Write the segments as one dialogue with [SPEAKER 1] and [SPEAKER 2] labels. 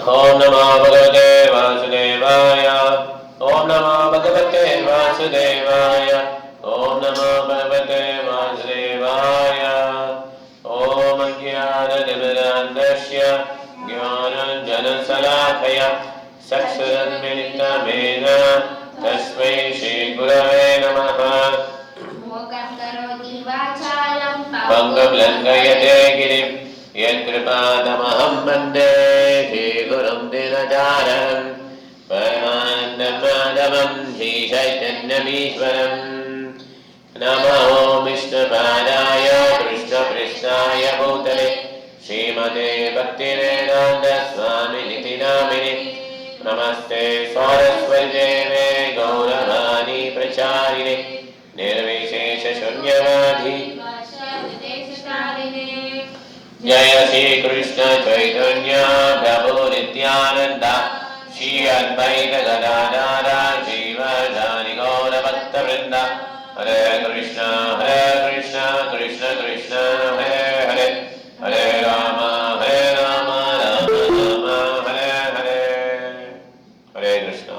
[SPEAKER 1] Om Namo Bhagavate Vasudevaya. Om Namo Bhagavate Vasudevaya. Om Namo Bhagavate Vasudevaya. Om Jnana Nimirandasya Jnana Salakaya Saksaranmilita Mena Tasmai Shri Gurave Namaha. Pangam Langayate Girim Yakripādamaham Vande Shri Gurum Dinacharam Paramanandam Shri Chaitanyamīśvaram Namo Vishnupadaya Krishna Prishnaya Bhutale Srimate Bhaktivedanta Swamini Namini Namaste Saraswati Deve Gauravani Pracharine Nirvishesha Shunyavadhi Jaya Shri Krishna Chaitanya Prabhu Nityananda Shri Advaita Gadadara Shivadani Gaura Bhakta Vrinda Hare Krishna Krishna Krishna Hare Hare Hare Rama Rama Rama Hare Hare Hare Krishna.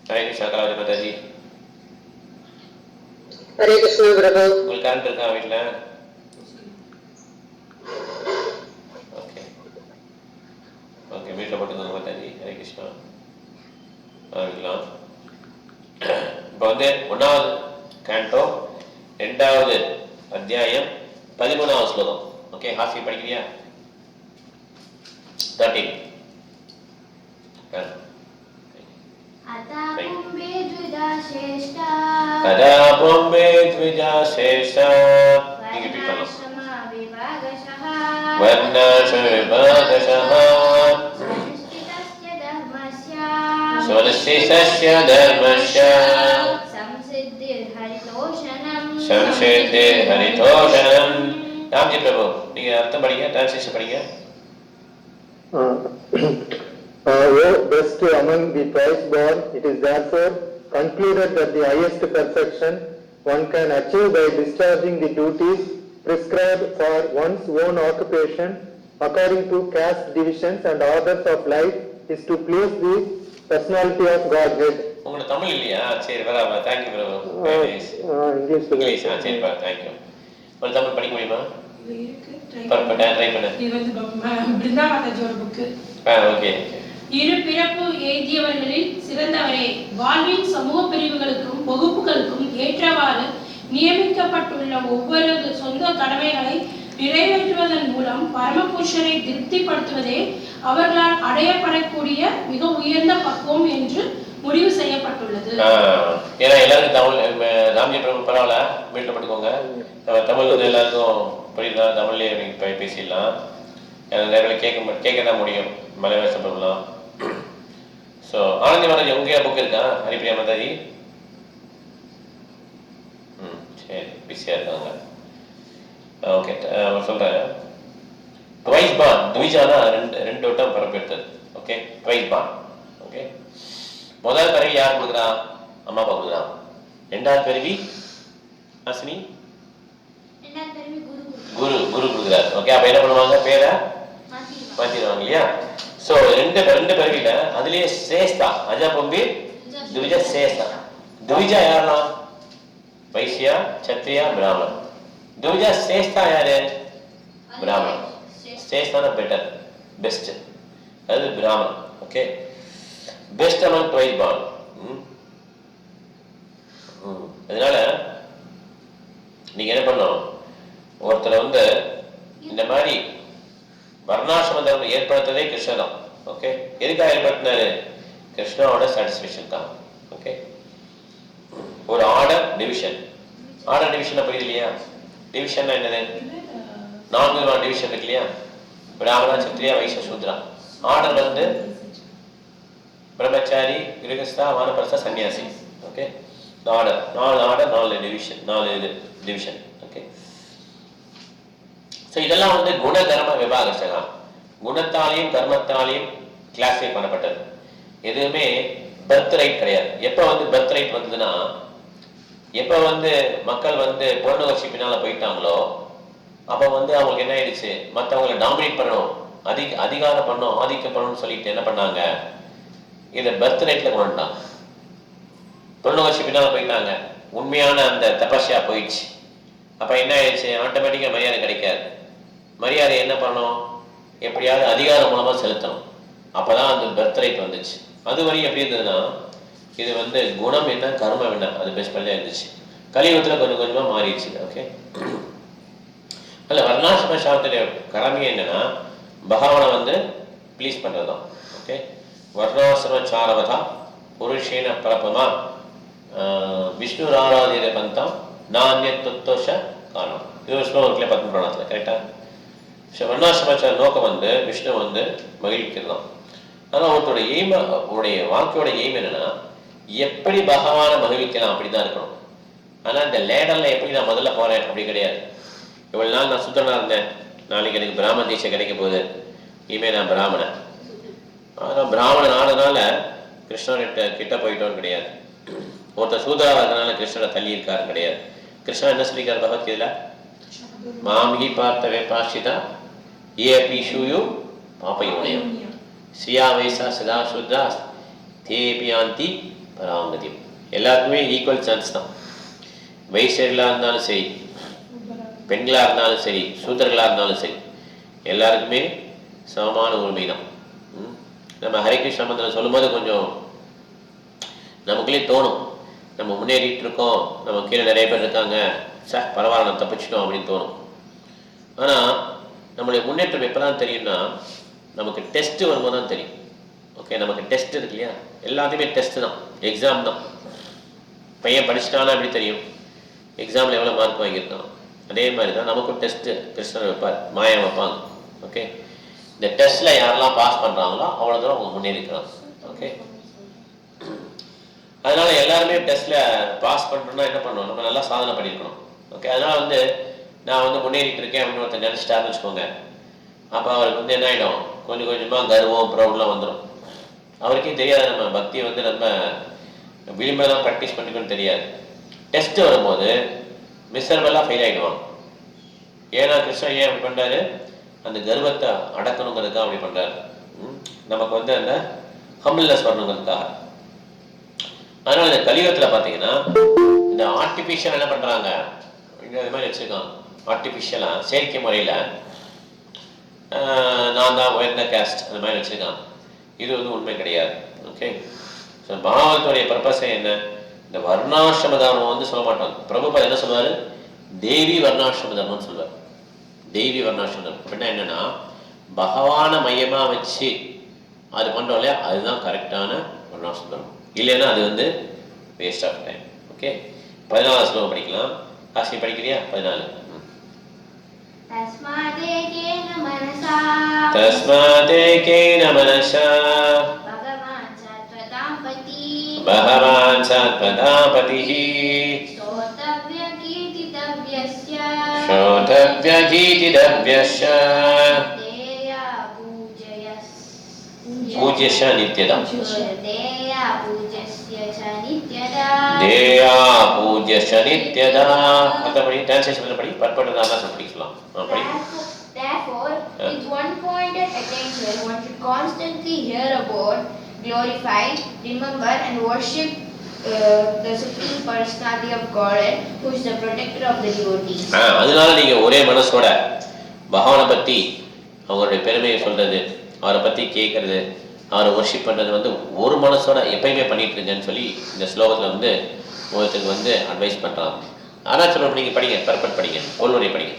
[SPEAKER 1] Hare Krishna Kalavati Mataji.
[SPEAKER 2] Hare Krishna Prabhu.
[SPEAKER 1] உங்களுக்கு current இருக்கா வீட்டில்? Okay வீட்டில் போட்டுக்கோங்க மாதாஜி. ஹரே கிருஷ்ணா. ஆரம்பிக்கலாம். இப்போ வந்து 1வது canto 2வது அத்தியாயம் 13வது ஸ்லோகம். Okay ஹாசி படிக்கிறியா? 13 Kada Bombay Dvija Shesha Varnashvibhagashaha Svanastisasya dharmasya Samsiddhir haritoshanam. Ramji Prabhu, நீங்க அர்த்தம் படிங்க, டிரான்ஸ்லேஷன் படிங்க.
[SPEAKER 3] O best among the twice born, it is therefore concluded that the highest perfection one can achieve by discharging the duties prescribed for one's own occupation according to caste divisions and orders of life is to please the personality of Godhead.
[SPEAKER 1] உங்களுக்கு தமிழ் இல்லையா? சரி பரவாயில்ல. Thank you Prabhu. English சரி பரவாயில்ல. Thank you. ஒரு தமிழ் படிக்க முடியுமா? Try பண்ணு.
[SPEAKER 4] இது வந்து பிருந்தாவனஜோட புக்.
[SPEAKER 1] ஓகே.
[SPEAKER 4] இரு பிறப்பு எய்தியவர்களில் சிறந்தவரே, வாழ்வின் சமூக பிரிவுகளுக்கும் வகுப்புகளுக்கும் ஏற்றவாறு நியமிக்கப்பட்டுள்ள ஒவ்வொரு சொந்த கடமைகளை நிறைவேற்றுவதன் மூலம் பரமபுருஷரை திருப்திப்படுத்துவதே அவர்களால் அடையப்படக்கூடிய மிக உயர்ந்த பக்குவம் என்று முடிவு செய்யப்பட்டுள்ளது.
[SPEAKER 1] ஏன்னா எல்லாருக்கும் தமிழ் ராம்ஜி பிரபு பரவாயில்ல, வீட்டில் பட்டுக்கோங்க. தமிழ் வந்து எல்லாருக்கும் புரியுதா? தமிழ்லேயே நீங்கள் பேசிடலாம். நேரில் கேட்க தான் முடியும். மலையாள சம்பளம்லாம். ஸோ ஆனந்தி மாதாஜி உங்கள் புக் இருக்கா? ஹரிப்பிரியா மாதாஜி? சரி பிஸியாக இருக்காங்க. ஓகே சொல்கிறேன். ட்வைஸ் பான் துவிஜானா ரெண்டு வட்டம் பரப்பெடுத்தது. ஓகே ட்வைஸ் பான். ஓகே முதல் பிறவி யார் கொடுக்குறா? அம்மா அப்பா கொடுக்குறா. 2வது பிறவி அஸ்னி குரு கொடுக்குறாரு. ஓகே அப்போ என்ன பண்ணுவாங்க? பேரை மாற்றிடுவாங்க இல்லையா? ஸோ ரெண்டு பிறவியில் அதுலேயே சேஸ்தா அஜா பொம்பி துவிஜா சேஸ்தா. துவிஜா யாருன்னா வைசியா சத்ரியா பிராமணன். துவிஜா சேஸ்தா யாரு? பிராமணன். சேஸ்தான பெட்டர் பெஸ்ட், அது பிராமணன். Okay best among twice born. அதனால நீங்க என்ன பண்ணணும்? ஒருத்தரை வந்து இந்த மாதிரி வர்ணாசிரம தர்மம் ஏற்படுத்ததே கிருஷ்ண தான். ஓகே எதுக்காக ஏற்படுத்தினாரு? கிருஷ்ணாவோட சாட்டிஸ்ஃபேக்ஷன் தான். ஓகே ஒரு ஆர்டர் டிவிஷன். ஆர்டர் டிவிஷன் புரியுது இல்லையா? டிவிஷன் என்னது? 4 விதமான டிவிஷன் இருக்கு இல்லையா? பிராமணா சத்திரியா வைசிய சூத்ரா. ஆர்டர் வந்து பிரம்மச்சாரி கிரகஸ்தா வானப்பிரஸ்தா சன்னியாசி. Okay order 4 division 4 division. Okay so இதெல்லாம் வந்து குண கர்ம விபாகசகம். குணத்தாலையும் கர்மத்தாலையும் கிளாஸிஃபை பண்ணப்பட்டது. எதுவுமே பர்த் ரைட் கிடையாது. எப்போ வந்து பர்த் ரைட் வந்ததுன்னா, எப்போ வந்து மக்கள் வந்து பொருள் வச்சு பின்னால் போயிட்டாங்களோ அப்போ வந்து அவங்களுக்கு என்ன ஆயிடுச்சு? மற்றவங்களை டாமினேட் பண்ணணும் அதிகாரம் பண்ணும், ஆதிக்கப்படணும்னு சொல்லிட்டு என்ன பண்ணாங்க, இதை பர்த் ரேட்ல கொண்டு வந்துட்டாங்க. தொண்ணூறு வருஷம் பின்னால் போயிட்டாங்க, உண்மையான அந்த தபஸ்யா போயிடுச்சு. அப்போ என்ன ஆயிடுச்சு, ஆட்டோமேட்டிக்காக மரியாதை கிடைக்காது. மரியாதை என்ன பண்ணணும், எப்படியாவது அதிகாரம் மூலமாக செலுத்தணும். அப்போ தான் அந்த பர்த் ரேட் வந்துச்சு. அது வரையும் எப்படி இருந்ததுன்னா, இது வந்து குணம் என்ன கர்மம் என்ன அது பெஸ்ட் பண்ணியே இருந்துச்சு. கலியுகத்தில் கொஞ்சம் கொஞ்சமாக மாறிடுச்சு. ஓகே, அதில் வர்ணாசிரம சாஸ்திர கடமை என்னன்னா பகவானை வந்து ப்ளீஸ் பண்ணுறது தான். ஓகே, வர்ணாசிரம சாரவதா புருஷேன பரப்பமா விஷ்ணு ஆராதிர பந்தம் நானிய துத்தோஷ காரணம். இது ஒரு ஸ்லோகத்தில் பத்ம புராணத்தில் கரெக்டாக. வர்ணாசிரம நோக்கம் வந்து விஷ்ணு வந்து மகிழ்விக்கிறது தான். ஆனால் ஒருத்தோட எய்ம், அவருடைய வாழ்க்கையோட எய்ம் என்னன்னா எப்படி பகவானை மகிழ்விக்கலாம் அப்படி தான் இருக்கணும். ஆனால் இந்த லேடரில் எப்படி நான் முதல்ல போகிறேன் அப்படி கிடையாது. இவ்வளோ நாள் நான் சுத்தனாக இருந்தேன், நாளைக்கு எனக்கு பிராமண தீட்சை கிடைக்க போகுது, இனிமேல் நான் பிராமணன். ஆனால் பிராமணன் ஆனதுனால கிருஷ்ணர்கிட்ட கிட்ட போயிட்டோன்னு கிடையாது. ஒருத்தர் சூதராக இருக்கிறதுனால கிருஷ்ணரை தள்ளி இருக்காரு கிடையாது. கிருஷ்ணன் என்ன சொல்லியிருக்காரு பகவத்கீதையில், மாமி பார்த்த வேபாஷிதா ஏ பீஷூயு பாப்பயோனயம் ஸ்ரீயா வைசா சதா சுத்ரா தேபியாந்தி பராங்கதி. எல்லாருக்குமே ஈக்குவல் சான்ஸ் தான். வைசியர்களாக இருந்தாலும் சரி, பெண்களாக இருந்தாலும் சரி, சூத்திரர்களாக இருந்தாலும் சரி, எல்லாருக்குமே சமமான உரிமை தான். நம்ம ஹரிகிருஷ்ண மந்திரம் சொல்லும்போது கொஞ்சம் நமக்குள்ளே தோணும், நம்ம முன்னேறிட்டு இருக்கோம், நம்ம கீழே நிறைய பேர் இருக்காங்க, சார் பரவாயில்ல நம்ம தப்பிச்சிட்டோம் அப்படின்னு தோணும். ஆனால் நம்மளுடைய முன்னேற்றம் எப்போ தான் தெரியும்னா நமக்கு டெஸ்ட்டு வரும்போது தான் தெரியும். ஓகே, நமக்கு டெஸ்ட் இருக்கு இல்லையா, எல்லாத்தையுமே டெஸ்ட்டு தான், எக்ஸாம் தான். பையன் படிச்சுட்டானா எப்படி தெரியும், எக்ஸாமில் எவ்வளோ மார்க் வாங்கியிருக்கான். அதே மாதிரி தான் நமக்கும் டெஸ்ட்டு கிருஷ்ணர் வைப்பார், மாயா வைப்பாங்க. ஓகே, இந்த டெஸ்ட்டில் யாரெல்லாம் பாஸ் பண்ணுறாங்களோ அவ்வளோ தூரம் அவங்க முன்னேறிக்கலாம். ஓகே, அதனால் எல்லாருமே டெஸ்ட்டில் பாஸ் பண்ணுறோன்னா என்ன பண்ணணும், நம்ம நல்லா சாதனை பண்ணியிருக்கணும். ஓகே, அதனால் வந்து நான் வந்து முன்னேறிட்டு இருக்கேன் அப்படின்னு ஒருத்தர் நினச்சிட்டாருன்னு வச்சுக்கோங்க, அப்போ அவருக்கு வந்து என்ன ஆகிடும், கொஞ்சம் கொஞ்சமாக கர்வம் ப்ரௌட்லாம் வந்துடும். அவருக்கே தெரியாது நம்ம பக்தியை வந்து நம்ம விளிம்பில் தான் ப்ராக்டிஸ் பண்ணிக்கணும்னு தெரியாது. டெஸ்ட்டு வரும்போது மிஸ்ஸர்வெல்லாம் ஃபெயில் ஆகிடுவான். ஏன்னா கிருஷ்ணன் ஏன் அப்படி பண்ணுறாரு, அந்த கர்வத்தை அடக்கணுங்கிறதுக்காக அப்படி பண்ணுறாரு. நமக்கு வந்து அந்த ஹம்பிள்னஸ் வரணுங்கிறதுக்காக. அதனால் இந்த கலியுகத்தில் பார்த்தீங்கன்னா இந்த ஆர்டிஃபிஷியல் என்ன பண்ணுறாங்க, இது மாதிரி வச்சுருக்கான், ஆர்டிஃபிஷியலாக செயற்கை முறையில் நான் தான் உயர்ந்த கேஸ்ட் அந்த மாதிரி வச்சுருக்கான். இது வந்து உண்மை கிடையாது. ஓகே, ஸோ பாகவத்துடைய பர்பஸே என்ன, இந்த வர்ணாசிரம தர்மம் வந்து சொல்ல மாட்டாங்க. பிரபுபாத் என்ன சொல்லுவார், தேவி வர்ணாசிரம தர்மம்னு சொல்லுவார். தெய்வி வர்ணாசிரம தர்மம் அப்படின்னா என்னன்னா பகவானை மையமாக வச்சு அது பண்ணுறோம் இல்லையா, அதுதான் கரெக்டான வர்ணாசிரம தர்மம். இல்லைன்னா அது வந்து வேஸ்ட் ஆஃப் டைம். ஓகே, 14 ஸ்லோகம் படிக்கலாம். காசி படிக்கிறியா? 14.
[SPEAKER 2] தஸ்மாதேகேன மனசா பகவான் சத்வதாம்பதி ஸ்ரோதவ்யகீர்த்திதவ்யஸ்ய பூஜ்யஸ்ய நித்யதா தேயா பூஜ்யஸ்ய நித்யதா. அர்த்தப்படி டிரான்ஸ்லேஷன் படி பற்பட்டதான் தான் படிக்கலாம். படி. Therefore, with one-pointed attention, one should constantly hear about, glorify, remember, and worship the Supreme Personality of Godhead, who is the protector of the devotees.
[SPEAKER 1] அதனால நீங்க ஒரே மனசோட பகவானை பத்தி அவருடைய பெருமையை சொல்றது, அவரை பத்தி கேட்கறது, அவரை வர்ஷிப் பண்றது வந்து ஒரு மனசோட எப்பயுமே பண்ணிட்டு இருங்கன்னு சொல்லி இந்த ஸ்லோகத்துல வந்து ஒருத்தருக்கு வந்து அட்வைஸ் பண்றாங்க. ஆனால் சொல்ல நீங்க படிங்க, பர்பட் படிங்க, ஒல்வரை படிங்க.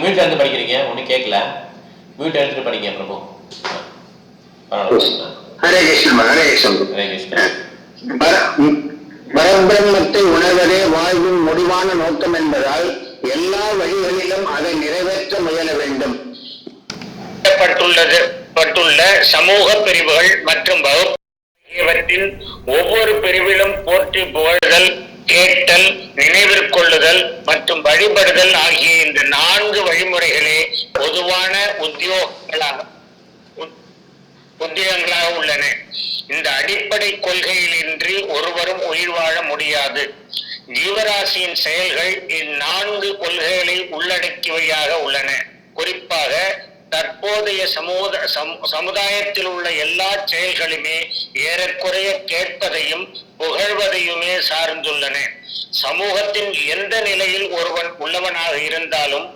[SPEAKER 1] மியூட் எடுத்து படிக்கிறீங்க, ஒன்றும் கேட்கல, மியூட் எடுத்துட்டு படிங்க பிரபு.
[SPEAKER 5] ஹரே கிருஷ்ணா. ஹரே கிருஷ்ணா.
[SPEAKER 1] ஹரே கிருஷ்ணா.
[SPEAKER 5] பரபிரம்மத்தை உணர்வதே வாழ்வின் முடிவான நோக்கம் என்பதால் எல்லா வழிகளிலும் அதை நிறைவேற்ற முயல வேண்டும். பட்டுள்ள சமூக பிரிவுகள் மற்றும் வகுப்பின் ஒவ்வொரு பிரிவிலும் போற்றி புகழ்தல், கேட்டல், நினைவிற்கொள்ளுதல் மற்றும் வழிபடுதல் ஆகிய இந்த 4 வழிமுறைகளே பொதுவான உத்தியோகங்களாக உள்ளன. இந்த அடிப்படை கொள்கையிலின்றி ஒருவரும் உயிர் வாழ முடியாது. ஜீவராசியின் செயல்கள் இந்நான்கு கொள்கைகளை உள்ளடக்கியவையாக உள்ளன. குறிப்பாக தற்போதைய சமுதாயத்தில் உள்ள எல்லா செயல்களுமே ஏறக்குறைய கேட்பதையும் புகழ்வதையுமே சார்ந்துள்ளன. சமூகத்தின் எந்த நிலையில் ஒருவன் உள்ளவனாக இருந்தாலும்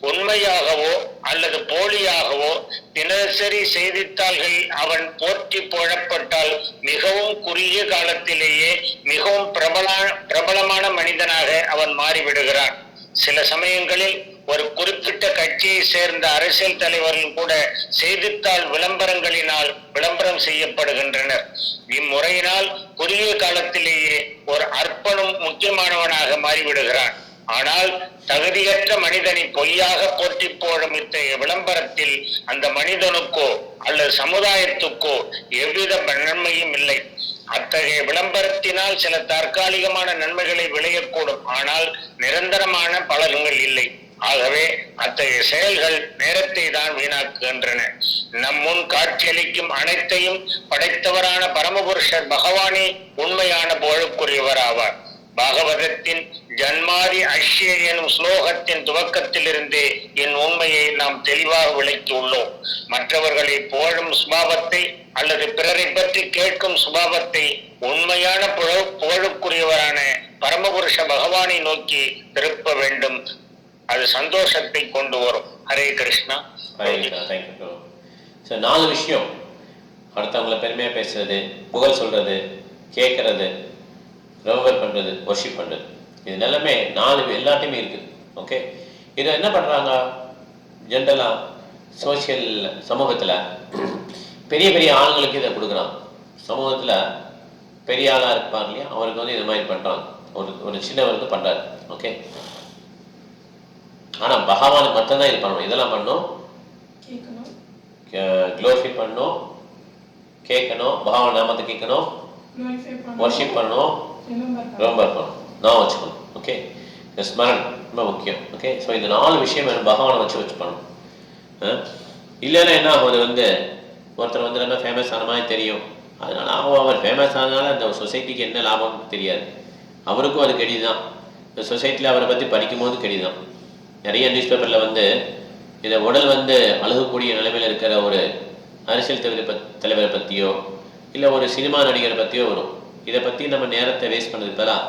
[SPEAKER 5] உண்மையாகவோ அல்லது போலியாகவோ தினசரி செய்தித்தாள்களில் அவன் போற்றி புகழப்பட்டால் மிகவும் குறுகிய காலத்திலேயே மிகவும் பிரபலமான மனிதனாக அவன் மாறிவிடுகிறான். சில சமயங்களில் ஒரு குறிப்பிட்ட கட்சியை சேர்ந்த அரசியல் தலைவர்கள் கூட செய்தித்தாள் விளம்பரங்களினால் விளம்பரம் செய்யப்படுகின்றனர். இம்முறையினால் குறுகிய காலத்திலேயே ஒரு அர்ப்பணம் முக்கியமானவனாக மாறிவிடுகிறான். ஆனால் தகுதியற்ற மனிதனை பொய்யாக போற்றி போடும் இத்தகைய விளம்பரத்தில் அந்த மனிதனுக்கோ அல்லது சமுதாயத்துக்கோ எவ்வித நன்மையும் இல்லை. அத்தகைய விளம்பரத்தினால் சில தற்காலிகமான நன்மைகளை விளையக்கூடும், ஆனால் நிரந்தரமான பலன்கள் இல்லை. ஆகவே அத்தகைய செயல்கள் நேரத்தை தான் வீணாக்குகின்றன. நம் முன் காட்சியளிக்கும் அனைத்தையும் படைத்தவரான பரமபுருஷர் பகவானே உண்மையான புகழுக்குரியவர் ஆவார். பாகவதத்தின் ஜன்மாதி அஷ்ய எனும் ஸ்லோகத்தின் துவக்கத்திலிருந்தே என் உண்மையை நாம் தெளிவாக விளக்கி உள்ளோம். மற்றவர்களை புகழும் சுபாவத்தை அல்லது பிறரை பற்றி கேட்கும் சுபாவத்தை உண்மையான புகழுக்குரியவரான பரமபுருஷ பகவானை நோக்கி திருப்ப வேண்டும். அது சந்தோஷத்தை கொண்டு வரும். ஹரே கிருஷ்ணா.
[SPEAKER 1] நாலு விஷயம்: அடுத்தவங்களை பெருமையா பேசுறது, புகழ் சொல்றது, கேட்கறது, ரெவர் பண்றது, வர்ஷிப் பண்றது. இது எல்லாமே நாலு எல்லாத்தையுமே இருக்கு. ஓகே, இதை என்ன பண்றாங்க ஜென்ரலா சோசியல் சமூகத்துல பெரிய பெரிய ஆளுங்களுக்கு இதை கொடுக்குறாங்க. சமூகத்துல பெரிய ஆளா இருப்பாங்க இல்லையா, அவருக்கு வந்து இது மாதிரி பண்றாங்க. ஒரு சின்னவருக்கு பண்றாரு. ஓகே, ஆனா பகவானுக்கு மட்டும்தான் இது பண்ணணும். இதெல்லாம் பண்ணணும், க்ளோரிஃபை பண்ணணும், கேட்கணும், பகவான் நாமத்தை கேட்கணும், வர்ஷிப் பண்ணணும், ரொம்ப இருக்கணும், நான் வச்சுக்கணும். ஓகே, இந்த ஸ்மரண் ரொம்ப முக்கியம். ஓகே, ஸோ இந்த நாலு விஷயம் பகவானை வச்சு பண்ணணும். இல்லைன்னா என்ன ஆகும், அது வந்து ஒருத்தர் வந்து ரொம்ப ஃபேமஸ் ஆன மாதிரி தெரியும். அதனால அவர் ஃபேமஸ் ஆனதுனால அந்த சொசைட்டிக்கு என்ன லாபம்னு தெரியாது. அவருக்கும் அது கெடிதான். இந்த சொசைட்டியில் அவரை பற்றி படிக்கும்போது கெடிதான். நிறைய நியூஸ் பேப்பரில் வந்து இதை உடல் வந்து அழுகக்கூடிய நிலைமையில் இருக்கிற ஒரு அரசியல் தலைவரை பற்றியோ இல்லை ஒரு சினிமா நடிகரை பற்றியோ வரும். இதை பற்றி நம்ம நேரத்தை வேஸ்ட் பண்ணது இப்போலாம்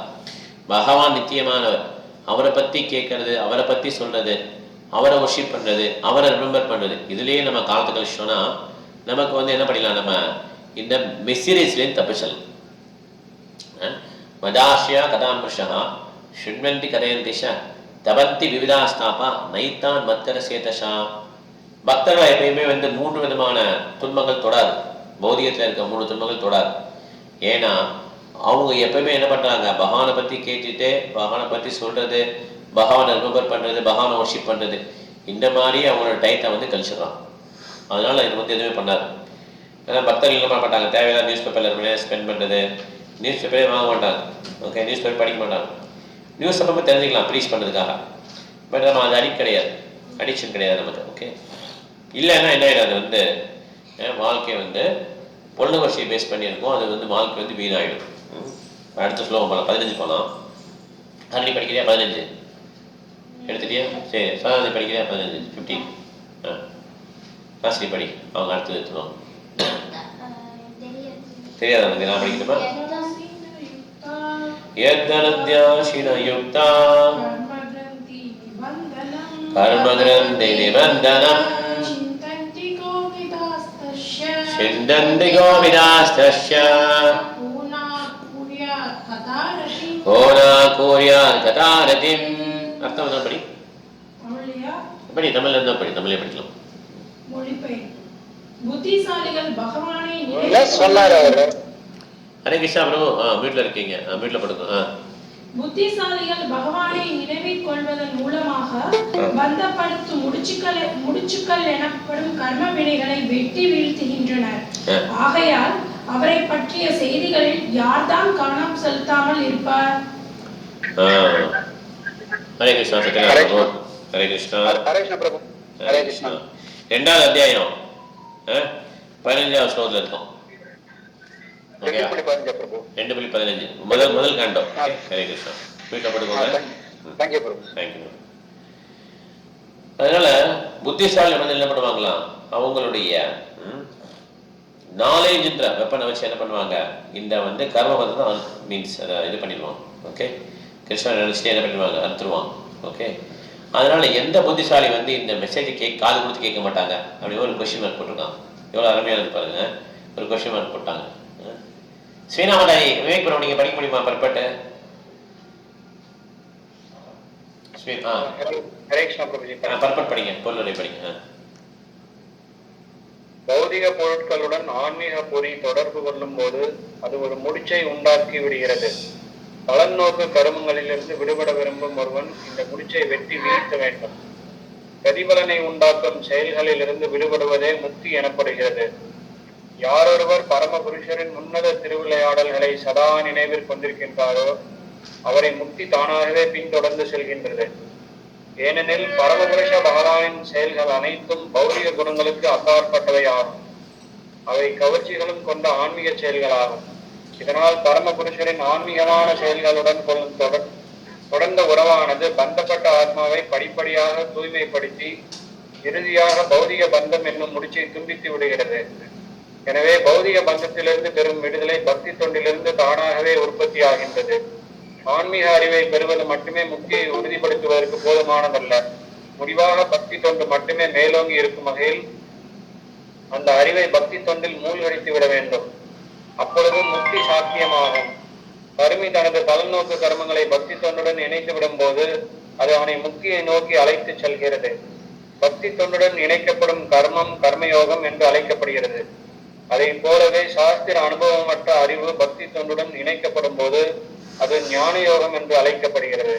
[SPEAKER 1] பகவான் நித்தியமானவர், அவரை பற்றி கேட்கறது, அவரை பற்றி சொல்கிறது, அவரை வர்ஷிப் பண்ணுறது, அவரை ரிமெம்பர் பண்ணுறது, இதுலேயே நம்ம காலத்து கழிச்சோன்னா நமக்கு வந்து என்ன பண்ணிடலாம், நம்ம இந்த மெசீரியஸ்லேருந்து தப்பிச்சலாம். மதாஷியா கதாமிருஷா ஷுண்வந்தி கதையந்திஷ தபந்தி விவிதாஸ்தாபா நைத்தான் மத்தர சேதஷா. பக்தர்கள் எப்பயுமே வந்து 3 விதமான துன்பங்கள் தொடாது. பௌதிகத்தில் இருக்க 3 துன்பங்கள் தொடாது. ஏன்னா அவங்க எப்பவுமே என்ன பண்றாங்க, பகவானை பற்றி கேட்டுட்டு பகவானை பற்றி சொல்றது, பகவானை ரிமெம்பர் பண்ணுறது, பகவானை வர்ஷிப் பண்ணுறது, இந்த மாதிரி அவங்களோட டயத்தை வந்து கழிச்சிடறான். அதனால இது வந்து எதுவுமே பண்ணாது. ஏன்னா பக்தர்கள் என்ன பண்ண மாட்டாங்க, தேவையில்லாத நியூஸ் பேப்பரில் ஸ்பெண்ட் பண்ணுறது, நியூஸ் பேப்பரே வாங்க மாட்டாங்க. ஓகே, நியூஸ் பேப்பர் படிக்க மாட்டாங்க. நியூஸ் அப்போ தெரிஞ்சுக்கலாம் ப்ரீச் பண்ணுறதுக்காக. பட் நம்ம அது அடிக்ஷன் கிடையாது நமக்கு. ஓகே, இல்லைன்னா என்ன ஆகிடும், அது வந்து வாழ்க்கை வந்து பொருளுவர்ச்சியை பேஸ் பண்ணியிருக்கோம். அது வந்து வாழ்க்கை வந்து வீணாகிடும். அடுத்த ஸ்லோகம் போகலாம், 15 போகலாம். ஹரணி படிக்கிறியா? 15 எடுத்துட்டியா? சரி, சாதாரணி படிக்கிறியா? 15 15 காஸ்ட்லி படி. அவங்க அடுத்தது எடுத்துருவோம். தெரியாது நமக்கு, நான் படிக்கணுமா? யத்னத்யாஷினயுக்தா கர்மக்ரந்தி நிபந்தனம் சிந்தந்தி கோவிதாஸ்தஸ்ய கோனா கூர்யாத் கதாரதிம். அர்த்தம் என்ன படி? படி, தமிழ்ல இருந்தா படி, தமிழே படிக்கலாம்.
[SPEAKER 4] புத்திசாலிகள் பகவானை
[SPEAKER 1] ஹரே கிருஷ்ணா ப்ரோ. வீட்டில் இருக்கீங்க, வீட்டில் படுங்க.
[SPEAKER 4] புத்திசாலிகள் பகவானை நினைவில் கொள்வதன் மூலமாக பந்தப்படுத்தும் முடிச்சுக்கள் எனப்படும் கர்ம வினைகளை வெட்டி வீழ்த்துகின்றனர். ஆகையால் அவரை பற்றிய செய்திகளில் யார்தான் கவனம் செலுத்தாமல் இருப்பார்?
[SPEAKER 1] ஹரே கிருஷ்ணா. சத்யநாராயண. ஹரே கிருஷ்ணா. ஹரே கிருஷ்ணா. 2வது அத்தியாயம் 15வது ஸ்லோகத்தில் இருக்கும். 2.15 முதல் காண்டம். ஹரே கிருஷ்ணா. வீட்டில் படுக்கோங்க.
[SPEAKER 5] Thank you bro.
[SPEAKER 1] தேங்க்யூ. அதனால புத்திசாலி வந்து என்ன பண்ணுவாங்களாம், அவங்களுடைய நாலேஜ்ன்ற வெப்பனை வச்சு என்ன பண்ணுவாங்க, இந்த வந்து கர்ம பந்தம் மீன்ஸ் அதை இது பண்ணிடுவான். ஓகே, கிருஷ்ணன் நினைச்சிட்டு என்ன பண்ணிடுவாங்க, அறுத்துருவான். ஓகே, அதனால எந்த புத்திசாலி வந்து இந்த மெசேஜை காது கொடுத்து கேட்க மாட்டாங்க அப்படின்னு ஒரு கொஸ்டின் மார்க் போட்டிருக்கான். எவ்வளோ அருமையானது பாருங்க, ஒரு கொஸ்டின் மார்க் போட்டாங்க. ஸ்ரீநாமதாரி விவேக்புரம் நீங்க படிக்க முடியுமா பர்பட்டு? பர்பட் படிங்க, பொருளுரை படிங்க.
[SPEAKER 5] பௌதிக பொருட்களுடன் ஆன்மீக பொறி தொடர்பு கொள்ளும் போது அது ஒரு முடிச்சை உண்டாக்கி விடுகிறது. பலன் நோக்கு கருமங்களிலிருந்து விடுபட விரும்பும் ஒருவன் இந்த முடிச்சை வெட்டி வீழ்த்த வேண்டும். பிரதிபலனை உண்டாக்கும் செயல்களில் இருந்து விடுபடுவதே முக்தி எனப்படுகிறது. யாரொருவர் பரமபுருஷரின் உன்னத திருவிளையாடல்களை சதா நினைவில் கொண்டிருக்கின்றாரோ அவரை முக்தி தானாகவே பின்தொடர்ந்து செல்கின்றது. ஏனெனில் பரமபுருஷ பகவானின் செயல்கள் அனைத்தும் பௌதிக குணங்களுக்கு அப்பாற்பட்டவை ஆகும். அவை கவர்ச்சிகளும் கொண்ட ஆன்மீக செயல்களாகும். இதனால் பரமபுருஷரின் ஆன்மீகமான செயல்களுடன் தொடர்ந்த உறவானது பந்தப்பட்ட ஆத்மாவை படிப்படியாக தூய்மைப்படுத்தி இறுதியாக பௌதிக பந்தம் என்னும் முடிச்சை துண்டித்து விடுகிறது. எனவே பௌதிக பந்தத்திலிருந்து பெறும் விடுதலை பக்தி தொண்டிலிருந்து தானாகவே உற்பத்தி ஆகின்றது. ஆன்மீக அறிவை பெறுவது மட்டுமே முக்தியை உறுதிப்படுத்துவதற்கு போதுமானதல்ல. முடிவாக பக்தி தொண்டு மட்டுமே மேலோங்கி இருக்கும் வகையில் அந்த அறிவை பக்தி தொண்டில் மூழ்கடித்து விட வேண்டும். அப்பொழுது முக்தி சாத்தியமாகும். கருமி தனது பலநோக்கு கர்மங்களை பக்தி தொண்டுடன் இணைத்து விடும் போது அது அவனை முக்தியை நோக்கி அழைத்து செல்கிறது. பக்தி தொண்டுடன் இணைக்கப்படும் கர்மம் கர்மயோகம் என்று அழைக்கப்படுகிறது. அதை போலவே சாஸ்திர அனுபவமற்ற அறிவு பக்தி தொண்டுடன் இணைக்கப்படும் போது அது ஞான யோகம் என்று அழைக்கப்படுகிறது.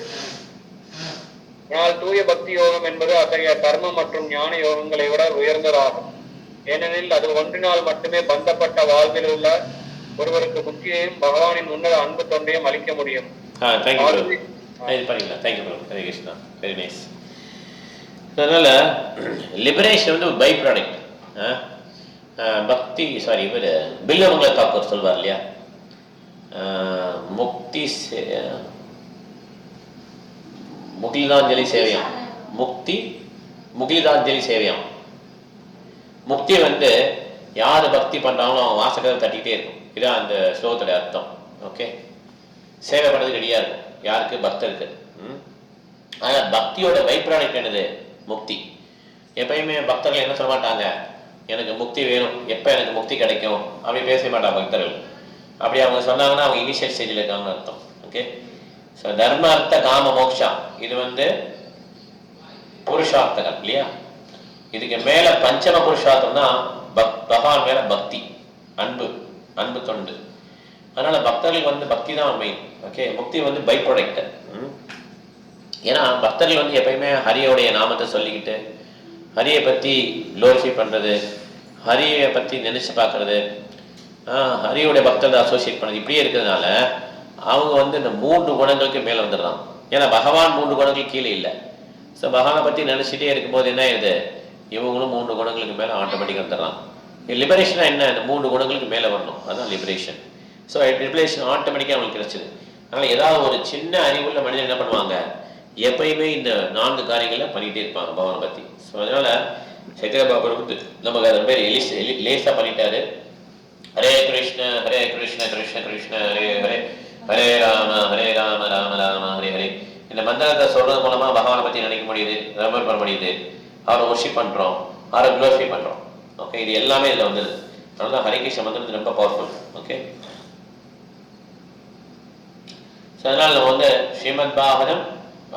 [SPEAKER 5] ஆனால் தூய பக்தி யோகம் என்பது அத்தகைய கர்ம மற்றும் ஞான யோகங்களை விட உயர்ந்ததாகும். ஏனெனில் அது ஒன்றினால் மட்டுமே பந்தப்பட்ட வாழ்வில் உள்ள ஒருவருக்கு முக்தியையும் பகவானின் உன்னத அன்பு தொண்டையும் அளிக்க முடியும்.
[SPEAKER 1] அதனால லிபரேஷன் வந்து பை ப்ராடக்ட். பக்தி இவர் பில்லவங்கள தாக்கூர் சொல்வார் இல்லையா, முக்தி முகிலிதாஞ்சலி சேவையாம், முக்தி முகிலிதாஞ்சலி சேவையாம். முக்தி வந்து யாரு பக்தி பண்றாங்களோ அவங்க வாசகத்தை தட்டிக்கிட்டே இருக்கும். இதான் அந்த ஸ்லோகத்தோட அர்த்தம். ஓகே, சேவை பண்ணுறது ரெடியா இருக்கும் யாருக்கு, பக்தருக்கு. ஆனா பக்தியோட பை ப்ராடக்ட் என்னது, முக்தி. எப்பயுமே பக்தர்கள் என்ன சொல்ல மாட்டாங்க, எனக்கு முக்தி வேணும், எப்போ எனக்கு முக்தி கிடைக்கும் அப்படி பேச மாட்டாங்க பக்தர்கள். அப்படி அவங்க சொன்னாங்கன்னா அவங்க இனிஷியல் ஸ்டேஜில் இருக்காங்கன்னு அர்த்தம். ஓகே, ஸோ தர்ம அர்த்த காம மோக்ஷா இது வந்து புருஷார்த்தங்கள் இல்லையா. இதுக்கு மேல பஞ்சம புருஷார்த்தம்னா பகவான் மேல பக்தி, அன்பு, அன்பு தொண்டு. அதனால பக்தர்களுக்கு வந்து பக்தி தான் மெயின். ஓகே, முக்தி வந்து பை ப்ராடக்ட். ஏன்னா பக்தர்கள் வந்து எப்பயுமே ஹரியோடைய நாமத்தை சொல்லிக்கிட்டு ஹரியை பற்றி க்ளோரிஃபை பண்ணுறது, ஹரியை பற்றி நினச்சி பார்க்குறது, ஹரியோடைய பக்தர்கள் அசோசியேட் பண்ணுறது, இப்படியே இருக்கிறதுனால அவங்க வந்து இந்த 3 குணங்களுக்கு மேலே வந்துடுறான். ஏன்னா பகவான் 3 குணங்களுக்கு கீழே இல்லை. ஸோ பகவானை பற்றி நினச்சிட்டே இருக்கும்போது என்ன ஆயிடுது, இவங்களும் 3 குணங்களுக்கு மேலே ஆட்டோமேட்டிக்காக வந்துடுறான். லிபரேஷனாக என்ன, இந்த 3 குணங்களுக்கு மேலே வரணும், அதுதான் லிபரேஷன். ஸோ லிபரேஷன் ஆட்டோமேட்டிக்காக அவங்களுக்கு கிடைச்சிது. அதனால் ஏதாவது ஒரு சின்ன அறிவுள்ள மனிதன் என்ன பண்ணுவாங்க, எப்பயுமே இந்த 4 காரியங்களில் பண்ணிகிட்டே இருப்பாங்க பகவானை பற்றி. ஸோ அதனால் சைத்தன்ய பாபர் வந்து நமக்கு அது ரொம்ப லேசாக பண்ணிட்டாரு. ஹரே கிருஷ்ண கிருஷ்ண கிருஷ்ண ஹரே ஹரே, ஹரே ராம ராம ராம ஹரே ஹரே. இந்த மந்திரத்தை சொல்றது மூலமா பகவானை பற்றி நினைக்க முடியுது, ரெமெம்பர் பண்ண முடியுது, அவரை ஒர்ஷிப் பண்ணுறோம், அவரை க்ளோரிஃபை பண்ணுறோம். ஓகே, இது எல்லாமே இதில் வந்தது. அதனால தான் ஹரே கிருஷ்ண மந்திரம் ரொம்ப பவர்ஃபுல். ஓகே, ஸோ அதனால் நம்ம வந்து ஸ்ரீமத் பாகவதம்,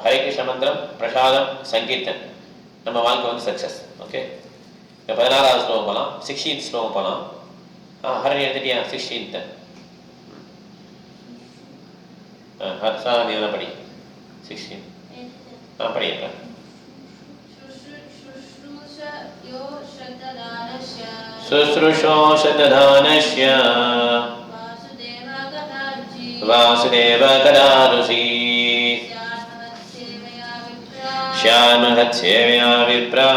[SPEAKER 1] ஹரே கிருஷ்ண மந்திரம், பிரசாதம், சங்கீர்த்தன் நம்ம வாழ்க்கை வந்து சக்ஸஸ். ஓகே, இப்போ 16வது ஸ்லோகம் போகலாம், 16th ஸ்லோகம் போகலாம். ஹரணி எடுத்துட்டியா, 16th நீ தான் படி. 16 படி. இப்போ சுஸ்ருஷோ சததானஸ்ய வாசுதேவ கதாருசி श्यामहत्सेवया विप्रा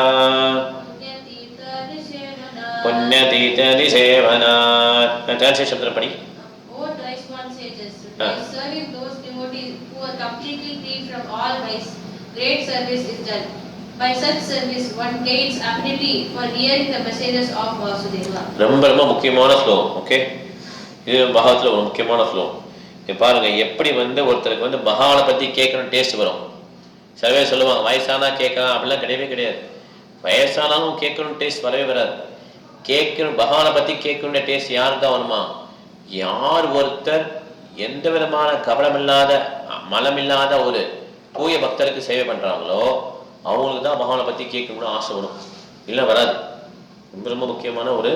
[SPEAKER 1] पुण्यतीर्थनिसेवनात्. ट्रांसलेशन शब्द पढ़ी.
[SPEAKER 2] Oh, twice one says messages. By serving those devotees who are completely free from all vice, great service is done. By such service, one gains affinity for hearing the messages of Vasudeva.
[SPEAKER 1] ரொம்ப ரொம்ப முக்கியமான ஸ்லோகம். Okay, இது பகவத்தில் ஒரு முக்கியமான ஸ்லோகம். இப்போ பாருங்க எப்படி ஒருத்தருக்கு பகவானை பற்றி கேட்கணும் டேஸ்ட் வரும். சில பேர் சொல்லுவாங்க வயசானா கேட்கலாம், அப்படிலாம் கிடையவே கிடையாது. வயசானாலும் கேட்கணும் டேஸ்ட் வரவே வராது. கேட்கணும் பகவானை பற்றி கேட்கணுன்ற டேஸ்ட் யாருக்கு தான் வருமா? யார் ஒருத்தர் எந்த விதமான கவனமில்லாத மலமில்லாத ஒரு தூய பக்தருக்கு சேவை பண்ணுறாங்களோ அவங்களுக்கு தான் பகவானை பற்றி கேட்கணும்னு ஆசை வரும், இல்லை வராது. ரொம்ப ரொம்ப முக்கியமான ஒரு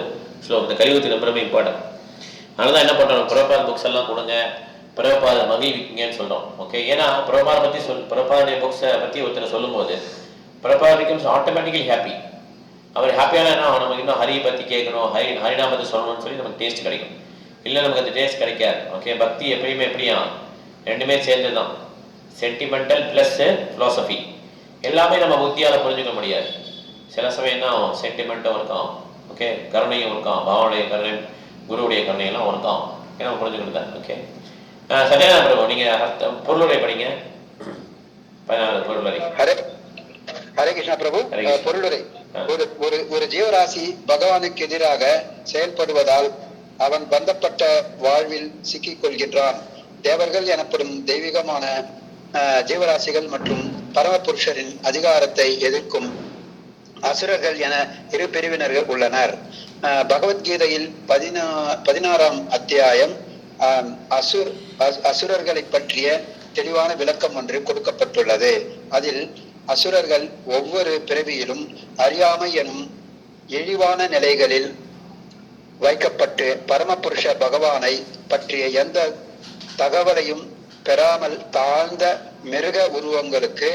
[SPEAKER 1] ஸ்லோகம். இந்த கலியுகத்துக்கு ரொம்ப ரொம்ப இம்பார்ட்டன்ட். அதனால தான் என்ன பண்ணுறோம், பிரபாத புக்ஸ் எல்லாம் கொடுங்க, பிரபாத மகிழ்விக்குங்கன்னு சொல்கிறோம். ஓகே, ஏன்னா பிரபாதை பற்றி பிரபாதுடைய புக்ஸை பற்றி ஒருத்தர் சொல்லும்போது பிரபாத் பிகம்ஸ் ஆட்டோமேட்டிக்கலி ஹாப்பி. அவர் ஹாப்பியான நமக்கு இன்னும் ஹரியை பற்றி கேட்கணும், ஹரிநாமத்தை சொல்லணும்னு சொல்லி நமக்கு டேஸ்ட் கிடைக்கும். இல்லை நமக்கு அந்த டேஸ்ட் கிடைக்காது. ஓகே, பக்தி எப்பயுமே எப்படியா ரெண்டுமே சேர்ந்து தான், சென்டிமெண்டல் ப்ளஸ் ஃபிலாசபி. எல்லாமே நம்ம புத்தியால் புரிஞ்சுக்க முடியாது. சில சமயம் என்ன ஆகும், சென்டிமெண்ட்டும் இருக்கான், ஓகே, கருணையும் இருக்கான், பாவனுடைய கருணை, குருவுடைய கருணையெல்லாம் இருக்கான், ஏன்னா புரிஞ்சுக்கிட்டு தான். ஓகே, சத்யநாராயண பிரபு நீங்கள் பொருளுரை படிங்க. 14 பொருளுரை.
[SPEAKER 6] ஹரே கிருஷ்ணா பிரபு. பொருளுரை. ஒரு ஜீவராசி பகவானுக்கு எதிராக செயல்படுவதால் அவன் பந்தப்பட்ட வாழ்வில் சிக்கிக் கொள்கின்றான். தேவர்கள் எனப்படும் தெய்வீகமான ஜீவராசிகள் மற்றும் பரமபுருஷரின் அதிகாரத்தை எதிர்க்கும் அசுரர்கள் என இரு பிரிவினர்கள் உள்ளனர். பகவத்கீதையில் 16ஆம் அத்தியாயம் அசுரர்களை பற்றிய தெளிவான விளக்கம் ஒன்று கொடுக்கப்பட்டுள்ளது. அதில் அசுரர்கள் ஒவ்வொரு பிறவியிலும் அறியாமை எனும் இழிவான நிலைகளில் வைக்கப்பட்டு பரமபுருஷ பகவானை பற்றிய எந்த தகவலையும் பெறாமல் தாழ்ந்த மிருக உருவங்களுக்கு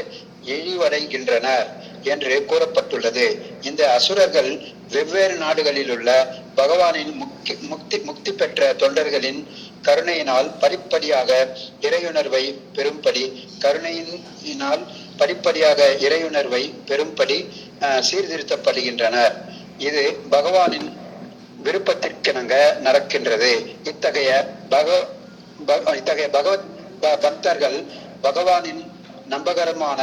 [SPEAKER 6] இழிவடைகின்றனர் என்று கூறப்பட்டுள்ளது. இந்த அசுரர்கள் வெவ்வேறு நாடுகளில் உள்ள பகவானின் முக்தி பெற்ற தொண்டர்களின் கருணையினால் படிப்படியாக இறையுணர்வை பெறும்படி சீர்திருத்தப்படுகின்றனர். இது பகவானின் விருப்பத்திற்கிணங்க நடக்கின்றது. இத்தகைய பகவத் பக்தர்கள் பகவானின் நம்பகரமான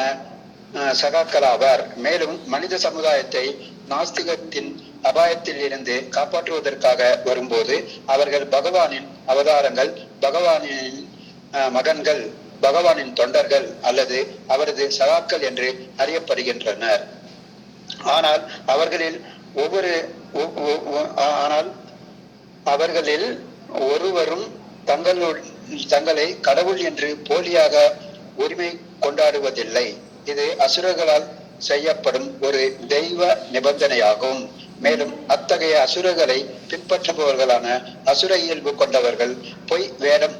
[SPEAKER 6] சகாக்களாவர். மேலும் மனித சமுதாயத்தை நாஸ்திகத்தின் அபாயத்தில் இருந்து காப்பாற்றுவதற்காக வரும்போது அவர்கள் பகவானின் அவதாரங்கள், பகவானின் மகன்கள், பகவானின் தொண்டர்கள் அல்லது அவரது சகாக்கள் என்று அறியப்படுகின்றனர். ஆனால் அவர்களில் ஒருவரும் தங்களை கடவுள் என்று போலியாக உரிமை கொண்டாடுவதில்லை. இது அசுரர்களால் செய்யப்படும் ஒரு தெய்வ நிபந்தனையாகும். மேலும் அத்தகைய அசுரர்களை பின்பற்றுபவர்களான அசுர இயல்பு கொண்டவர்கள் பொய் வேடம்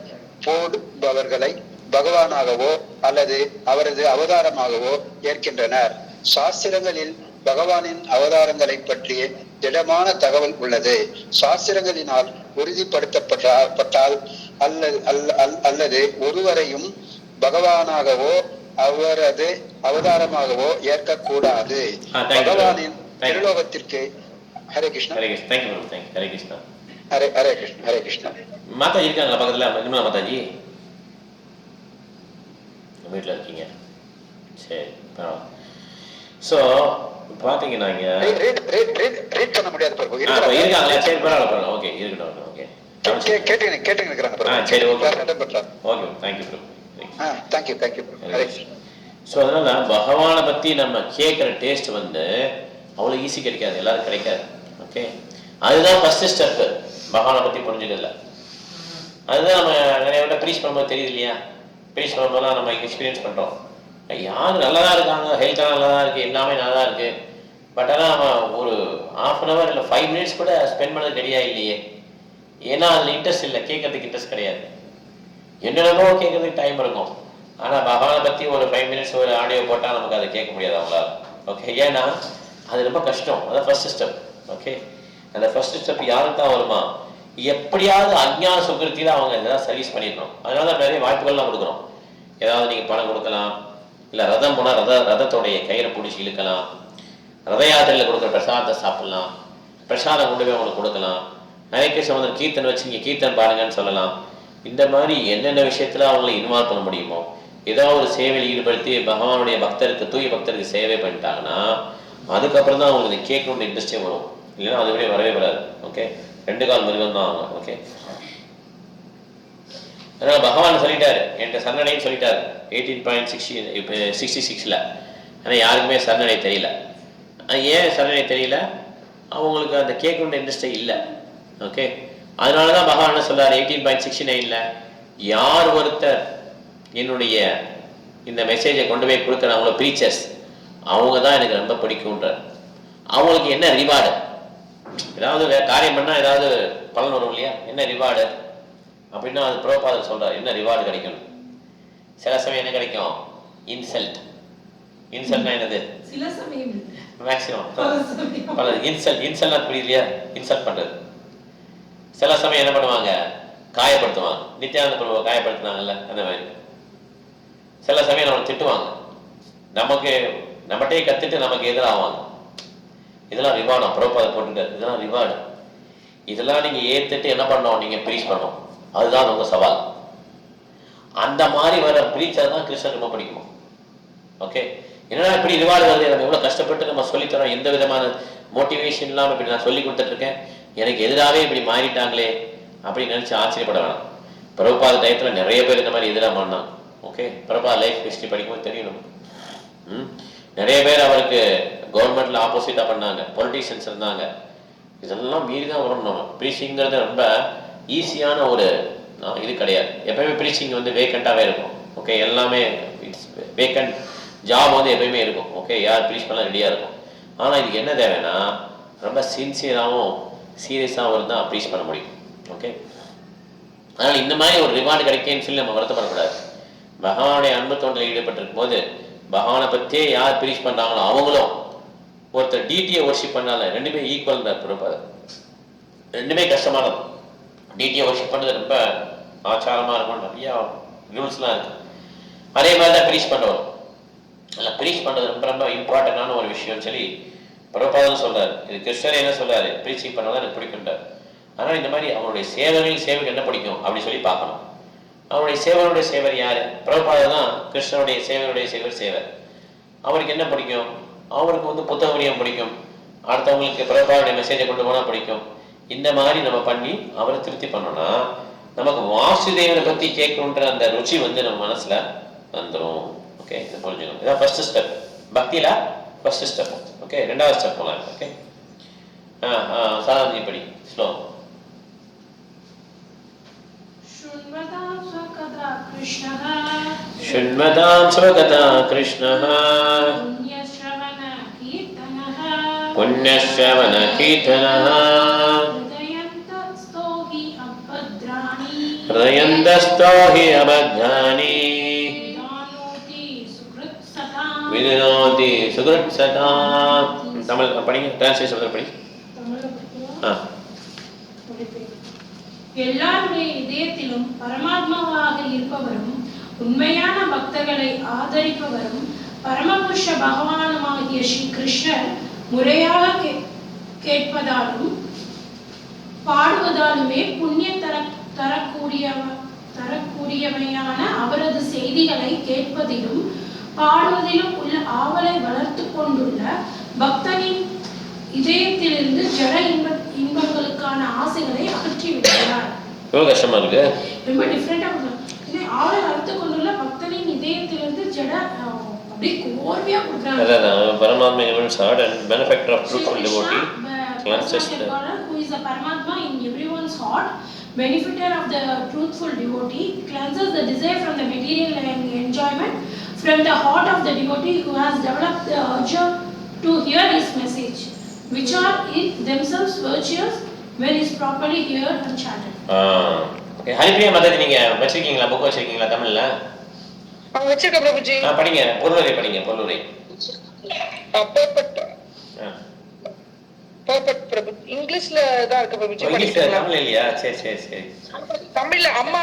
[SPEAKER 6] போடுபவர்களை பகவானாகவோ அல்லது அவரது அவதாரமாகவோ ஏற்கின்றனர். சாஸ்திரங்களில் பகவானின் அவதாரங்களை பற்றிய திடமான தகவல் உள்ளது. சாஸ்திரங்களினால் உறுதிப்படுத்தப்பட்டால் அல்லது ஒருவரையும் பகவானாகவோ அவரது அவதாரமாகவோ ஏற்கக்கூடாது. பகவானின் திருலோகத்திற்கு ஹரே கிருஷ்ணா.
[SPEAKER 1] ஹரே கிருஷ்ணா.
[SPEAKER 6] ஹரே கிருஷ்ணா.
[SPEAKER 1] மாதாஜி இருக்காங்களா பக்கத்துல? மாதாஜி வீட்டில் இருக்கீங்க? சரி, ஸோ பார்த்தீங்கன்னா
[SPEAKER 6] ரீட் பண்ண முடியாது பிரபு.
[SPEAKER 1] இருக்காங்களா? சரி, பரவாயில்ல. ஓகே, இருக்கட்டும். ஓகே,
[SPEAKER 6] கேட்டுங்க இருக்கிறாங்க.
[SPEAKER 1] சரி, okay, thank you bro.
[SPEAKER 6] Thank you.
[SPEAKER 1] So அதனால் பகவானை பற்றி நம்ம கேட்குற டேஸ்ட் அவ்வளோ ஈஸி கிடைக்காது, எல்லாரும் கிடைக்காது. ஓகே, அதுதான் ஃபஸ்ட்டு ஸ்டெப்பு பகவானை பற்றி புரிஞ்சுக்கல. அதுதான் நம்ம நிறைய விட ப்ரீச் பண்ணும்போது தெரியுது இல்லையா? ப்ரீச் பண்ணும்போதுலாம் நம்ம எக்ஸ்பீரியன்ஸ் பண்ணுறோம். யார் நல்லா தான் இருக்காங்க, ஹெல்த்தாக நல்லா தான் இருக்குது, எல்லாமே நல்லா தான் இருக்குது. பட் ஆனால் நம்ம ஒரு ½ அன் ஹவர் இல்லை 5 மினிட்ஸ் கூட ஸ்பெண்ட் பண்ணது ரெடியா இல்லையே. ஏன்னா அதில் இன்ட்ரெஸ்ட் இல்லை, கேட்கறதுக்கு இன்ட்ரெஸ்ட் கிடையாது. என்னென்னமோ கேட்கறதுக்கு டைம் இருக்கும். ஆனால் பகவானை பற்றி ஒரு 5 மினிட்ஸ் ஒரு ஆடியோ போட்டால் நமக்கு அதை கேட்க முடியாது அவங்களால. ஓகே, ஏன்னா அது ரொம்ப கஷ்டம். அதான் ஃபர்ஸ்ட் ஸ்டெப். ஓகே, அந்த ஃபர்ஸ்ட் ஸ்டெப் யாருக்கு தான் வருமா? எப்படியாவது அஞ்ஞான சுகிருத்தியில் அவங்க எதாவது சர்வீஸ் பண்ணிடணும். அதனால தான் நிறைய வாய்ப்புகள்லாம் கொடுக்குறோம். ஏதாவது நீங்கள் பணம் கொடுக்கலாம், இல்லை ரதம் போனால் ரதத்தோடைய கயிறை பிடிச்சி இழுக்கலாம், ரத யாத்திரையில் கொடுக்குற பிரசாதத்தை சாப்பிட்லாம், பிரசாதம் கொண்டு போய் அவங்களுக்கு கொடுக்கலாம், நிறைய பேர் வந்து கீர்த்தன் வச்சு நீங்கள் கீர்த்தன் பாருங்கன்னு சொல்லலாம். இந்த மாதிரி என்னென்ன விஷயத்துல அவங்களை இன்வால்வ் பண்ண முடியுமோ ஏதாவது ஒரு சேவையில் ஈடுபடுத்தி பகவானுடைய பக்தருக்கு தூய பக்தருக்கு சேவை பண்ணிட்டாங்கன்னா அதுக்கப்புறம் தான் அவங்களுக்கு கேட்கணும்னு இன்ட்ரெஸ்டே வரும். இல்லைன்னா அது வரையும் வரவே வராது. ஓகே, 2 கால் மிருகம் தான் ஆகும். ஓகே, அதனால பகவான் சொல்லிட்டாரு, என்கிட்ட சரணடைன்னு சொல்லிட்டாரு 18.66. ஆனால் யாருக்குமே சரணடை தெரியல. ஏன் சரணடை தெரியல? அவங்களுக்கு அந்த கேட்கணுன்ற இன்ட்ரெஸ்டே இல்லை. ஓகே, அதனால தான் பகவான் என்ன சொல்றாரு 18.69 யார் ஒருத்தர் என்னுடைய இந்த மெசேஜை கொண்டு போய் கொடுக்குறாங்களோ ப்ரீச்சர்ஸ், அவங்க தான் எனக்கு ரொம்ப பிடிக்கும்ன்றார். அவங்களுக்கு என்ன ரிவார்டு? ஏதாவது காரியம் பண்ணால் ஏதாவது பலன் வரும் இல்லையா? என்ன ரிவார்டு அப்படின்னா அது பிரபுபாதர் சொல்றார் என்ன ரிவார்டு கிடைக்கும். சில சமயம் என்ன கிடைக்கும்? இன்சல்ட். இன்சல்ட்னா என்னது?
[SPEAKER 4] சில சமயம்
[SPEAKER 1] மேக்ஸிமம் பல இன்சல்ட்னா புரியலையா? இன்சல்ட் பண்றது. சில சமயம் என்ன பண்ணுவாங்க? காயப்படுத்துவாங்க. நித்யானந்த பிரபுவை காயப்படுத்தினாங்கல்ல, அந்த மாதிரி. சில சமயம் நம்ம திட்டுவாங்க, நமக்கு நம்மகிட்டே கத்துட்டு நமக்கு எதிராவாங்க. இதெல்லாம் ரிவார்டும் பிரபுபாதர் போட்டுட்டார். இதெல்லாம் ரிவார்டு. இதெல்லாம் நீங்க ஏத்துட்டு என்ன பண்ணணும்? நீங்க ப்ரீச் பண்ணணும். அதுதான் உங்க சவால். அந்த மாதிரி வர ப்ரீச்சர் தான் கிருஷ்ணர் ரொம்ப பிடிக்குமா. ஓகே, என்னடா இப்படி ரிவார்டு வருது, நம்ம எவ்வளவு கஷ்டப்பட்டு நம்ம சொல்லித்தரோம், எந்த விதமான மோட்டிவேஷன் இல்லாமல் இப்படி நான் சொல்லி கொடுத்துட்டு இருக்கேன், எனக்கு எதிராகவே இப்படி மாறிட்டாங்களே அப்படின்னு நினைச்சு ஆச்சரியப்பட வேணாம். பிரபுபாத டயத்துல நிறைய பேர் இந்த மாதிரி எதிராக மாறினாங்க. ஓகே, பிரபுபாத லைஃப் ஹிஸ்டரி படிக்கும்போது தெரியணும். நிறைய பேர் அவருக்கு கவர்மெண்ட்ல ஆப்போசிட்டா பண்ணாங்க, பொலிட்டீஷியன்ஸ் இருந்தாங்க. இதெல்லாம் மீறி தான் வரணும். நம்ம ப்ரீச்சிங்கிறது ரொம்ப ஈஸியான ஒரு இது கிடையாது. எப்பயுமே ப்ரீச்சிங் வந்து வேக்கண்டாகவே இருக்கும். ஓகே, எல்லாமே இட்ஸ் வேக்கண்ட் ஜாப் வந்து எப்பயுமே இருக்கும். ஓகே, யார் ப்ரீச் பண்ணலாம் ரெடியாக இருக்கும். ஆனால் இதுக்கு என்ன தேவைன்னா ரொம்ப சின்சியராகவும் சீரியஸாகவும் இருந்தால் ப்ரீச் பண்ண முடியும். ஓகே, அதனால் இந்த மாதிரி ஒரு ரிவார்டு கிடைக்கேன்னு சொல்லி நம்ம வருத்தப்படக்கூடாது. பகவானுடைய அன்பு தொண்டில் ஈடுபட்டிருக்கும் போது பகவானை பற்றியே யார் ப்ரீச் பண்ணுறாங்களோ அவங்களும் ஒருத்தர் டிடியை ஒர்ஷிப் பண்ணால ரெண்டுமே ஈக்குவல் தான் பிரபுபாதர். ரெண்டுமே கஷ்டமானது. டிடியை ஒர்ஷிப் பண்ணுறது ரொம்ப ஆச்சாரமாக இருக்கும், நிறையா ரூல்ஸ்லாம் இருக்கு. அதே மாதிரி தான் ப்ரீச் பண்ணுவோம். அதில் ப்ரீச் பண்ணுறது ரொம்ப ரொம்ப இம்பார்ட்டண்டான ஒரு விஷயம்னு சொல்லி பிரபுபாதர் சொல்றாரு. இது கிருஷ்ணர் என்ன சொல்றாரு? ப்ரீச்சிங் பண்ணதான் எனக்கு பிடிக்கும்ன்றார். ஆனால் இந்த மாதிரி அவருடைய சேவைக்கு என்ன பிடிக்கும் அப்படின்னு சொல்லி பார்க்கணும். அவருடைய சேவர் யாரு? பிரபுபாதர் தான் கிருஷ்ணனுடைய சேவர். அவருக்கு என்ன பிடிக்கும்? அவருக்கு வந்து புத்தக வடிவம் பிடிக்கும், அடுத்தவங்களுக்கு பிரபுபாதருடைய மெசேஜை கொண்டு போனால் பிடிக்கும். இந்த மாதிரி நம்ம பண்ணி அவரை திருப்தி பண்ணோம்னா நமக்கு வாசுதேவனை பற்றி கேட்கணுன்ற அந்த ருச்சி வந்து நம்ம மனசுல வந்துடும். ஓகே, இது புரிஞ்சுக்கணும். இதான் ஃபர்ஸ்ட் ஸ்டெப். பக்தியில ஃபர்ஸ்ட் ஸ்டெப். ஓகே, 2வது ஸ்டெப் போகலாம். ஓகே, சாதாரண படி ஸ்லோ. शृण्वतां स्वकथा कृष्णः पुण्यश्रवणकीर्तनः हृदयन्तस्थो हि अभद्राणि विदनोति सुकृत्सतां. तमिल पढ़िए, ट्रांसलेशन पढ़िए.
[SPEAKER 4] எல்லாருடைய இதயத்திலும் பரமாத்மாவாக இருப்பவரும் உண்மையான பக்தர்களை ஆதரிப்பவரும் பரமபுருஷ பகவானுமாகிய ஸ்ரீ கிருஷ்ணர் முறையாக கேட்பதாலும் பாடுவதாலுமே புண்ணிய தரக்கூடியவையான அவரது செய்திகளை கேட்பதிலும் பாடுவதிலும் உள்ள ஆவலை வளர்த்து கொண்டுள்ள பக்தனின் இதயத்திலிருந்து ஜட இன்பங்களுக்கான ஆசைகளை அகற்றி விடுகிறார்.
[SPEAKER 1] கஷ்டமா இருக்கு.
[SPEAKER 4] ரொம்ப டிஃபரெண்டா ஆவலை வளர்த்து கொண்டுள்ள பக்தனின் இதயத்திலிருந்து ஜட அப்படியே கோர்வையா கொடுக்குறாங்க.
[SPEAKER 1] அதான் பரமாத்மா events heart and benefactor of truthful devotee cleanses the
[SPEAKER 4] who is the Paramatma in everyone's heart, benefactor of the truthful devotee, cleanses the desire from the material enjoyment from the heart of the devotee who has developed the urge to hear his message, which are in themselves virtuous when is properly heard and chanted.
[SPEAKER 1] Okay, Haripriya மதத்தை நீங்க வச்சிருக்கீங்களா? Book வச்சிருக்கீங்களா தமிழ்ல?
[SPEAKER 7] வச்சிருக்க பிரபுஜி.
[SPEAKER 1] படிங்க, பொருளுரை படிங்க. பொருளுரை
[SPEAKER 7] perfect பிரபு. இங்கிலீஷ்ல தான் இருக்கு பிரபுஜி.
[SPEAKER 1] படிக்கலாம். தமிழ்ல இல்லையா? சரி சரி சரி.
[SPEAKER 7] தமிழ்ல அம்மா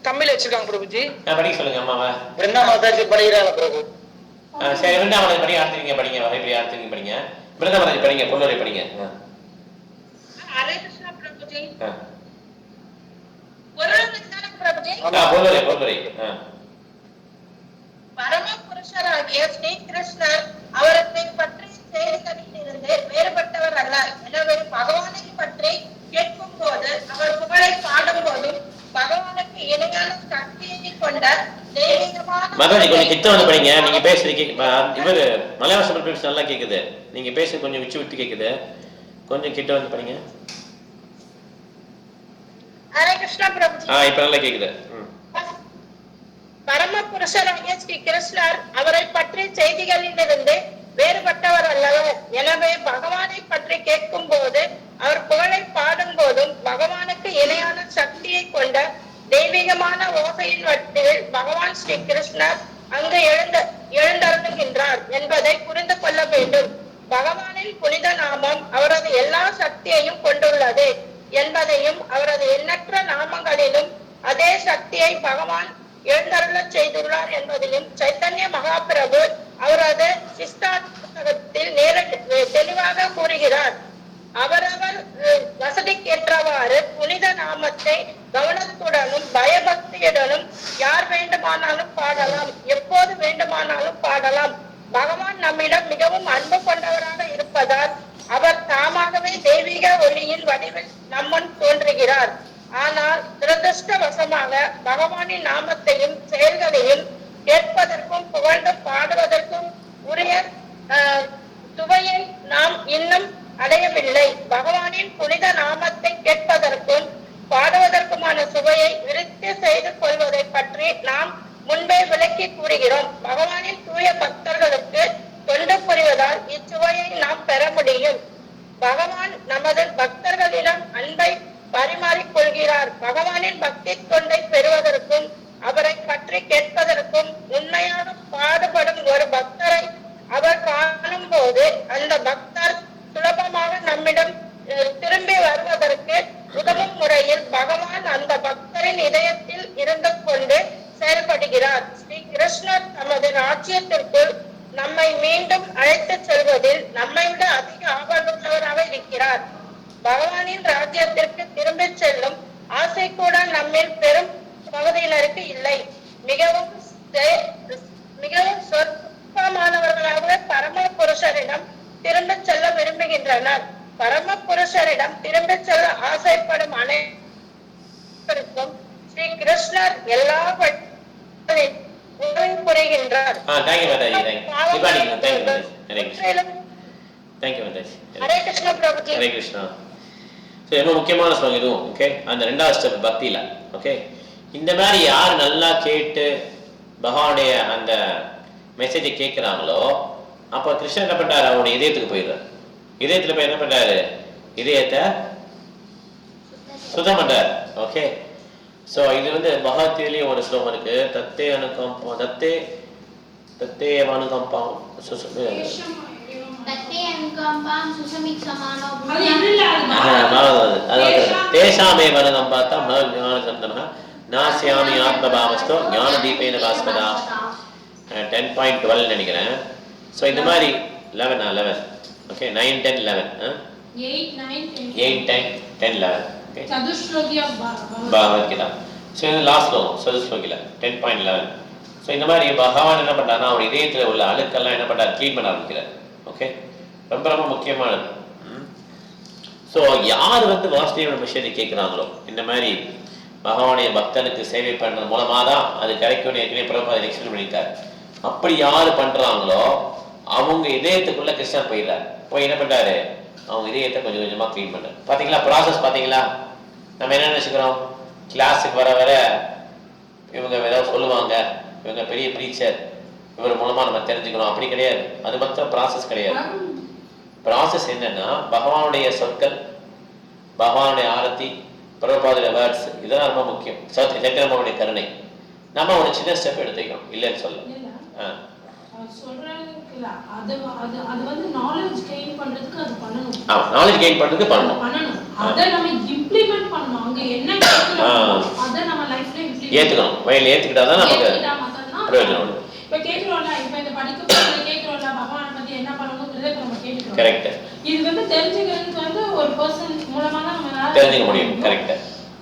[SPEAKER 7] தமிழ்ல வச்சிருக்காங்க பிரபுஜி.
[SPEAKER 1] படிக்க சொல்லுங்க அம்மாவா.
[SPEAKER 6] பிருந்தா மாதாஜி படிக்கிறாங்க பிரபு.
[SPEAKER 1] சரி, பிருந்தா மாதாஜி படிங்க. அடுத்து படிங்க. ஹரிப்ரியா அடுத்து நீங்க படிங்க. பிருந்தா மாதாஜி படிங்க. பொருளுரை படிங்க.
[SPEAKER 7] ஹரே கிருஷ்ணா பிரபுஜி.
[SPEAKER 1] பொருளுரை
[SPEAKER 8] பரம புருஷராகிய ஸ்ரீ கிருஷ்ணர் அவரை பற்றி செய்திகளில் இருந்து வேறுபட்டவர் அல்ல. எனவே பகவானை பற்றி கேட்கும் போது அவர் புகழை பாடும் போதும் பகவானுக்கு இணையான சக்தியை கொண்ட
[SPEAKER 1] மாதாஜி கொஞ்சம் கிட்ட வந்து படிங்க. நீங்க பேசுறது இவரு மலையாள சப்டைட்டில்ஸ் நல்லா கேக்குது. நீங்க பேசுறது கொஞ்சம் விட்டு விட்டு கேக்குது. கொஞ்சம் கிட்ட வந்து படிங்க.
[SPEAKER 8] ஹரே கிருஷ்ணா பிரபுஜி.
[SPEAKER 1] இப்ப நல்லா கேக்குது.
[SPEAKER 8] பரம புருஷராகிய ஸ்ரீ கிருஷ்ணர் அவரை பற்றி செய்திகளில் இருந்து வேறுபட்டவர் அல்லவர். எனவே பகவானை பற்றி கேட்கும் போது அவர் புகழை பாடும் போதும் பகவானுக்கு இணையான சக்தியை கொண்ட தெய்வீகமான ஓசையின் வடிவில் பகவான் ஸ்ரீ கிருஷ்ணர் அங்கு எழுந்தருளுகின்றார் என்பதை புரிந்து கொள்ள வேண்டும். பகவானின் புனித நாமம் அவரது எல்லா சக்தியையும் கொண்டுள்ளது என்பதையும் அவரது எண்ணற்ற நாமங்களிலும் அதே சக்தியை பகவான் எழுந்தருள செய்துள்ளார் என்பதையும் சைத்தன்ய மகாபிரபு அவரது சிஷ்டாந்தத்தில் தெளிவாக கூறுகிறார். அவரவர் வசதிக்கேற்றவாறு புனித நாமத்தை கவனத்துடனும் பயபக்தியுடனும் யார் வேண்டுமானாலும் பாடலாம், எப்போது வேண்டுமானாலும் பாடலாம். பகவான் நம்மிடம் மிகவும் அன்பு கொண்டவராக இருப்பதால் அவர் தாமாகவே தெய்வீக ஒளியின் வடிவில் நம்முன் தோன்றுகிறார். ஆனால் துரதிருஷ்டவசமாக பகவானின் நாமத்தையும் செயல்களையும் கேட்பதற்கும் புகழ்ந்து பாடுவதற்கும் உரிய சுவையை நாம் இன்னும் அடையவில்லை. பகவானின் புனித நாமத்தை கேட்பதற்கும் பாடுவதற்குமான சுவையை விருத்தி செய்து கொள்வதை பற்றி நாம் முன்பே விளக்கி கூறுகிறோம். பகவானின் தூய பக்தர்களுக்கு தொண்டு புரிவதால் இச்சுவையை நாம் பெற முடியும். பகவான் நமது பக்தர்களிடம் அன்பை பரிமாறிக்கொள்கிறார். பகவானின் பக்தி தொண்டை பெறுவதற்கும் அவரை பற்றி கேட்பதற்கும் உண்மையாக பாடுபடும் ஒரு பக்தரை அவர் காணும் போது அந்த பக்தர் சுலபமாக நம்மிடம் திரும்பி வருவதற்கு உதவும் முறையில் பகவான் அந்த பக்தரின் இதயத்தில் இருந்து கொண்டு செயல்படுகிறார். ஸ்ரீ கிருஷ்ணர் தமது ராஜ்யத்திற்குள் நம்மை மீண்டும் அழைத்து செல்வதில் நம்மை விட அதிக ஆபத்துள்ளவராக இருக்கிறார். பகவானின் ராஜ்யத்திற்கு திரும்பி செல்லும் ஆசை கூட நம்மில் பெரும் பகுதியினருக்கு இல்லை. மிகவும் சொற்பமானவர்களாக பரம புருஷரிடம் திரும்ப செல்ல விரும்புகின்றனர். பரம புருஷரிடம் திரும்ப செல்ல ஆசைப்படும் அனைவருக்கும் ஸ்ரீ கிருஷ்ணர் எல்லா உதவி புரிகின்றார். ஹரே கிருஷ்ணா பிரபுஜி.
[SPEAKER 1] ஹரே கிருஷ்ணா. ரொம்ப முக்கியமான ஸ்லோகம் இதுவும். ஓகே, அந்த ரெண்டாவது ஸ்டெப் பக்தியில. ஓகே, இந்த மாதிரி யார் நல்லா கேட்டு பகவானுடைய அந்த மெசேஜை கேட்கிறாங்களோ அப்ப கிருஷ்ணன் என்ன பண்றாரு, அவனுடைய இதயத்துக்கு போயிடுறாரு. இதயத்துல போய் என்ன பண்றாரு, இதயத்தை சுத்தம் பண்றாரு. ஓகே, சோ இது வந்து பகவத்கீதையிலேயும் ஒரு ஸ்லோகம் இருக்கு. தத்தே அனுகம்பம் தத்தே தத்தே அனுகம்பம் தேசாமே வனகம்பாத்தம் ஞானசந்தனா நாஸ்யாமி ஆத்மபாவஸ்தோ ஞானதீபேன பாஸ்கதா. 10.12 நினைக்கிறேன். ஸோ இந்த மாதிரி 11 ஓகே 9 10 11 8 10 10 11 ஓகே பகவத்கீதா. ஸோ இது லாஸ்ட் ஸ்லோகம் சதுஸ்லோகில 10.11. ஸோ இந்த மாதிரி பகவான் என்ன பண்றாருன்னா அவருடைய இதயத்தில் உள்ள அழுக்கெல்லாம் என்ன பண்றாரு, க்ளீன் பண்ண ஆரம்பிக்கிறார். ஓகே, ரொம்ப ரொம்ப முக்கியமானது. ஸோ யார் வந்து வாசுதேவன் விஷயத்தை கேட்குறாங்களோ, இந்த மாதிரி பகவானுடைய பக்தனுக்கு சேவை பண்ணுறது மூலமாக தான் அது கிடைக்கும்னு ஏற்கனவே பிரபுபாதர் எக்ஸ்பிளைன் பண்ணியிருக்காரு. அப்படி யார் பண்ணுறாங்களோ அவங்க இதயத்துக்குள்ள கிருஷ்ணர் போயிடுறாரு. போய் என்ன பண்ணுறாரு, அவங்க இதயத்தை கொஞ்சம் கொஞ்சமாக க்ளீன் பண்ணுறாரு. பார்த்தீங்களா ப்ராசஸ் பார்த்தீங்களா? நம்ம என்ன நினச்சிக்கிறோம், கிளாஸுக்கு வர வர இவங்க ஏதாவது சொல்லுவாங்க, இவங்க பெரிய ப்ரீச்சர், இவர் மூலமாக நம்ம தெரிஞ்சுக்கணும், அப்படி கிடையாது. அது மொத்தம் ப்ராசஸ் கிடையாது. ப்ராசஸ் என்னன்னா பகவானுடைய சொற்கள், பகவானுடைய ஆரத்தி, பிரபுபாதருடைய வேர்ட்ஸ், இதெல்லாம் ரொம்ப முக்கியம். சத்தியமாவுடைய கருணை. நம்ம ஒரு சின்ன ஸ்டெப் எடுத்துக்கணும், இல்லைன்னு சொல்லலாம்.
[SPEAKER 4] நாலேஜ் கெயின் பண்றதுக்கு பண்ணணும். அத நம்ம இம்ப்ளிமெண்ட் பண்ணணும். அங்க என்ன அத நம்ம லைஃப்ல
[SPEAKER 1] ஏத்துக்கணும். வயல்ல ஏத்துக்கிட்டாதான் நமக்கு பிரயோஜனம்.
[SPEAKER 4] இப்ப கேக்குறோம்ல, இப்ப இந்த படிக்க கேக்குறோம்ல, பகவானை பத்தி என்ன பண்ணணும்ன்றதை நம்ம கேக்குறோம்.
[SPEAKER 1] கரெக்ட்.
[SPEAKER 4] இது வந்து தெரிஞ்சுக்கிறதுக்கு வந்து ஒரு பர்சன் மூலமா தான் நம்ம
[SPEAKER 1] தெரிஞ்சுக்க முடியும். கரெக்ட்.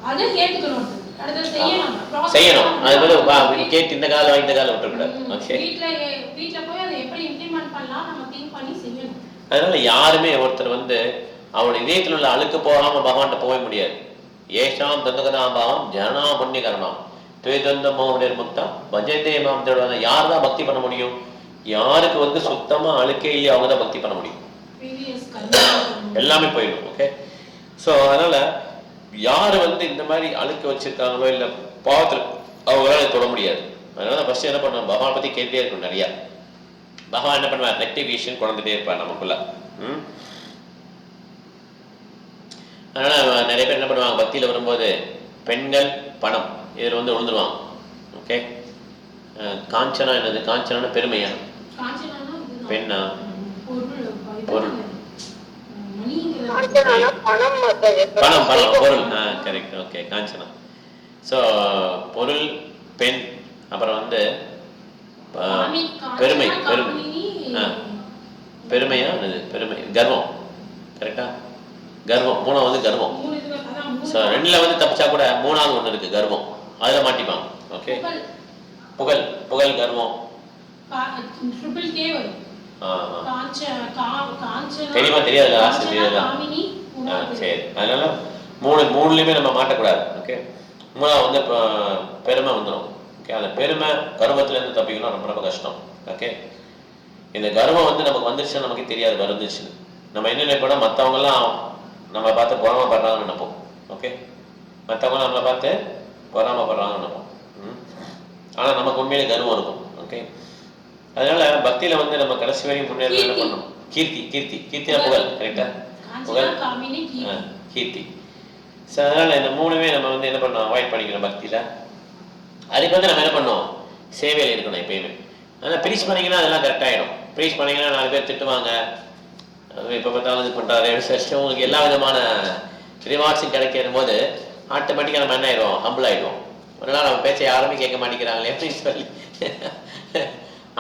[SPEAKER 4] அதை ஏத்துக்கணும்.
[SPEAKER 1] செய்யணும். அது போல கேட்டு இந்த காலம் இந்த காலம் விட்டுக்கூடாது. ஓகே,
[SPEAKER 4] வீட்ல போய் அதை எப்படி இம்ப்ளிமெண்ட் பண்ணலாம் நம்ம திங்க் பண்ணி செய்யணும்.
[SPEAKER 1] அதனால யாருமே ஒருத்தர் வந்து அவனுடைய இதயத்தில் உள்ள அழுக்கு போகாம பகவான்கிட்ட போக முடியாது. ஏஷாம் தந்தகதாபாவம் ஜனா புண்ணியகரணம் துவைதந்த மோகனர் முக்தா பஜதே மாம் தேடுவாங்க. யார் தான் பக்தி பண்ண முடியும்? யாருக்கு வந்து சுத்தமா அழுக்கே இல்லையோ அவங்க தான் பக்தி பண்ண முடியும். எல்லாமே போயிடும். ஓகே, ஸோ அதனால யாரு வந்து இந்த மாதிரி அழுக்க வச்சிருக்காங்களோ இல்லை பாவத்தில் அவங்களால தொட முடியாது. அதனால ஃபர்ஸ்ட் என்ன பண்ணுவோம், பகவான் பத்தி கேட்டே இருக்கும் நிறையா. பகவான் என்ன பண்ணுவார், ரெக்டிஃபிகேஷன் கொண்டுட்டே இருப்பார் நமக்குள்ள. அதனால நிறைய பேர் என்ன பண்ணுவாங்க, பக்தியில் வரும்போது பெண்கள் பணம் இதில் வந்து விழுந்துருவாங்க. ஓகே, காஞ்சனா என்னது, காஞ்சனா பெருமையா, பெண்ணா, பொருள், பணம் பணம் பொருள். கரெக்ட். ஓகே, காஞ்சனா. ஸோ பொருள், பெண், அப்புறம் வந்து பெருமை, பெருமை, பெருமையா என்னது, பெருமை, கர்வம். கரெக்டா, கர்வம். மூணாவது வந்து கர்வம். ஸோ ரெண்டுல வந்து தப்பிச்சா கூட மூணாவது ஒன்று இருக்கு, கர்வம். அதுல மாட்டிப்பாங்க. ஓகே, புகழ், புகழ், கர்வம். தெரியுமா தெரியாது, லாஸ்ட் தெரியாது. சரி, அதனால மூணுலயுமே நம்ம மாட்டக்கூடாது. ஓகே, மூணாவது வந்து பெருமை வந்துடும். ஓகே, அந்த பெருமை கர்வத்துல இருந்து தப்பிக்கணும் ரொம்ப ரொம்ப கஷ்டம். ஓகே, இந்த கர்வம் வந்து நமக்கு வந்துருச்சுன்னா நமக்கு தெரியாது வந்துருச்சுன்னு. நம்ம என்ன நினைப்போம், மற்றவங்கலாம் நம்ம பார்த்து பொறாமப்படுறாங்கன்னு நினைப்போம். ஓகே, மற்றவங்க நம்மளை பார்த்து பொறாமப்படுறாங்கன்னு நினைப்போம். ஆனால் நமக்கு உண்மையிலே கர்வம் இருக்கும். ஓகே, அதனால பக்தியில வந்து நம்ம கடைசி வரையும் முன்னேற என்ன பண்ணணும், கீர்த்தி, கீர்த்தி, கீர்த்தியா புகழ். கரெக்டா, புகழ், கீர்த்தி. ஸோ அதனால இந்த மூணுமே நம்ம வந்து என்ன பண்ணணும், அவாய்ட் பண்ணிக்கணும் பக்தியில. அதுக்கு வந்து நம்ம என்ன பண்ணோம், சேவையில் இருக்கணும் எப்பயுமே. ஆனால் ப்ரீச் பண்ணிங்கன்னா அதெல்லாம் கரெக்டாகிடும். ப்ரீச் பண்ணிங்கன்னா 4 பேர் திட்டுவாங்க, இப்போ பார்த்தாலும் இது பண்ணுறாரு சொல்லிட்டு உங்களுக்கு எல்லா விதமான ரிவார்ட்ஸும் கிடைக்கும் போது ஆட்டோமேட்டிக்காக நம்ம என்ன ஆயிடுவோம், ஹம்பிள் ஆகிடுவோம். ஒரு நாள் நம்ம பேச்சை யாருமே கேட்க மாட்டேங்கிறாங்களே அப்படின்னு சொல்லி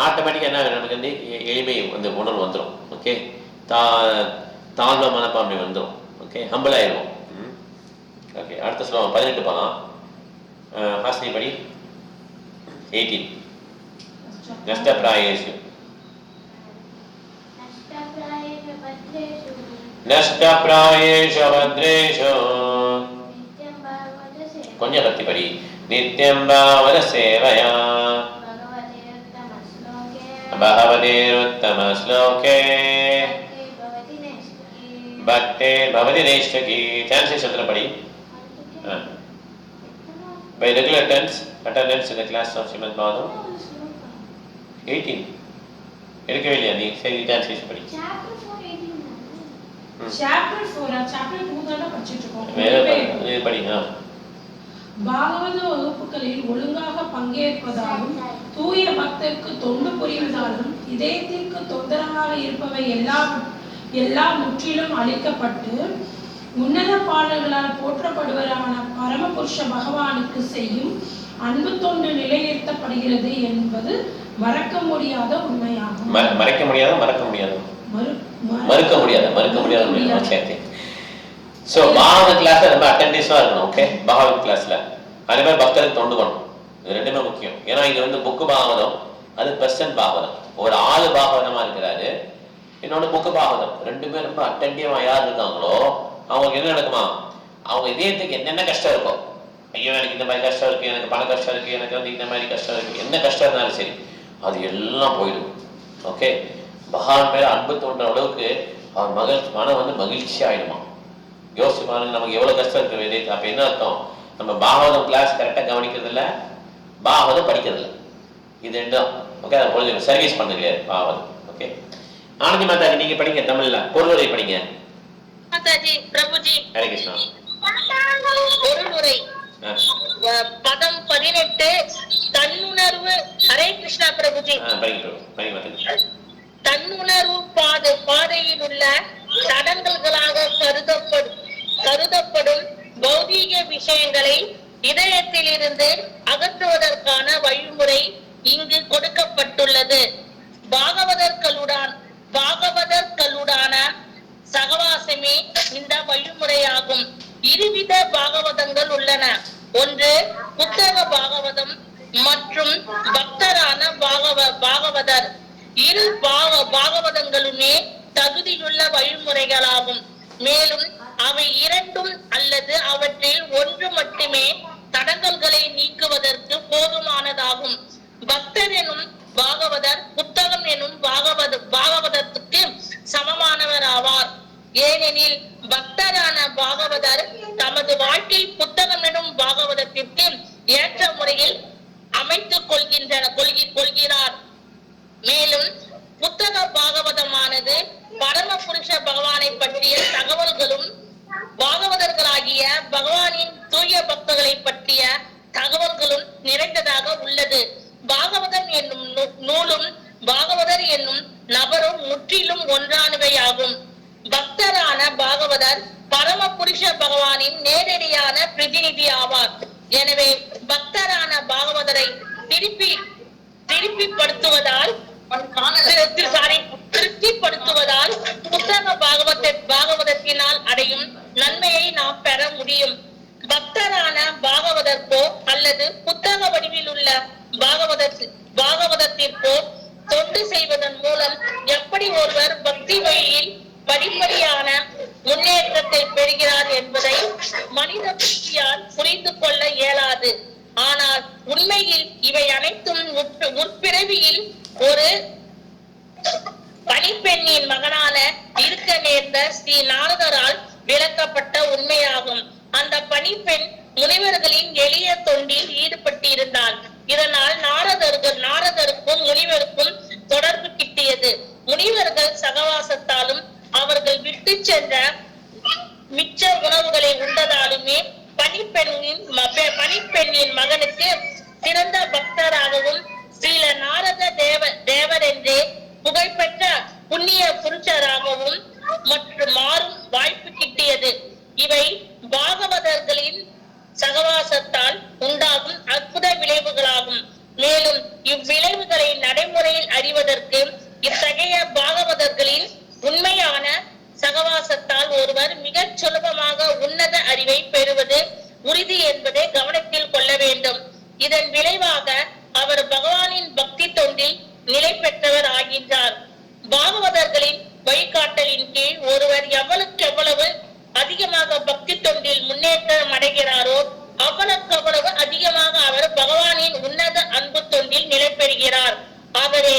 [SPEAKER 1] ஆட்டோமேட்டிக்காக என்ன ஆகிடும், நமக்கு வந்து எளிமை வந்து உணர்வு வந்துடும். ஓகே, தாழ்ந்த மனப்பான்மை வந்துடும். ஓகே, ஹம்பிள் ஆயிடுவோம். ஓகே, அடுத்த ஸ்லோகம் 18 போகலாம். ஹாஸ்னி படி 18. நஷ்டப்ராயேஷு நஷ்டப்ராயேஷு பத்ரேஷு. கொஞ்சம் பக்தி படி. நித்யம் பாவன சேவையா பகவதேருத்தம ஸ்லோகே பக்தே பவதி நேஷ்டகி. டிரான்ஸ்லேஷன் படி. By regular attendance in the class of Srimad Bhagavatam 18. எடுக்கவே இல்லையா நீ? சரி, டிரான்ஸ்லேஷன் படி.
[SPEAKER 4] சாப்டர் 4 சாப்டர் 2 தான் படிச்சிட்டு இருக்கோம்.
[SPEAKER 1] வேற படி.
[SPEAKER 4] பாகவத வகுப்புகளில் ஒழுங்காக பங்கேற்பதாலும் தூய பக்தருக்கு தொண்டு புரிவதாலும் இதயத்திற்கு தொந்தரவாக இருப்பவை எல்லாம் முற்றிலும் அழிக்கப்பட்டு உன்னத பாடல்களால் போற்றப்படுவரான பரமபுருஷ பகவானுக்கு செய்யும் அன்பு தொண்டு நிலைநிறுத்தப்படுகிறது என்பது மறக்க முடியாத உண்மையாகும்.
[SPEAKER 1] மறைக்க முடியாத, மறக்க முடியாது, மறுக்க முடியாத, மறுக்க முடியாத உண்மை. ஓகே, ஸோ பாகவத கிளாஸ்ல ரொம்ப அட்டென்டிவா இருக்கணும். ஓகே, பாகவத கிளாஸ்ல அதே மாதிரி பக்தருக்கு தொண்டு பண்ணணும். இது ரெண்டுமே முக்கியம். ஏன்னா இது வந்து புக்கு பாகவதம், அது பர்சன் பாகவதம். ஒரு ஆளு பாகவதமா இருக்கிறாரு, இன்னொன்று புக்கு பாகவதம். ரெண்டுமே ரொம்ப அட்டென்டிவா யார் இருக்காங்களோ அவங்களுக்கு என்ன நடக்குமா, அவங்க இதயத்துக்கு என்னென்ன கஷ்டம் இருக்கும், ஐயோ எனக்கு இந்த மாதிரி கஷ்டம் இருக்கு, எனக்கு பண கஷ்டம் இருக்கு, எனக்கு வந்து இந்த மாதிரி கஷ்டம் இருக்கு, என்ன கஷ்டம் இருந்தாலும் சரி அது எல்லாம் போயிடும். ஓகே, பகவான் மேல அன்பு தோன்ற அளவுக்கு அவர் மனம் வந்து மகிழ்ச்சி ஆயிடுமா. யோசிச்சு பாருங்க, நமக்கு எவ்வளவு கஷ்டம் இருக்கு இதயத்தை. அப்ப என்ன அர்த்தம், நம்ம பாகவதம் கிளாஸ் கரெக்டா கவனிக்கிறது இல்லை, பாகவதம் படிக்கிறது இல்லை. இது ரெண்டும். ஓகே, அதை பொழுது சர்வீஸ் பண்ணுங்க பாகவதம். ஓகே, ஆனந்தி மாதாஜி நீங்க படிங்க, தமிழ்ல பொருளுரை படிங்க.
[SPEAKER 8] பிரபுஜி,
[SPEAKER 1] ஹரே கிருஷ்ணா.
[SPEAKER 8] பொருளுரை பதம் 18 தன்னுணர்வு. ஹரே கிருஷ்ணா பிரபுஜி. தன்னுணர்வு பாதையில் உள்ள தடங்கல்களாக கருதப்படும் பௌதீக விஷயங்களை இதயத்தில் இருந்து அகற்றுவதற்கான வழிமுறை இங்கு கொடுக்கப்பட்டுள்ளது. பாகவதர்களுடான சகவாசமே இந்த வழிமுறையாகும். இருவித பாகவதங்கள் உள்ளன. ஒன்று புத்தக பாகவதம் மற்றும் பக்தரான பாகவதர். இரு பாகவதங்களுமே தகுதியுள்ள வழிமுறைகளாகும். மேலும் அவை இரண்டும் அல்லது அவற்றில் ஒன்று மட்டுமே தடங்கல்களை நீக்குவதற்கு போதுமானதாகும். பக்தர் எனும் பாகவதர் புத்தகம் எனும் பாகவதத்துக்கு சமமானவர் ஆவார். ஏனெனில் பக்தரான பாகவதர் தமது வாழ்க்கை புத்தகம் எனும் பாகவதத்திற்கு ஏற்ற முறையில் அமைத்துக் கொள்கிறார். மேலும் புத்தக பாகவதமானது பரம புருஷ பகவானை பற்றிய தகவல்களும் பாகவதர்களாகிய பகவானின் தூய பக்தர்களை பற்றிய தகவல்களும் நிறைந்ததாக உள்ளது. பாகவதம் என்னும் நூலும் பாகவதர் என்னும் நபரும் முற்றிலும் ஒன்றானவையாகும். பக்தரான பாகவதர் பரம புருஷ பகவானின் நேரடியான பிரதிநிதி ஆவார். எனவே பக்தரான பாகவதரை திருப்திப்படுத்துவதால் புத்தக பாகவதத்தினால் அடையும் நன்மையை நாம் பெற முடியும். பக்தரான பாகவதற்கோ அல்லது புத்தக வடிவில் உள்ள பாகவதத்திற்கோ தொண்டு செய்வதன் மூலம் எப்படி ஒருவர் பக்தி வழியில் படிப்படியான முன்னேற்றத்தை பெறுகிறார் என்பதை மனித புத்தியால் புரிந்து கொள்ள இயலாது. ஆனால் உண்மையில் இவை அனைத்தும் முற்பிறவியில் ஒரு பணிப்பெண்ணின் மகனான இருக்க நேர்ந்த ஸ்ரீ நாரதரால் விளக்கப்பட்ட உண்மையாகும். அந்த பணிப்பெண் முனிவர்களின் எளிய தொண்டில் ஈடுபட்டிருந்தாள். இதனால் நாரதருக்கும் முனிவருக்கும் தொடர்பு கிட்டியது. முனிவர்கள் சகவாசத்தாலும் அவர்கள் விட்டு சென்ற மிச்ச உணவுகளை உண்டதாலுமே பணிப்பெண்ணின் மகனுக்கு சிறந்த பக்தராகவும் ஸ்ரீல நாரத தேவர் என்றே புகழ்பெற்ற புண்ணிய புருஷராகவும் மற்றும் மாறும் வாய்ப்பு கிட்டியது. இவை பாகவதர்களின் சகவாசத்தால் உண்டாகும் அற்புத விளைவுகளாகும். மேலும் இவ்விளைவுகளை நடைமுறையில் அறிவதற்கு இத்தகைய பாகவதர்களின் உண்மையான சகவாசத்தால் ஒருவர் மிகச் சுலபமாக உன்னத அறிவை பெறுவது உறுதி என்பதை கவனத்தில் கொள்ள வேண்டும். இதன் விளைவாக அவர் பகவானின் பக்தி தொண்டில் நிலை பெற்றவர் ஆகின்றார். பாகவதர்களின் வழிகாட்டலின் கீழ் ஒருவர் எவ்வளவு அதிகமாக பக்தி தொண்டில் முன்னேற்றம் அடைகிறாரோ அவ்வளவு அதிகமாக அவர் பகவானின் உன்னத அன்பு தொண்டில் நிலை பெறுகிறார். ஆகவே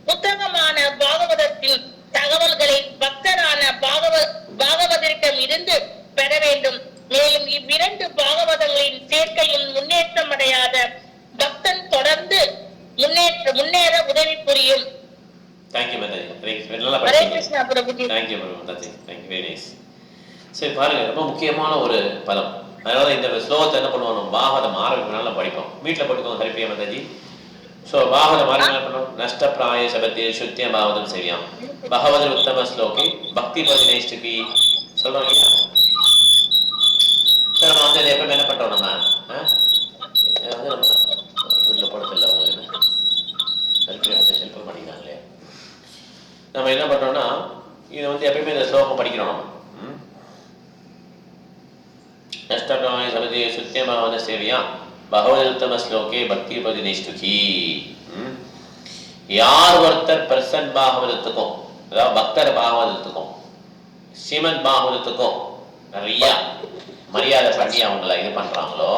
[SPEAKER 8] புத்தகமான பாகவதத்தின் தகவல்களை பக்தரான பாகவதரிடம் இருந்து பெற வேண்டும். மேலும் இவ்விரண்டு பாகவதங்களின் சேர்க்கையும் முன்னேற்றம் அடையாத பக்தன் தொடர்ந்து முன்னேற உதவி புரியும்.
[SPEAKER 1] சரி பாருங்க, ரொம்ப முக்கியமான ஒரு பதம். அதனால இந்த ஸ்லோகத்தை என்ன பண்ணுவோம், பாகவதம் ஆரம்பிக்கணும் படிப்போம். வீட்டில் போட்டுக்கோங்க ஹரிப்பிரியா மாதாஜி. ஸோ பாகவதம் ஆரம்பிக்க என்ன பண்ணுவோம், நஷ்டப்பிராய சபத்தி சுத்திய பாகவதம் செய்யாம் பகவதர் உத்தம ஸ்லோகி பக்தி பதினேஷ்டுக்கு சொல்றோம். சார் நம்ம வந்து எப்பவுமே என்ன பண்றோம், நம்ம வீட்டில் போடத்தில்லை அவங்க ஹெல்ப் பண்ணிக்கிறாங்களே. நம்ம என்ன பண்றோம்னா இது வந்து எப்பயுமே இந்த ஸ்லோகம் படிக்கிறோம். நம்ம நஷ்டப்பிராய சபதி சுத்திய பாகவத சேவியாம் பகவதுத்தம ஸ்லோகே பக்தி பதினேஷ்டுகி. யார் ஒருத்தர் பிரசன் பாகவதத்துக்கும், அதாவது பக்தர் பாகவதத்துக்கும் ஸ்ரீமத் பாகவதத்துக்கும் நிறைய மரியாதை பண்ணி அவங்கள இது பண்றாங்களோ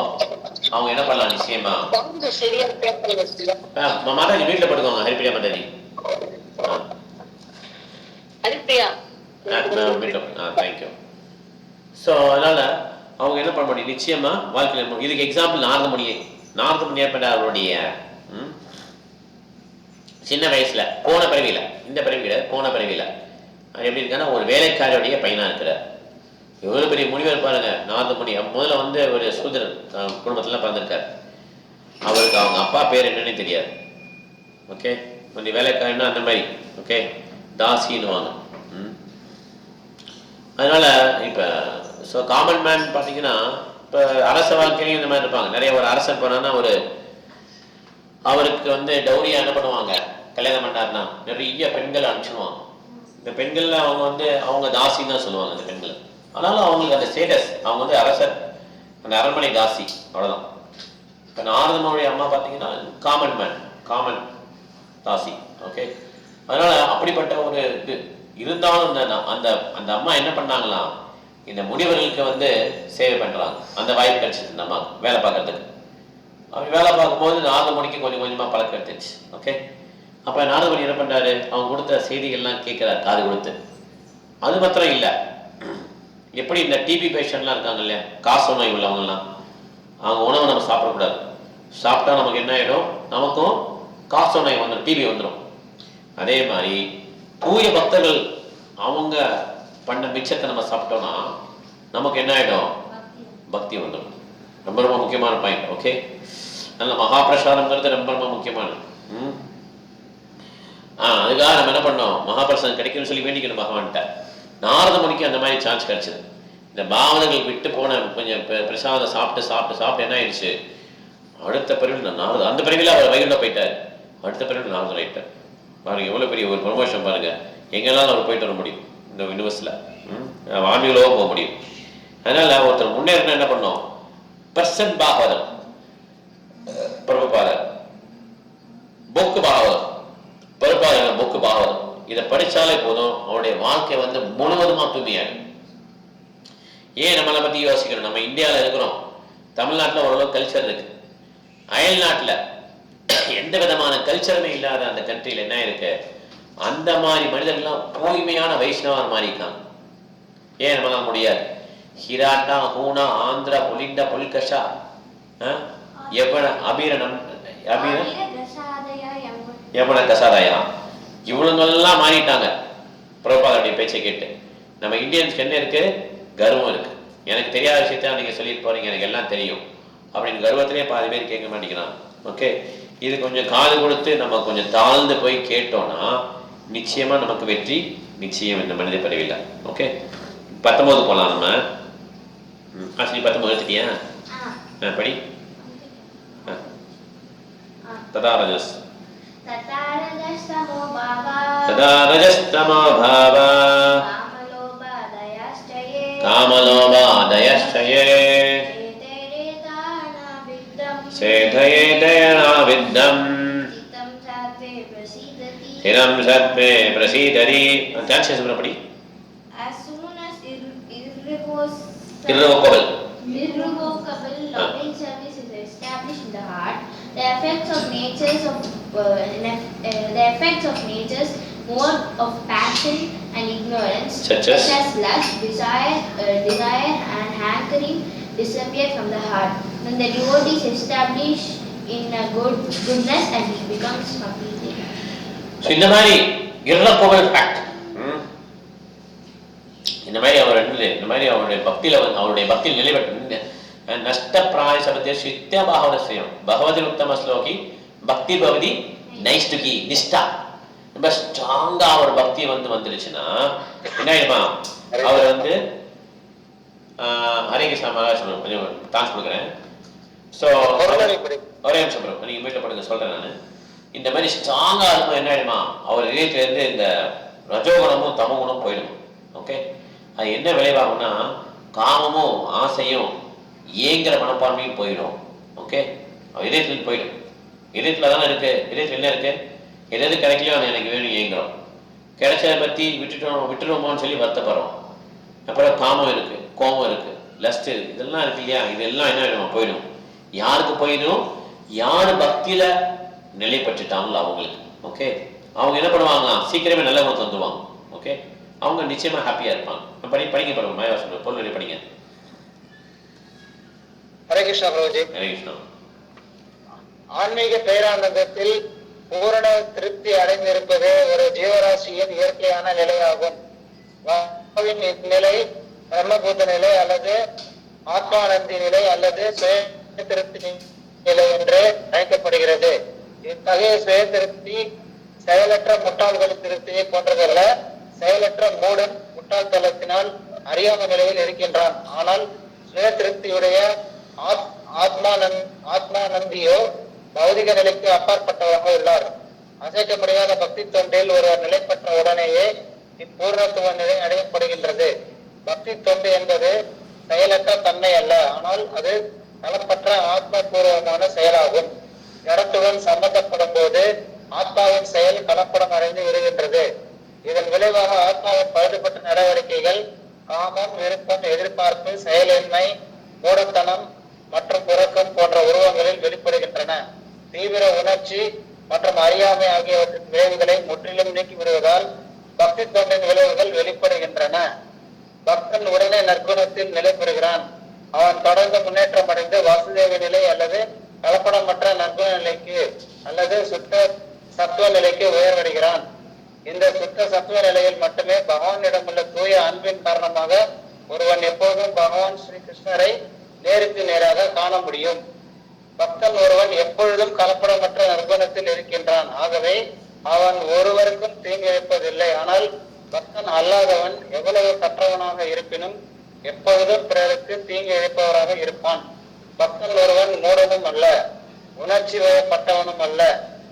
[SPEAKER 1] அவங்க என்ன பண்ணலாம், நிச்சயமா மாதாஜி வீட்டுல படுக்கோங்க ஹரிப்பிரியா மாதாஜி. தேங்க்யூ. ஸோ அதனால அவங்க என்ன பண்ண முடியும், நிச்சயமா வாழ்க்கையில். இதுக்கு எக்ஸாம்பிள் நாரத முனியை அவருடைய சின்ன வயசுல போன பிறவியில, இந்த பிறவியில போன பிறவியில எப்படி இருக்கான்னா ஒரு வேலைக்காரியுடைய பையனா இருக்கிறார். எவ்வளவு பெரிய முனிவர் பாருங்க, நாரத முனி. முதல்ல வந்து ஒரு சூத்திரன் குடும்பத்துல பிறந்திருக்காரு. அவருக்கு அவங்க அப்பா பேர் என்னன்னு தெரியாது. ஓகே, கொஞ்சம் வேலைக்காரின்னா அந்த மாதிரி ஓகே தாசின்னுவாங்க. அதனால இப்ப ஸோ காமன் மேன் பார்த்தீங்கன்னா இப்போ அரச வாழ்க்கையிலையும் இந்த மாதிரி இருப்பாங்க. நிறைய ஒரு அரசர் போனான்னா அவருக்கு வந்து டௌரியா என்ன பண்ணுவாங்க, கல்யாணம் பண்ணாருன்னா நிறைய பெண்கள் அனுப்பிச்சிடுவாங்க. இந்த பெண்கள்ல அவங்க வந்து அவங்க தாசின்னு தான் சொல்லுவாங்க இந்த பெண்கள். ஆனாலும் அவங்களுக்கு அந்த ஸ்டேட்டஸ், அவங்க வந்து அரசர் அந்த அரண்மனை தாசி, அவ்வளவுதான். இப்ப நாரதனுடைய அம்மா பாத்தீங்கன்னா காமன் மேன், காமன் தாசி. ஓகே, அதனால அப்படிப்பட்ட ஒரு இது இருந்தாலும் அந்த அந்த அம்மா என்ன பண்ணாங்களாம், இந்த முனிவர்களுக்கு வந்து சேவை பண்றாங்க. அந்த வாய்ப்பு கிடைச்சது இந்த அம்மா வேலை பார்க்கறதுக்கு. அவன் வேலை பார்க்கும்போது நாரதமுனிக்கு கொஞ்சம் கொஞ்சமா பழக்கம் எடுத்துச்சு. ஓகே, அப்ப நாரதமுனி என்ன பண்றாரு, அவங்க கொடுத்த செய்திகள்லாம் கேட்கிறார் காது கொடுத்து. அது மாத்திரம் இல்லை, எப்படி இந்த டிபி பேஷண்ட்லாம் இருக்காங்க இல்லையா, காச நோய் உள்ளவங்கலாம், அவங்க உணவை நம்ம சாப்பிடக்கூடாது. சாப்பிட்டா நமக்கு என்ன ஆகிடும், நமக்கும் காச நோய் வந்துடும், டிபி வந்துடும். அதே மாதிரி தூய பக்தர்கள் அவங்க பண்ண மிச்சத்தை நம்ம சாப்பிட்டோம்னா நமக்கு என்ன ஆகிடும், பக்தி வந்துடும். ரொம்ப ரொம்ப முக்கியமான பாயிண்ட். ஓகே, அதனால மகாபிரசாதம்ங்கிறது ரொம்ப ரொம்ப முக்கியமானது. அதுக்காக நம்ம என்ன பண்ணோம், மகாபிரசாதம் கிடைக்கும்னு சொல்லி வேண்டிக்கணும் பகவான்கிட்ட. நாரதமுனிக்கு அந்த மாதிரி சான்ஸ் கிடைச்சது. இந்த பாவனைகள் விட்டு போன கொஞ்சம் பிரசாதம் சாப்பிட்டு சாப்பிட்டு சாப்பிட்டு என்ன ஆயிடுச்சு, அடுத்த பிறகு நாரதம், அந்த பிறவில அவர் வயிறுல போயிட்டார், அடுத்த பிறகு நாரதம் ஆயிட்டார். பாருங்க எவ்வளவு பெரிய ஒரு ப்ரொமோஷன் பாருங்க. எங்கெல்லாம் அவர் போயிட்டு வர முடியும் இந்த யூனிவர்ஸ்ல, ஆன்மீகலோ போக முடியும். அதனால ஒருத்தர் முன்னேறினா என்ன பண்ணோம், பர்சன் பாகவதம், பிரபுபாதர் புக்கு பாகவதம், பிரபுபாதர் புக்கு பாகவதம், இதை படிச்சாலே போதும் அவருடைய வாழ்க்கை வந்து முழுவதுமா தூய்மையாகும். ஏன் நம்மளை பத்தி யோசிக்கணும், நம்ம இந்தியாவில் இருக்கிறோம், தமிழ்நாட்டில் ஓரளவு கல்ச்சர் இருக்கு, அயல் நாட்டில் எந்த விதமான கல்ச்சருமே இல்லாத அந்த கண்ட்ரியில் என்ன இருக்கு, அந்த மாதிரி மனிதர்கள்லாம் தூய்மையான வைஷ்ணவர் மாதிரி இருக்காங்க. ஏன் நம்மளால முடியாது, ஹிராட்டா ஹூனா ஆந்திரா புலிண்டா புல்கஷா எவன அபீரணம் அபீர எவன கசாதாயா, இவனுங்கெல்லாம் மாறிட்டாங்க பிரபாதருடைய பேச்சை கேட்டு. நம்ம இந்தியன்ஸ்க்கு என்ன இருக்கு, கர்வம் இருக்கு. எனக்கு தெரியாத விஷயத்த நீங்க சொல்லிட்டு போறீங்க, எனக்கு எல்லாம் தெரியும் அப்படின்னு கர்வத்திலே பாதி பேர் கேட்க மாட்டேங்கிறான். ஓகே, இது கொஞ்சம் காது கொடுத்து நம்ம கொஞ்சம் தாழ்ந்து போய் கேட்டோம்னா நிச்சயமா நமக்கு வெற்றி நிச்சயம் இந்த மனித பிறவில. ஓகே, 19 போலாம் நம்ம. ஆக்சுவலி 19 எடுத்துட்டியா, படி. ததாரஜஸ் ததாரஜஸ்தமோ பாவா காமலோபாதயஸ்டயே சேதயே தயனா வித்தம் ஹிரம் சத்மே பிரசீதரி. டிரான்ஸ்லேஷன் படி.
[SPEAKER 2] As soon as
[SPEAKER 1] irrevocable
[SPEAKER 2] loving service is established in the heart, the effects of nature's mode of passion and ignorance,
[SPEAKER 1] such as
[SPEAKER 2] lust, desire and hankering, disappear from the heart. When the devotee is established in a goodness and he becomes completely.
[SPEAKER 1] So இந்த மாதிரி irrevocable fact, இந்த மாதிரி அவர் இந்த மாதிரி அவருடைய பக்தியில அவருடைய பக்தியில் நிலைபெற்று நஷ்ட பிராய சபத்திய சித்திய பாகவதஸ்யம் பகவதி உத்தம ஸ்லோகி பக்தி பவதி நைஷ்டுகி நிஷ்டா. ரொம்ப ஸ்ட்ராங்கா அவர் பக்தி வந்துருச்சுன்னா என்ன ஆயிடுமா, அவர் வந்து ஹரே கிருஷ்ணா மகாராஜ் கொஞ்சம் தான்ஸ் கொடுக்குறேன். ஸோ ஒரே நிமிஷம் ப்ரோ, நீங்க வீட்டில் படுங்க சொல்றேன் நான். இந்த மாதிரி ஸ்ட்ராங்கா இருக்கும் என்ன ஆயிடுமா, அவர் இதயத்துல இருந்து இந்த ரஜோகுணமும் தமகுணமும் போயிடும். ஓகே, அது என்ன விளைவாகும்னா காமமும் ஆசையும் ஏங்கிற மனப்பான்மையும் போயிடும். ஓகே, இதயத்தில் போயிடும். இதயத்துல தானே இருக்கு, இதயத்துல என்ன இருக்கு, எது கிடைக்கலையோ அது எனக்கு வேணும் ஏங்குறோம், கிடைச்சதை பத்தி விட்டுருவோமோன்னு சொல்லி வருத்தப்படுறோம். அப்புறம் காமம் இருக்கு, கோபம் இருக்கு, லஸ்ட் இருக்கு, இதெல்லாம் இருக்கு இல்லையா, இதெல்லாம் என்ன வேணும் போயிடும். யாருக்கு போயிடும், யாரு பக்தியில நிலை பெற்றுட்டாங்களோ அவங்களுக்கு. ஓகே, அவங்க என்ன பண்ணுவாங்க, சீக்கிரமே நல்ல குணத்தை வந்துடுவாங்க. ஓகே, அவங்க நிச்சயமா ஹாப்பியா இருப்பாங்க. படிக்க பாருங்க, மாயாவாசன் பொருள் படிங்க.
[SPEAKER 6] ஹரே கிருஷ்ணா பிரபுஜி.
[SPEAKER 1] ஹரே கிருஷ்ணா.
[SPEAKER 6] ஆன்மீக பேரானந்தத்தில் பூரண திருப்தி அடைந்திருப்பது ஒரு ஜீவராசியின் இயற்கையான நிலையாகும். இந்நிலை பிரம்மபூத நிலை அல்லது ஆத்மானந்தி நிலை அல்லது சுய திருப்தி நிலை என்று அழைக்கப்படுகிறது. இத்தகைய சுய திருப்தி செயலற்ற முட்டாள்களின் திருப்தியை போன்றதல்ல. செயலற்ற மூடன் முட்டாள்தனத்தினால் அறியாம நிலையில் இருக்கின்றான். ஆனால் சுய திருப்தியுடைய ஆத்மானந்தியோ பௌதிக நிலைக்கு அப்பாற்பட்டவராக உள்ளார். அசைக்க முடியாத பக்தி தொண்டில் ஒருவர் நிலை பெற்ற உடனேயே இப்பூர்ணத்துவ நிலை அடையப்படுகின்றது. பக்தி தொண்டு என்பது செயலற்ற தன்மை அல்ல, ஆனால் அது கலப்பற்ற ஆத்மபூர்வமான செயலாகும். ஜடத்துடன் சம்பந்தப்படும் போது ஆத்மாவின் செயல் கலப்படம் அடைந்து விடுகின்றது. இதன் விளைவாக ஆத்மாவின் பழுதுபட்ட நடவடிக்கைகள் காமம், விருப்பம், எதிர்பார்ப்பு, செயலின்மை, மூடத்தனம் மற்றும் புறக்கம் போன்ற உருவங்களில் வெளிப்படுகின்றன. தீவிர உணர்ச்சி மற்றும் அறியாமை ஆகியவற்றின் விளைவுகளை முற்றிலும் நீக்கி விடுவதால் பக்தி தொண்டின் விளைவுகள் வெளிப்படுகின்றன. பக்தன் உடனே நற்குணத்தில் நிலை பெறுகிறான். அவன் தொடர்ந்து முன்னேற்றம் அடைந்து வாசுதேவ நிலை அல்லது கலப்படமற்ற நற்குண நிலைக்கு அல்லது சுத்த சத்துவ நிலைக்கு உயர்வடைகிறான். இந்த சுத்த சத்துவ நிலையில் மட்டுமே பகவானிடம் உள்ள தூய அன்பின் காரணமாக ஒருவன் எப்போதும் பகவான் ஸ்ரீ கிருஷ்ணரை நேருக்கு நேராக காண முடியும். பக்தன் ஒருவன் எப்பொழுதும் கலப்படமற்ற நற்குணத்தில் இருக்கின்றான். ஆகவே அவன் ஒருவருக்கும் தீங்கு இழைப்பதில்லை. ஆனால் பக்தன் அல்லாதவன் எவ்வளவு கற்றவனாக இருப்பினும் எப்பொழுதும் பிறருக்கு தீங்கு இழைப்பவராக இருப்பான். பக்தன் ஒருவன் மூடனும் அல்ல, உணர்ச்சி வயப்பட்டவனும் அல்ல.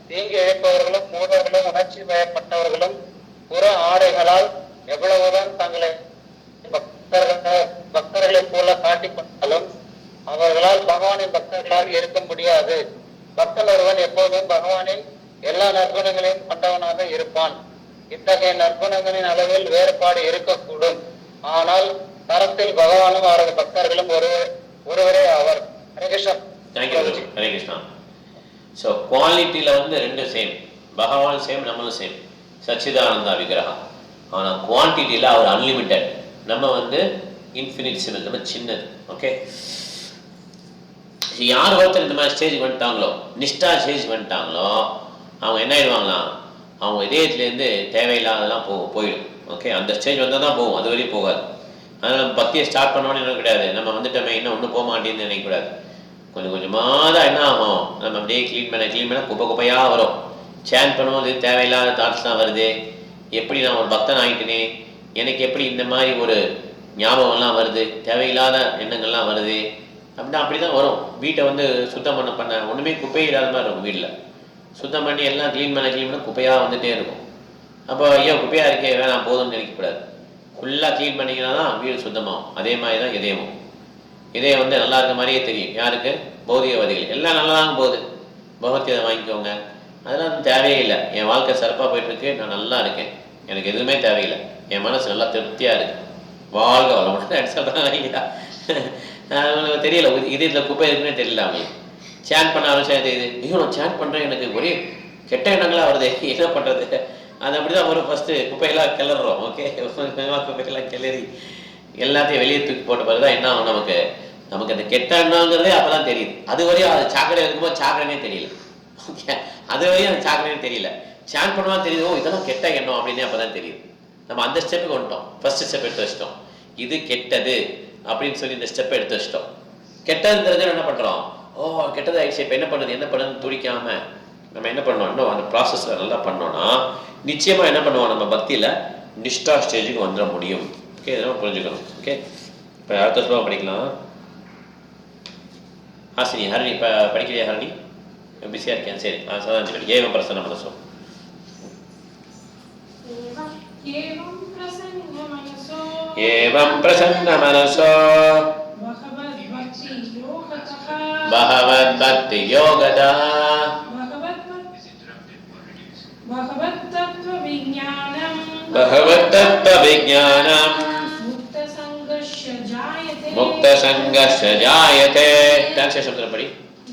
[SPEAKER 6] தீங்கு இழைப்பவர்களும் மூடர்களும் உணர்ச்சி வயப்பட்டவர்களும் புற ஆடைகளால் எவ்வளவுதான் தங்களை பக்தர்களைப் போல காட்டிக் கொண்டாலும் அவர்களால் பகவானின் பக்தர்களாக இருக்க முடியாது. பக்தன் ஒருவன் எப்போதும் பகவானின் எல்லா நற்குணங்களையும் கொண்டவனாக இருப்பான். இத்தகைய நற்குணங்களின் அளவில் வேறுபாடு இருக்கக்கூடும், ஆனால் தரத்தில் பகவானும் அவரது பக்தர்களும் ஒருவரே ஆவர். ஹரே கிருஷ்ணா.
[SPEAKER 1] ஹரே கிருஷ்ணா. ஸோ குவாலிட்டியில் வந்து ரெண்டு சேம், பகவான் சேம், நம்மளும் சேம், சச்சிதானந்தா விக்கிரகம். ஆனால் குவான்டிட்டியில் அவர் அன்லிமிட்டெட், நம்ம வந்து இன்ஃபினிட் சிவில், நம்ம சின்னது. ஓகே, யார் ஒருத்தர் இந்த மாதிரி ஸ்டேஜ் வந்துட்டாங்களோ, நிஷ்டா ஸ்டேஜ் வந்துட்டாங்களோ, அவங்க என்ன ஆயிடுவாங்களாம், அவங்க இதயத்துலேருந்து தேவையில்லாதெல்லாம் போயிடும். ஓகே, அந்த ஸ்டேஜ் வந்தால் தான் போகும், அது வரையும் போகாது. அதனால் பக்தியை ஸ்டார்ட் பண்ணோன்னு என்ன கிடையாது, நம்ம வந்துட்டோமே இன்னும் ஒன்றும் போக மாட்டேன்னு நினைக்கக்கூடாது. கொஞ்சம் கொஞ்சமாக தான் என்ன ஆகும், நம்ம அப்படியே க்ளீன் பண்ண குப்பையாக வரும். சேன் பண்ணும்போது தேவையில்லாத தாட்ஸ் தான் வருது. எப்படி நான் ஒரு பக்தன் ஆகிட்டேனே, எனக்கு எப்படி இந்த மாதிரி ஒரு ஞாபகம்லாம் வருது, தேவையில்லாத எண்ணங்கள்லாம் வருது அப்படின்னா அப்படி தான் வரும். வீட்டை வந்து சுத்தம் பண்ண ஒன்றுமே குப்பை இல்லாத மாதிரி இருக்கும். வீட்டில் சுத்தம் பண்ணி எல்லாம் க்ளீன் பண்ண குப்பையாக வந்துகிட்டே இருக்கும். அப்போ ஐயோ குப்பையாக இருக்கே வேணாம் போதும்னு நினைக்கக்கூடாது. ஃபுல்லாக க்ளீன் பண்ணிங்கன்னா தான் வீடு சுத்தமாகும். அதே மாதிரி தான் இதயமும். இதயம் வந்து நல்லா இருக்க மாதிரியே தெரியும் யாருக்கு, பௌதிகவாதிகள். எல்லாம் நல்லா தான் போகுது, பகவத்கீதை வாங்கிக்கோங்க, அதெல்லாம் தேவையே இல்லை. என் வாழ்க்கை சிறப்பாக போயிட்டுருக்கு, நான் நல்லா இருக்கேன், எனக்கு எதுவுமே தேவையில்லை, என் மனசு நல்லா திருப்தியாக இருக்குது, வாழ்க வளமுடன் சொல்கிறாங்க இல்லையா. அவங்களுக்கு தெரியல, இதயத்தில் குப்பை இருக்குன்னே தெரியல. அவங்களுக்கு சேன் பண்ண ஆரம்பிச்சா தெரியுது, ஐயோ நான் சேன் பண்ணுறேன், எனக்கு ஒரே கெட்ட எண்ணங்களாக வருது, என்ன பண்ணுறது. அது அப்படி தான் ஒரு ஃபஸ்ட்டு குப்பையெல்லாம் கிளறோம். ஓகே, குப்பையெல்லாம் கிளறி எல்லாத்தையும் வெளியே தூக்கி போட்ட பிறகு தான் என்ன ஆகும், நமக்கு அந்த கெட்ட எண்ணங்கிறதே அப்போ தான் தெரியுது. அது வரையும் அது சாக்கடை இருக்கும்போது சாக்கடைனே தெரியல. ஓகே, அது வரையும் அது சாக்கடைனே தெரியல. சேன் பண்ணுவா தெரியுது, ஓ இதெல்லாம் கெட்ட எண்ணம் அப்படின்னு அப்போ தான் தெரியுது. நம்ம அந்த ஸ்டெப்புக்கு வந்துட்டோம், ஃபர்ஸ்ட் ஸ்டெப் எடுத்து வச்சிட்டோம். இது கெட்டது அப்படின்னு சொல்லி இந்த ஸ்டெப்பை எடுத்து வச்சிட்டோம். கெட்டது தெரிஞ்சு என்ன பண்ணுறோம், ஓ கெட்டது ஆயிடுச்சு, இப்போ என்ன பண்ணுன்னு துடிக்காம நம்ம என்ன பண்ணுவோம், இன்னும் அந்த ப்ராசஸில் நல்லா பண்ணோன்னா நிச்சயமாக என்ன பண்ணுவோம், நம்ம பக்தியில் நிஷ்டா ஸ்டேஜுக்கு வந்துட முடியும். ஓகே, இதெல்லாம் புரிஞ்சுக்கணும். ஓகே, இப்போ அடுத்த ஸ்லோகம் படிக்கலாம். ஹாசினி, ஹரணி இப்போ படிக்கலையா? ஹரணி பிஸியாக இருக்கேன். சரி, சதாஞ்சி படி. ஏவம் பிரசன்ன மனசோ ஏவம் பிரசன்ன மனசோ பகவத் பக்தி யோகதா பகவத் தத்துவ விஞ்ஞானம் முக்த சங்கர்ஷ ஜாயதே. டிரான்ஸ்லேஷன் படி,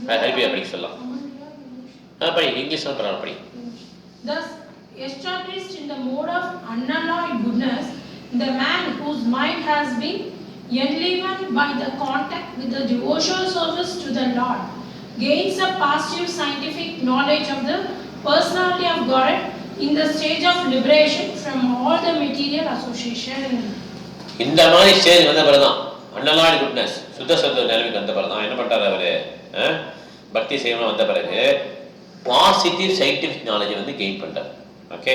[SPEAKER 1] ஹரிபியா படிக்க சொல்லலாம். படி, இங்கிலீஷ் பரவாயில்ல படி.
[SPEAKER 4] Thus, established in the mode of unalloyed goodness, the man whose mind has been enlivened by the contact with the devotional service to the Lord gains a positive scientific knowledge of the personality of God in the stage of liberation from all the material association.
[SPEAKER 1] இந்த மாதிரி stage வந்த பிறகுதான் அன்னலாய்டு goodness, சுத்த சத்துவ நிலைமைக்கு வந்த பிறகுதான் என்ன பண்ணுறாரு அவரு, பக்தி செய்யணும் வந்த பிறகு பாசிட்டிவ் சயின்டிஃபிக் நாலேஜை வந்து கெயின் பண்ணுறாரு. ஓகே,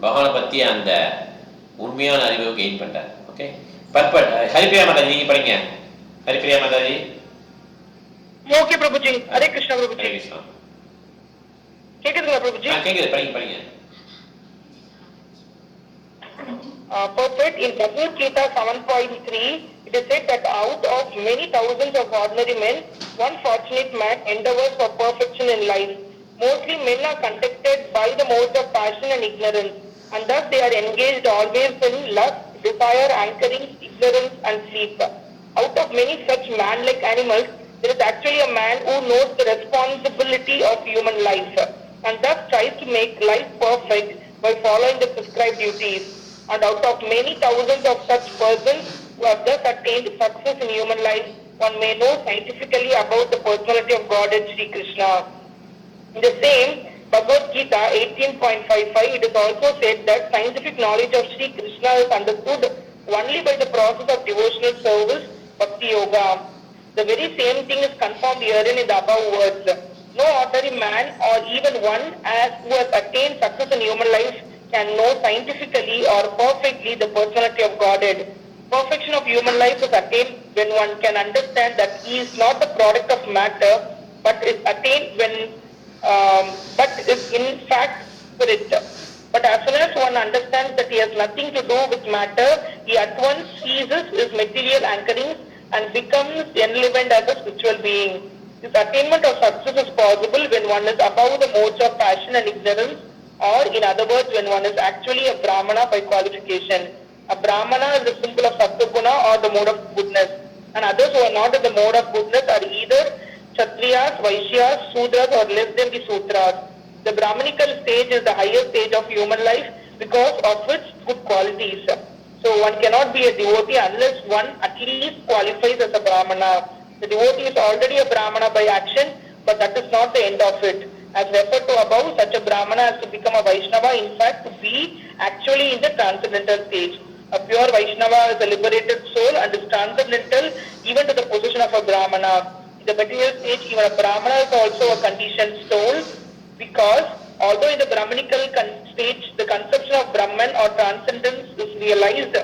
[SPEAKER 1] பகவானை பற்றி அந்த உண்மையான அறிவை கெயின் பண்ணுறாரு. ஓகே, பர்பட். ஹரிப்பிரியா மாதாஜி நீங்க படிங்க. ஹரிப்பிரியா மாதாஜி.
[SPEAKER 7] ஓகே பிரபுஜி. ஹரே கிருஷ்ணா பிரபுஜி.
[SPEAKER 1] ஹரே கிருஷ்ணா.
[SPEAKER 7] கேக்குதுங்களா பிரபுஜி?
[SPEAKER 1] கேக்குது, படிங்க.
[SPEAKER 7] Perfect. In Bhagavad Gita 7.3, It is said that out of many thousands of ordinary men, one fortunate man endeavors for perfection in life. Mostly men are conducted by the modes of passion and ignorance, and thus they are engaged always in lust, desire, anchoring, ignorance, and sleep. Out of many such man-like animals, there is actually a man who knows the responsibility of human life, and thus tries to make life perfect by following the prescribed duties. And out of many thousands of such persons who have thus attained success in human life, one may know scientifically about the personality of Godhead Sri Krishna. In the same Bhagavad Gita 18.55, it is also said that scientific knowledge of Sri Krishna is understood only by the process of devotional service, Bhakti Yoga. The very same thing is confirmed herein in the above words. No ordinary man or even one who has attained success in human life can know scientifically or perfectly the personality of Godhead. Perfection of human life is attained when one can understand that he is not the product of matter, but is attained but is in fact spirit. But as soon as one understands that he has nothing to do with matter, he at once ceases his material anchorings and becomes enlivened as a spiritual being. This attainment of success is possible when one is above the modes of passion and ignorance, or in other words, when one is actually a Brahmana by qualification. A Brahmana is the symbol of Sattva-guna or the mode of goodness, and others who are not in the mode of goodness are either Kshatriyas, Vaishyas, Sudras, or less than the Sudras. The Brahmanical stage is the highest stage of human life because of its good qualities. So one cannot be a devotee unless one at least qualifies as a Brahmana. The devotee is already a Brahmana by action, but that is not the end of it. As referred to above, such a Brahmana has to become a Vaishnava, in fact to be actually in the transcendental stage. A pure Vaishnava is a liberated soul and is transcendental even to the position of a Brahmana. In the material stage, even a Brahmana is also a conditioned soul, because although in the Brahmanical stage the conception of Brahman or transcendence is realized,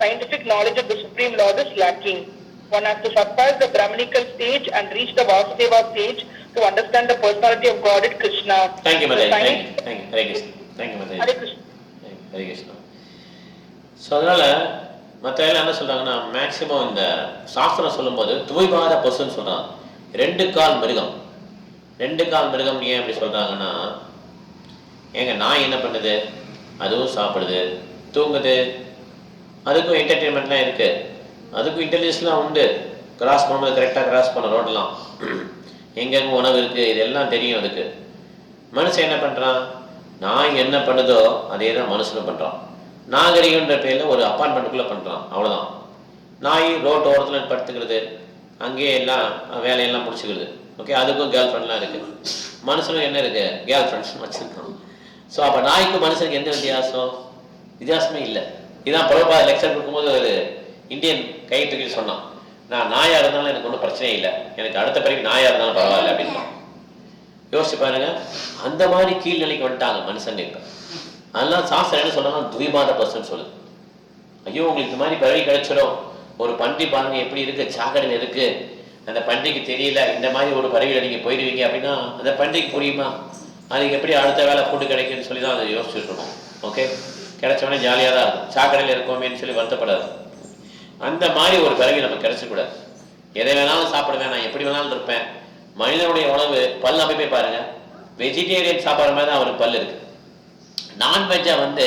[SPEAKER 7] scientific knowledge of the Supreme Lord is lacking. One has to surpass the Brahmanical stage and reach the Vasudeva stage to understand the personality of Godhead Krishna.
[SPEAKER 1] Thank you, Mataji. Thank you. Hare Krishna. Thank you, Mataji.
[SPEAKER 7] Hare Krishna.
[SPEAKER 1] Hare Krishna. So அதனால் மற்ற எல்லாம் என்ன சொல்கிறாங்கன்னா, maximum இந்த சாஸ்திரம் சொல்லும்போது துவைபாத பசுன்னு சொல்கிறாங்க. 2 கால் மிருகம். 2 கால் மிருகம் ஏன் அப்படி சொல்கிறாங்கன்னா, ஏங்க நாய் என்ன பண்ணுது, அதுவும் சாப்பிடுது, தூங்குது, அதுக்கும் என்டர்டெயின்மெண்ட்லாம் இருக்குது, அதுக்கும் இன்டெலிஜென்ஸ்லாம் உண்டு, கிராஸ் பண்ணும்போது கரெக்டாக கிராஸ் பண்ண ரோடெலாம், எங்கெங்கே உணவு இருக்குது, இதெல்லாம் தெரியும் அதுக்கு. மனுஷன் என்ன பண்ணுறான், நாய் என்ன பண்ணுதோ அதே தான் மனுஷனும் பண்ணுறான். நாகரிகன்ற பேரில் ஒரு அப்பார்ட்மெண்ட்டுக்குள்ளே பண்ணுறான், அவ்வளோதான். நாய் ரோட் ஓரத்தில் படுத்துக்கிறது, அங்கேயே எல்லாம் வேலையெல்லாம் முடிச்சுக்கிறது. ஓகே, அதுக்கும் கேர்ள் ஃப்ரெண்ட்லாம் இருக்குது. மனுஷனும் என்ன இருக்குது, கேர்ள் ஃப்ரெண்ட்ஸ் வச்சுருக்கோம். ஸோ அப்போ நாய்க்கும் மனுஷனுக்கு எந்த வித்தியாசமே இல்லை. இதான் பிரபுபாத லெக்சர் கொடுக்கும்போது ஒரு இந்தியன் கை தூக்கி சொன்னான், நான் நாயாக இருந்தாலும் எனக்கு ஒன்றும் பிரச்சனையே இல்லை, எனக்கு அடுத்த பிறகு நாயாக இருந்தாலும் பரவாயில்ல அப்படின்னு. யோசிச்சு பாருங்க, அந்த மாதிரி கீழ்நிலைக்கு வந்துட்டாங்க மனுஷன். இப்போ அதெல்லாம் சாஸ்திரம் என்ன சொல்றாங்கன்னா, துவிபாத பர்சன் சொல்லுது. ஐயோ உங்களுக்கு இந்த மாதிரி பிறவி கிடைச்சிடும், ஒரு பன்றி பாருங்க எப்படி இருக்கு, சாக்கடையில் இருக்கு, அந்த பன்றிக்கு தெரியல இந்த மாதிரி ஒரு பறவையில் நீங்கள் போயிடுவீங்க அப்படின்னா அந்த பன்றிக்கு புரியுமா, அதுக்கு எப்படி அடுத்த வேலை ஃபுட்டு கிடைக்குன்னு சொல்லி தான் அதை யோசிச்சுருக்கணும். ஓகே, கிடைச்சவொடனே ஜாலியாக தான் இருக்கும், சாக்கடையில் இருக்கோமேன்னு சொல்லி வருத்தப்படாது. அந்த மாதிரி ஒரு பிறவி நமக்கு கிடைச்சக்கூடாது. எதை வேணாலும் சாப்பிடுவேன், நான் எப்படி வேணாலும் இருப்பேன். மனிதனுடைய உணவு பல் அமைப்பே பாருங்க, வெஜிடேரியன் சாப்பிட்ற மாதிரி தான் அவருக்கு பல் இருக்கு. நான்வெஜ்ஜை வந்து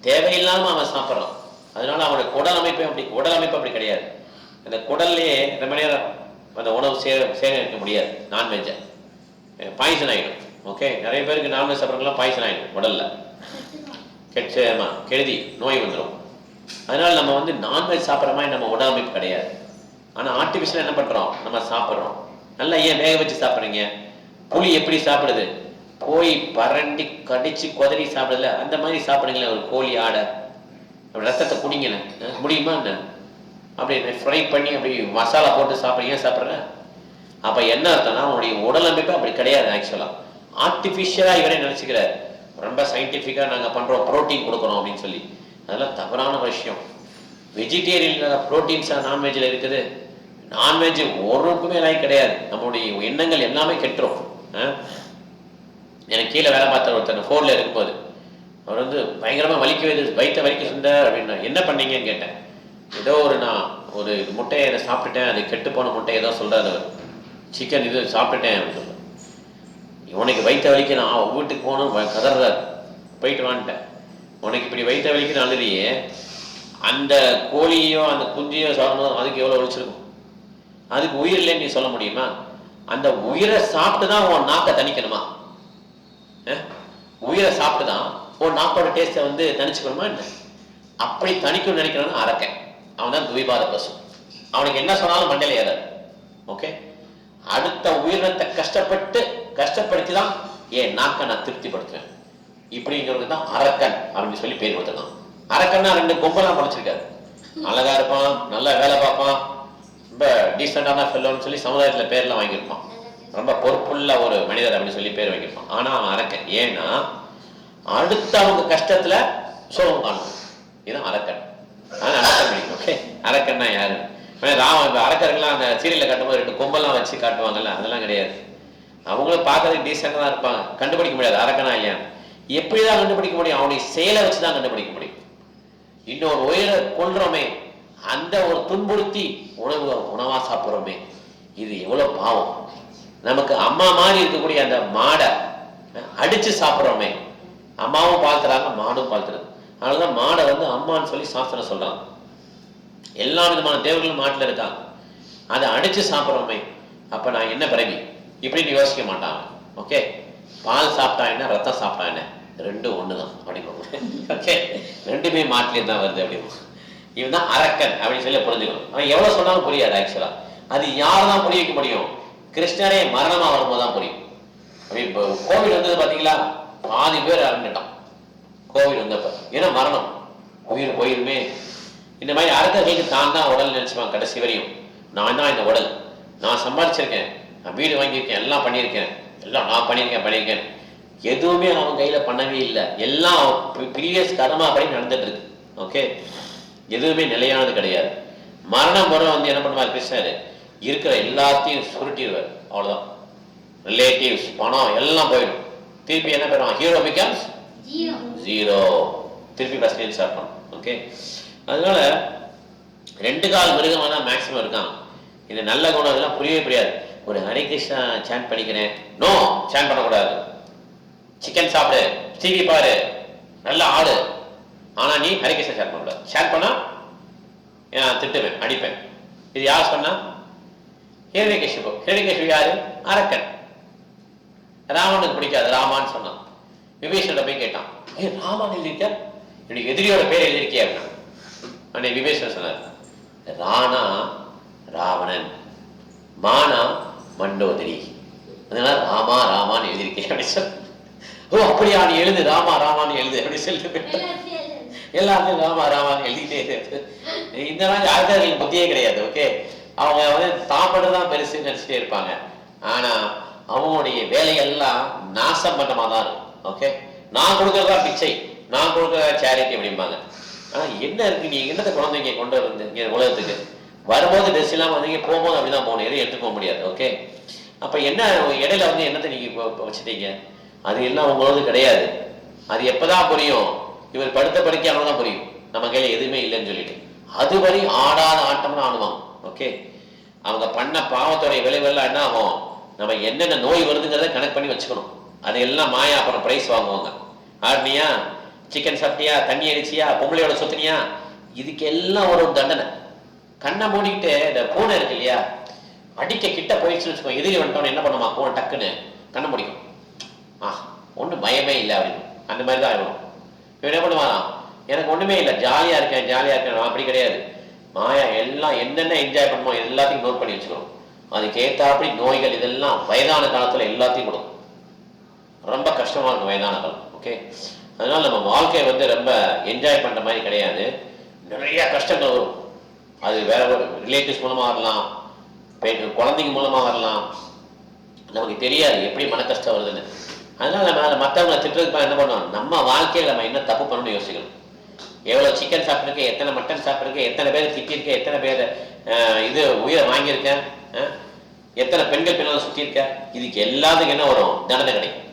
[SPEAKER 1] தேவையில்லாமல் அவன் சாப்பிட்றான், அதனால அவனுடைய உடல் அமைப்பு அப்படி கிடையாது. அந்த குடல்லையே ரொம்ப நேரம் அந்த உணவு சேகரிக்க முடியாது. நான்வெஜ்ஜை பாய்சன் ஆகிடும். ஓகே, நிறைய பேருக்கு நான்வெஜ் சாப்பிட்றவங்களாம் பாய்சன் ஆகிடும், உடல்ல கெடுதி நோய் வந்துடும். அதனால நம்ம வந்து நான்வெஜ் சாப்பிட்ற மாதிரி நம்ம உடல் அமைப்பு கிடையாது. ஆனால் ஆர்டிஃபிஷியல் என்ன பண்ணுறோம், நம்ம சாப்பிட்றோம். நல்லா ஏன் வேக வச்சு சாப்பிட்றீங்க? புளி எப்படி சாப்பிடுது, போய் பரண்டி கடிச்சு கொதறி சாப்பிடல, அந்த மாதிரி சாப்பிடுங்களேன். ஒரு கோழி ஆடை ரத்தத்தை குடிங்களேன், முடியுமா என்ன? அப்படி ஃப்ரை பண்ணி அப்படி மசாலா போட்டு சாப்பிட்றீங்க, சாப்பிட்றேன். அப்போ என்ன அர்த்தம்னா, அவனுடைய உடல் அமைப்பு அப்படி கிடையாது. ஆக்சுவலாக ஆர்டிஃபிஷியலாக இவரே நினச்சிக்கிறார், ரொம்ப சயின்டிஃபிக்காக நாங்கள் பண்ணுறோம், ப்ரோட்டீன் கொடுக்குறோம் அப்படின்னு சொல்லி. அதெல்லாம் தவறான விஷயம். வெஜிடேரியனில் ப்ரோட்டீன்ஸாக நான்வெஜ்ஜில் இருக்குது. நான்வெஜ் ஒருக்குமே லாய்க்கு கிடையாது. நம்மளுடைய எண்ணங்கள் எல்லாமே கெட்டுரும். எனக்கு கீழே வேலை பார்த்த ஒருத்தர் 4ல் இருக்கும்போது அவர் வந்து பயங்கரமாக வலிக்க வயிற்ற வலிக்க சொன்னார் அப்படின்னா, என்ன பண்ணீங்கன்னு கேட்டேன். ஏதோ ஒரு நான் ஒரு முட்டையை இதை சாப்பிட்டுட்டேன், அது கெட்டு போன முட்டை ஏதோ சொல்கிறாரு, சிக்கன் இது சாப்பிட்டுட்டேன் அப்படின்னு சொல்ல, உனக்கு வயிற்ற வலிக்கு நான் வீட்டுக்கு போகணும் கதறாரு, போயிட்டு வான்ட்டேன். உனக்கு இப்படி வயிற்ற வலிக்கு அழுதியே, அந்த கோழியோ அந்த குஞ்சியோ சாப்பிடணும், அதுக்கு எவ்வளோ ஒழிச்சிருக்கும்? அதுக்கு உயிர் இல்லைன்னு நீ சொல்ல முடியுமா? அந்த உயிரை சாப்பிட்டு தான் உன் நாக்கை தணிக்கணுமா? உயிரை சாப்பிட்டு தான் உன் நாக்கோட டேஸ்ட்டை வந்து தணிச்சுக்கணுமா என்ன? அப்படி தணிக்கணும்னு நினைக்கிறவன் அரக்கன், அவன் தான் துவிபாத பசு. அவனுக்கு என்ன சொன்னாலும் மண்டையில ஏறாது. ஓகே, அடுத்த உயிரினத்தை கஷ்டப்படுத்தி தான் என் நாக்கை நான் திருப்திப்படுத்துவேன். இப்படிங்கிறது தான் அரக்கன் அப்படின்னு சொல்லி பேர் கொடுத்துருக்கான். அரக்கன்னா 2 கொம்பெல்லாம் படைச்சிருக்காரு. அழகா இருப்பான், நல்லா வேலை பார்ப்பான், ரொம்ப டீசெண்டான ஃபெல்லோன்னு சொல்லி சமுதாயத்தில் பேர்லாம் வாங்கியிருப்பான். ரொம்ப பொறுப்புள்ள ஒரு மனிதர் அப்படின்னு சொல்லி பேர் வாங்கியிருப்பான். ஆனால் அவன் அரக்கன். ஏன்னா அடுத்தவங்க கஷ்டத்துல சோகம் காணும். இதுதான் அரக்கன். ஆனால் அரக்கன் பிடிக்கும். ஓகே, அரக்கன்னா யாரு? அரக்கர்கள்லாம் அந்த சீரியலை காட்டும்போது 2 கொம்பெல்லாம் வச்சு காட்டுவாங்கல்ல, அதெல்லாம் கிடையாது. அவங்களும் பார்க்கறதுக்கு டீசெண்டாக தான் இருப்பாங்க. கண்டுபிடிக்க முடியாது அரக்கனா இல்லையா. எப்படிதான் கண்டுபிடிக்க முடியும்? அவனுடைய செயலை வச்சு தான் கண்டுபிடிக்க முடியும். இன்னொரு உயிரை கொள்றோமே, அந்த ஒரு துன்புறுத்தி உணவா சாப்பிட்றோமே, இது எவ்வளவு பாவம். நமக்கு அம்மா மாதிரி இருக்கக்கூடிய அந்த மாடை அடிச்சு சாப்பிட்றோமே, அம்மாவும் பாழ்த்துறாங்க, மாடும் பாழ்த்துறது. அதனாலதான் மாடை வந்து அம்மான்னு சொல்லி சாஸ்திரம் சொல்றாங்க. எல்லா விதமான தேவர்களும் மாட்டில் இருக்காங்க. அதை அடிச்சு சாப்பிட்றோமே, அப்ப நான் என்ன பிறவி இப்படின்னு யோசிக்க மாட்டாங்க. ஓகே, பால் சாப்பிட்டா என்ன, ரத்தம் சாப்பிட்டா என்ன, 2 ஒண்ணுதான் அப்படின்னு. ஓகே, 2மே மாட்டிலே தான் வருது அப்படின்னு. இவன் தான் அரக்கன் அப்படின்னு சொல்லி புரிஞ்சுக்கணும். அவன் எவ்வளவு சொன்னாலும் புரியாது. ஆக்சுவலா அது யார் தான் புரிய வைக்க முடியும்? கிருஷ்ணரே மரணமா வரும்போது தான் புரியும். இப்போ கோவிட் வந்தது பாத்தீங்களா, பாதி பேர் இறந்துட்டான் கோவிட் வந்தப்ப. ஏன்னா மரணம், உயிர் போயிருமே. இந்த மாதிரி அரக்கர்களுக்கு தான் தான் உடல் நினைச்சுப்பான் கடைசி வரையும். நான் தான் இந்த உடல், நான் சம்பாதிச்சிருக்கேன், நான் வீடு வாங்கியிருக்கேன், எல்லாம் பண்ணியிருக்கேன், எல்லாம் நான் பண்ணியிருக்கேன். எதுவுமே அவன் கையில பண்ணவே இல்லை. எல்லாம் ப்ரீவியஸ் கர்மா படி நடந்துட்டு இருக்கு. ஓகே, எதுவுமே நிலையானது கிடையாது. மரணம் வர வந்து என்ன பண்ணுவார் கிருஷ்ணர்? இருக்கிற எல்லாத்தையும் சுருட்டிடுவார். அவ்வளவுதான். ரிலேட்டிவ்ஸ், பணம் எல்லாம் போயிடும். திருப்பி என்ன பண்ணுவான்? Hero becomes zero. திருப்பி ஃபர்ஸ்ட் ஸ்டார்ட் பண்ணும். ஓகே, அதனால 2 கால் மிருகமா தான் மேக்சிமம் இருக்கான். இந்த நல்ல குணம் இதெல்லாம் புரியவே புரியாது. ஒரு ஹரே கிருஷ்ணா சாண்ட் பண்ணிக்கிறேன், நோ சாண்ட் பண்ணக்கூடாது. சிக்கன் சாப்பிடு, டிவி பாரு, நல்லா ஆடு, ஆனா நீ ஹரே கிருஷ்ணா சாண்ட் பண்ணக்கூடாது. சாண்ட் பண்ணா திட்டுவேன், அடிப்பேன். இது யார் சொன்னா? ஹிரண்யகசிபு. ஹிரண்யகசிபு யாரு? அரக்கன். ராவனுக்கு பிடிக்காது, ராமான்னு சொன்னான். விபீஷணன் போய் கேட்டான், ராமான் எழுதியிருக்க, எனக்கு எதிரியோட பேர் எழுதியிருக்கியா அப்படின்னா விபீஷணன் சொன்னார், ராணா ராவணன், மானா மண்டோதரி, அதனால ராமா ராமான்னு எழுதியிருக்கேன் அப்படி சொன்ன. ஓ அப்படியா, நீ எழுது, ராமா ராமான்னு எழுது அப்படி சொல்லிட்டு எல்லாத்தையும் ராமா ராமான்னு எழுதிட்டே. இந்த மாதிரி அரக்கர்களுக்கு புத்தியே கிடையாது. ஓகே, அவங்க வந்து தான் பெருசு நினைச்சிட்டே இருப்பாங்க. ஆனா அவங்களுடைய வேலையெல்லாம் நாசம் பண்ணமா தான் இருக்கும். ஓகே, நான் கொடுக்கறதா பிச்சை, நான் கொடுக்குற சேரிட்டி அப்படிம்பாங்க. ஆனா என்ன இருக்கு, நீ என்னத்தை குழந்தைங்க கொண்டு வந்து இங்க உலகத்துக்கு வரும்போது ட்ரெஸ் எல்லாம் வந்தீங்க, போகும்போது அப்படிதான் போகணும், எதையும் எடுத்து போக முடியாது. ஓகே, அப்ப என்ன இடையில வந்து என்னத்தை நீங்க வச்சுட்டீங்க? அது எல்லாம் உங்களோட கிடையாது. அது எப்பதான் புரியும்? இவர் படுத்த படிக்காம தான் புரியும் நம்ம கையில எதுவுமே இல்லைன்னு சொல்லிட்டு. அதுவரை ஆடாத ஆட்டம்னு ஆடுவாங்க. ஓகே, அவங்க பண்ண பாவத்தோடைய விளைவெல்லாம் என்ன ஆகும்? நம்ம என்னென்ன நோய் வருதுங்கிறத கனெக்ட் பண்ணி வச்சுக்கணும். அதையெல்லாம் மாயா அப்புறம் பிரைஸ் வாங்குவாங்க. ஆடினியா, சிக்கன் சாப்பிட்டியா, தண்ணி அடிச்சியா, பொம்பளையோட சுத்தினியா, இதுக்கு எல்லாம் ஒரு தண்டனை. கண்ணை மூடிக்கிட்டு இந்த பூனை இருக்கு இல்லையா, அடிக்க கிட்ட போயிடுச்சுன்னு வச்சுக்கோ, எதிரி வந்துட்டோன்னு என்ன பண்ணுமா பூனை? டக்குன்னு கண்ணை முடிக்கும். ஒன்றும் பயமே இல்லை அப்படின்னு. அந்த மாதிரி தான் ஆகணும். இவன் என்ன பண்ணுவானா, எனக்கு ஒண்ணுமே இல்லை, ஜாலியா இருக்கேன். அப்படி கிடையாது. மாயா எல்லாம் என்னென்ன என்ஜாய் பண்ணுமோ எல்லாத்தையும் நோட் பண்ணி வச்சுக்கணும். அதுக்கு ஏற்றாப்படி நோய்கள் இதெல்லாம் வயதான காலத்துல எல்லாத்தையும் கொடுக்கும். ரொம்ப கஷ்டமா இருக்கும் வயதான காலம். ஓகே, அதனால நம்ம வாழ்க்கையை வந்து ரொம்ப என்ஜாய் பண்ற மாதிரி கிடையாது. நிறைய கஷ்டங்கள் வரும். அது வேற ஒரு ரிலேட்டிவ்ஸ் மூலமா வரலாம், குழந்தைங்க மூலமா வரலாம், நமக்கு தெரியாது எப்படி மன கஷ்டம் வருதுன்னு. அதனால நம்ம மற்றவங்களை திட்டுறதுக்கு என்ன பண்ணுவோம்? நம்ம வாழ்க்கையில் நம்ம என்ன தப்பு பண்ணணும்னு யோசிக்கணும். எவ்வளோ சிக்கன் சாப்பிட்ருக்கேன், எத்தனை மட்டன் சாப்பிட்ருக்கேன், எத்தனை பேர் திட்டிருக்கேன், எத்தனை பேர் இது உயிரை வாங்கியிருக்கேன், எத்தனை பெண்கள் பின்னால் சுற்றியிருக்கேன். இதுக்கு எல்லாத்துக்கும் என்ன வரும்? தண்டனை கிடைக்கும்.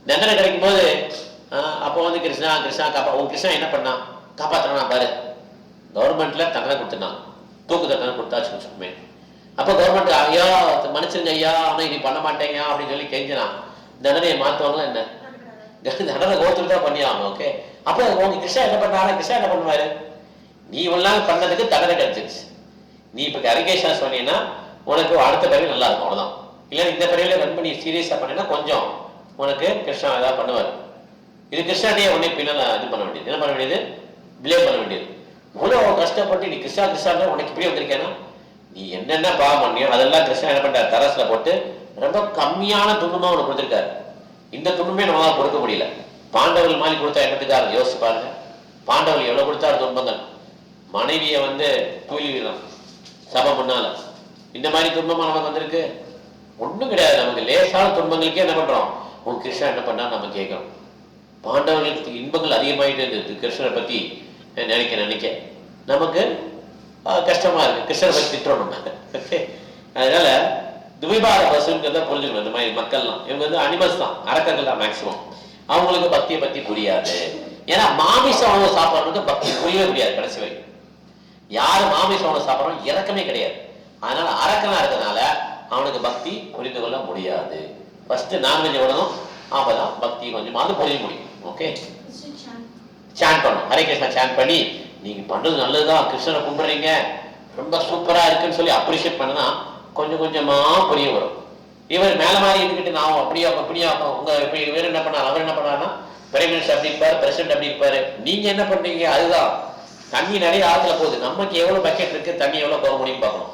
[SPEAKER 1] தண்டனை கிடைக்கும் போது அப்போ வந்து கிருஷ்ணா காப்பா. உன் கிருஷ்ணா என்ன பண்ணான்? காப்பாற்றணும் பாரு. கவர்மெண்ட்ல தண்டனை கொடுத்துனான். தூக்கு தண்டனை கொடுத்தாச்சுன்னு வச்சுக்கோமே. அப்போ கவர்மெண்ட் ஐயா மன்னிச்சிருங்க ஐயா, ஆனால் இது பண்ண மாட்டேங்க அப்படின்னு சொல்லி கெஞ்சினா தண்டனையை மாற்றுவாங்களா என்ன? தண்டனை கோத்துட்டு தான் பண்ணி ஆகணும். ஓகே, அப்போ உங்க கிருஷ்ணா என்ன பண்ணாரு? கிருஷ்ணா என்ன பண்ணுவாரு? நீ இவ்வளவு பண்ணதுக்கு தண்டனை கிடைச்சிருச்சு, நீ இப்போ அரிகேஷா சொன்னீங்கன்னா உனக்கு அடுத்த பிறகு நல்லா இருக்கும், அவ்வளோதான். இல்லை இந்த பிறவில ரன் பண்ணி சீரியஸாக பண்ணினா கொஞ்சம் உனக்கு கிருஷ்ணா ஏதாவது பண்ணுவார். இது கிருஷ்ணாட்டையே உடனே பின்னால் இது பண்ண வேண்டியது, என்ன பண்ண வேண்டியது? பிளேம் பண்ண வேண்டியது. இவ்வளோ கஷ்டப்பட்டு நீ கிருஷ்ணா உனக்கு இப்படி வந்திருக்கேன்னா நீ என்னென்ன பாவம் பண்ணியோ அதெல்லாம் கிருஷ்ணா என்ன பண்றாரு? தரசுல போட்டு ரொம்ப கம்மியான துன்பமா உனக்கு கொடுத்துருக்காரு. இந்த துன்பமே நம்மளால கொடுக்க முடியல. பாண்டவர்கள் மாதிரி கொடுத்தா என்னத்துக்காக யோசிச்சு பாருங்க. பாண்டவர்கள் எவ்வளவு கொடுத்தாரு துன்பங்கள். மனைவியை தூளி விடலாம் சபை முன்னால. இந்த மாதிரி துன்பமா நமக்கு வந்திருக்கு ஒண்ணும் கிடையாது. நமக்கு லேசான துன்பங்களுக்கே என்ன பண்றோம்? உன் கிருஷ்ணா என்ன பண்ணா நம்ம கேட்கிறோம். பாண்டவர்களுக்கு இன்பங்கள் அதிகமாயிட்டு இருந்தது. கிருஷ்ணரை பத்தி நினைக்க நமக்கு கஷ்டமா இருக்கு. கிருஷ்ணரை பத்தி திட்டுறோம் நம்ம. அதனால துவிபார பசுங்கிறத புரிஞ்சுக்கணும். இந்த மாதிரி மக்கள்லாம் இவங்க அனிமல்ஸ் தான், அரக்கர்கள் தான் மேக்சிமம். அவங்களுக்கு பக்தியை பத்தி புரியாது. ஏன்னா மாமிச உணவு சாப்பிட்றவங்களுக்கு பக்தி புரியவே முடியாது கடைசி வரைக்கும். யாரு மாமிச உணவு சாப்பிட்றோம் இறக்கமே கிடையாது. அதனால அரக்கனா இருக்கிறதுனால அவனுக்கு பக்தி புரிந்து கொள்ள முடியாது. ஃபர்ஸ்ட் நான்வெஜ் விடணும், அப்பதான் பக்தி கொஞ்சமாவது புரிய முடியும். ஓகே, சாண்ட் பண்ணணும். ஹரே கிருஷ்ணா சாண்ட் பண்ணி நீங்க பண்றது நல்லதுதான், கிருஷ்ணனை கும்பிடுறீங்க, ரொம்ப சூப்பரா இருக்குன்னு சொல்லி அப்ரிஷியேட் பண்ணனா கொஞ்சம் கொஞ்சமா புரிய வரும். இவர் மேல மாதிரி இருந்துக்கிட்டு நான் அப்படியா உங்க இவர் என்ன பண்ணார், அவர் என்ன பண்ணாருன்னா பிரைம் மினிஸ்டர் அப்படி இருப்பாரு, பிரசிடென்ட் அப்படி இருப்பாரு. நீங்க என்ன பண்றீங்க? அதுதான் தண்ணி நிறைய ஆத்துல போகுது. நமக்கு எவ்வளவு பக்கெட் இருக்கு, தண்ணி எவ்வளவு போக முடியும் பார்க்கணும்.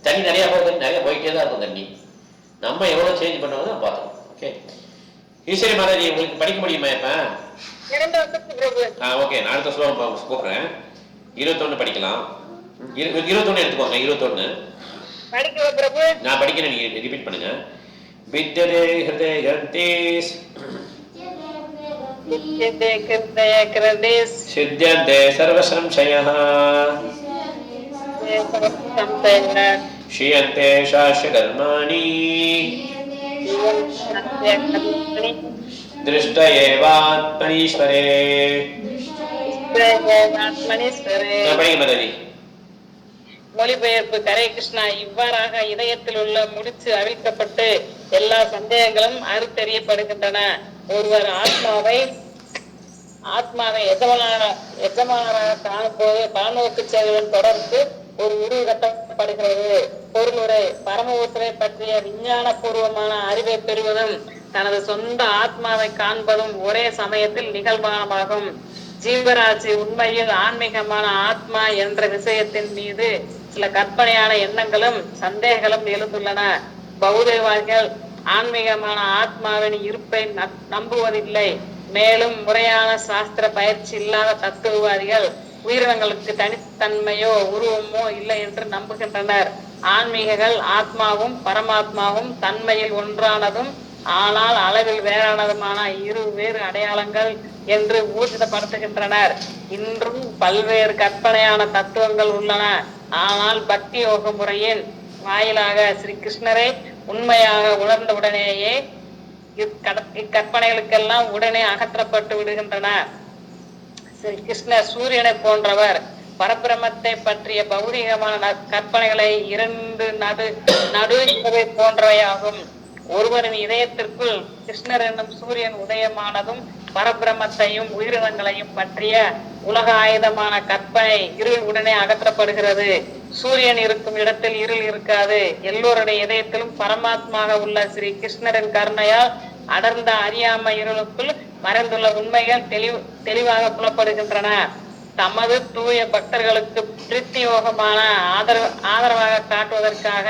[SPEAKER 1] தண்ணி நிறைய போகுது, நிறைய போயிட்டே தான் இருக்கும் தண்ணி. நம்ம எவ்வளவு சேஞ்ச் பண்ணுவது பார்த்துக்கணும். ஓகே, ஈஸ்வரி மாதாஜி உங்களுக்கு படிக்க முடியுமா? இப்ப ஓகே, நான் அடுத்த ஸ்லோகம் கூப்பிடுறேன். 21 படிக்கலாம். 21 எடுத்துக்கோங்க. 21 நான் படிக்கிறேன், நீங்க ரிப்பீட் பண்ணுங்க. வித்யதே ஹிருதயந்தேஸ் சித்யந்தே சர்வசம்சயः ஷியந்தே சாஸ்யகர்மாணி திருஷ்ட ஏவாத்மனீஸ்வரே. படிக்க மதவி.
[SPEAKER 9] மொழிபெயர்ப்பு. ஹரே கிருஷ்ணா. இவ்வாறாக இதயத்தில் உள்ள முடிச்சு அவிழ்க்கப்பட்டு எல்லா சந்தேகங்களும் அறுத்தறியப்படுகின்றன. ஒருவர் ஆத்மாவை எஜமானராக காணும்போது பலநோக்கு செயலுடன் தொடர்ந்து ஒரு முடிவு கட்டப்படுகிறது. பொருளுரை. பரமபுத்திரை பற்றிய விஞ்ஞான பூர்வமான அறிவை பெறுவதும் தனது சொந்த ஆத்மாவை காண்பதும் ஒரே சமயத்தில் நிகழ்வானமாகும். ஜீவராசி உண்மையில் ஆன்மீகமான ஆத்மா என்ற விஷயத்தின் மீது சில கற்பனையான எண்ணங்களும் சந்தேகங்களும் எழுந்துள்ளன. பௌதவாதிகள் ஆன்மீகமான ஆத்மாவின் இருப்பை நம்புவதில்லை. மேலும் முறையான சாஸ்திர பயிற்சி இல்லாத தத்துவவாதிகள் உயிரினங்களுக்கு தனித்தன்மையோ உருவமோ இல்லை என்று நம்புகின்றனர். ஆன்மீகர்கள் ஆத்மாவும் பரமாத்மாவும் தன்மையில் ஒன்றானதும் ஆனால் அளவில் வேறானதுமான இரு வேறு அடையாளங்கள் என்று ஊர்ஜிதப்படுத்துகின்றனர். இன்றும் பல்வேறு கற்பனையான தத்துவங்கள் உள்ளன. ஆனால் பக்தி யோக முறையின் வாயிலாக ஸ்ரீ கிருஷ்ணரை உண்மையாக உணர்ந்தவுடனேயே இக்கற்பனைகளுக்கெல்லாம் உடனே அகற்றப்பட்டு விடுகின்றன. ஸ்ரீ கிருஷ்ணர் சூரியனை போன்றவர். பரபிரமத்தை பற்றிய பௌதிகமான கற்பனைகளை இரண்டு நடு போன்றவையாகும். ஒருவரின் இதயத்திற்குள் கிருஷ்ணர் என்னும் சூரியன் உதயமானதும் பரபிரமத்தையும் உயிரினங்களையும் பற்றிய உலக ஆயுதமான கற்பனை இருள் உடனே அகற்றப்படுகிறது. சூரியன் இருக்கும் இடத்தில் இருள் இருக்காது. எல்லோருடைய இதயத்திலும் பரமாத்மாக உள்ள ஸ்ரீ கிருஷ்ணரின் கருணையால் அடர்ந்த அறியாமை இருளுக்குள் மறைந்துள்ள உண்மைகள் தெளிவாக புலப்படுகின்றன. தமது தூய பக்தர்களுக்கு பிரீத்தியோகமான ஆதரவாக காட்டுவதற்காக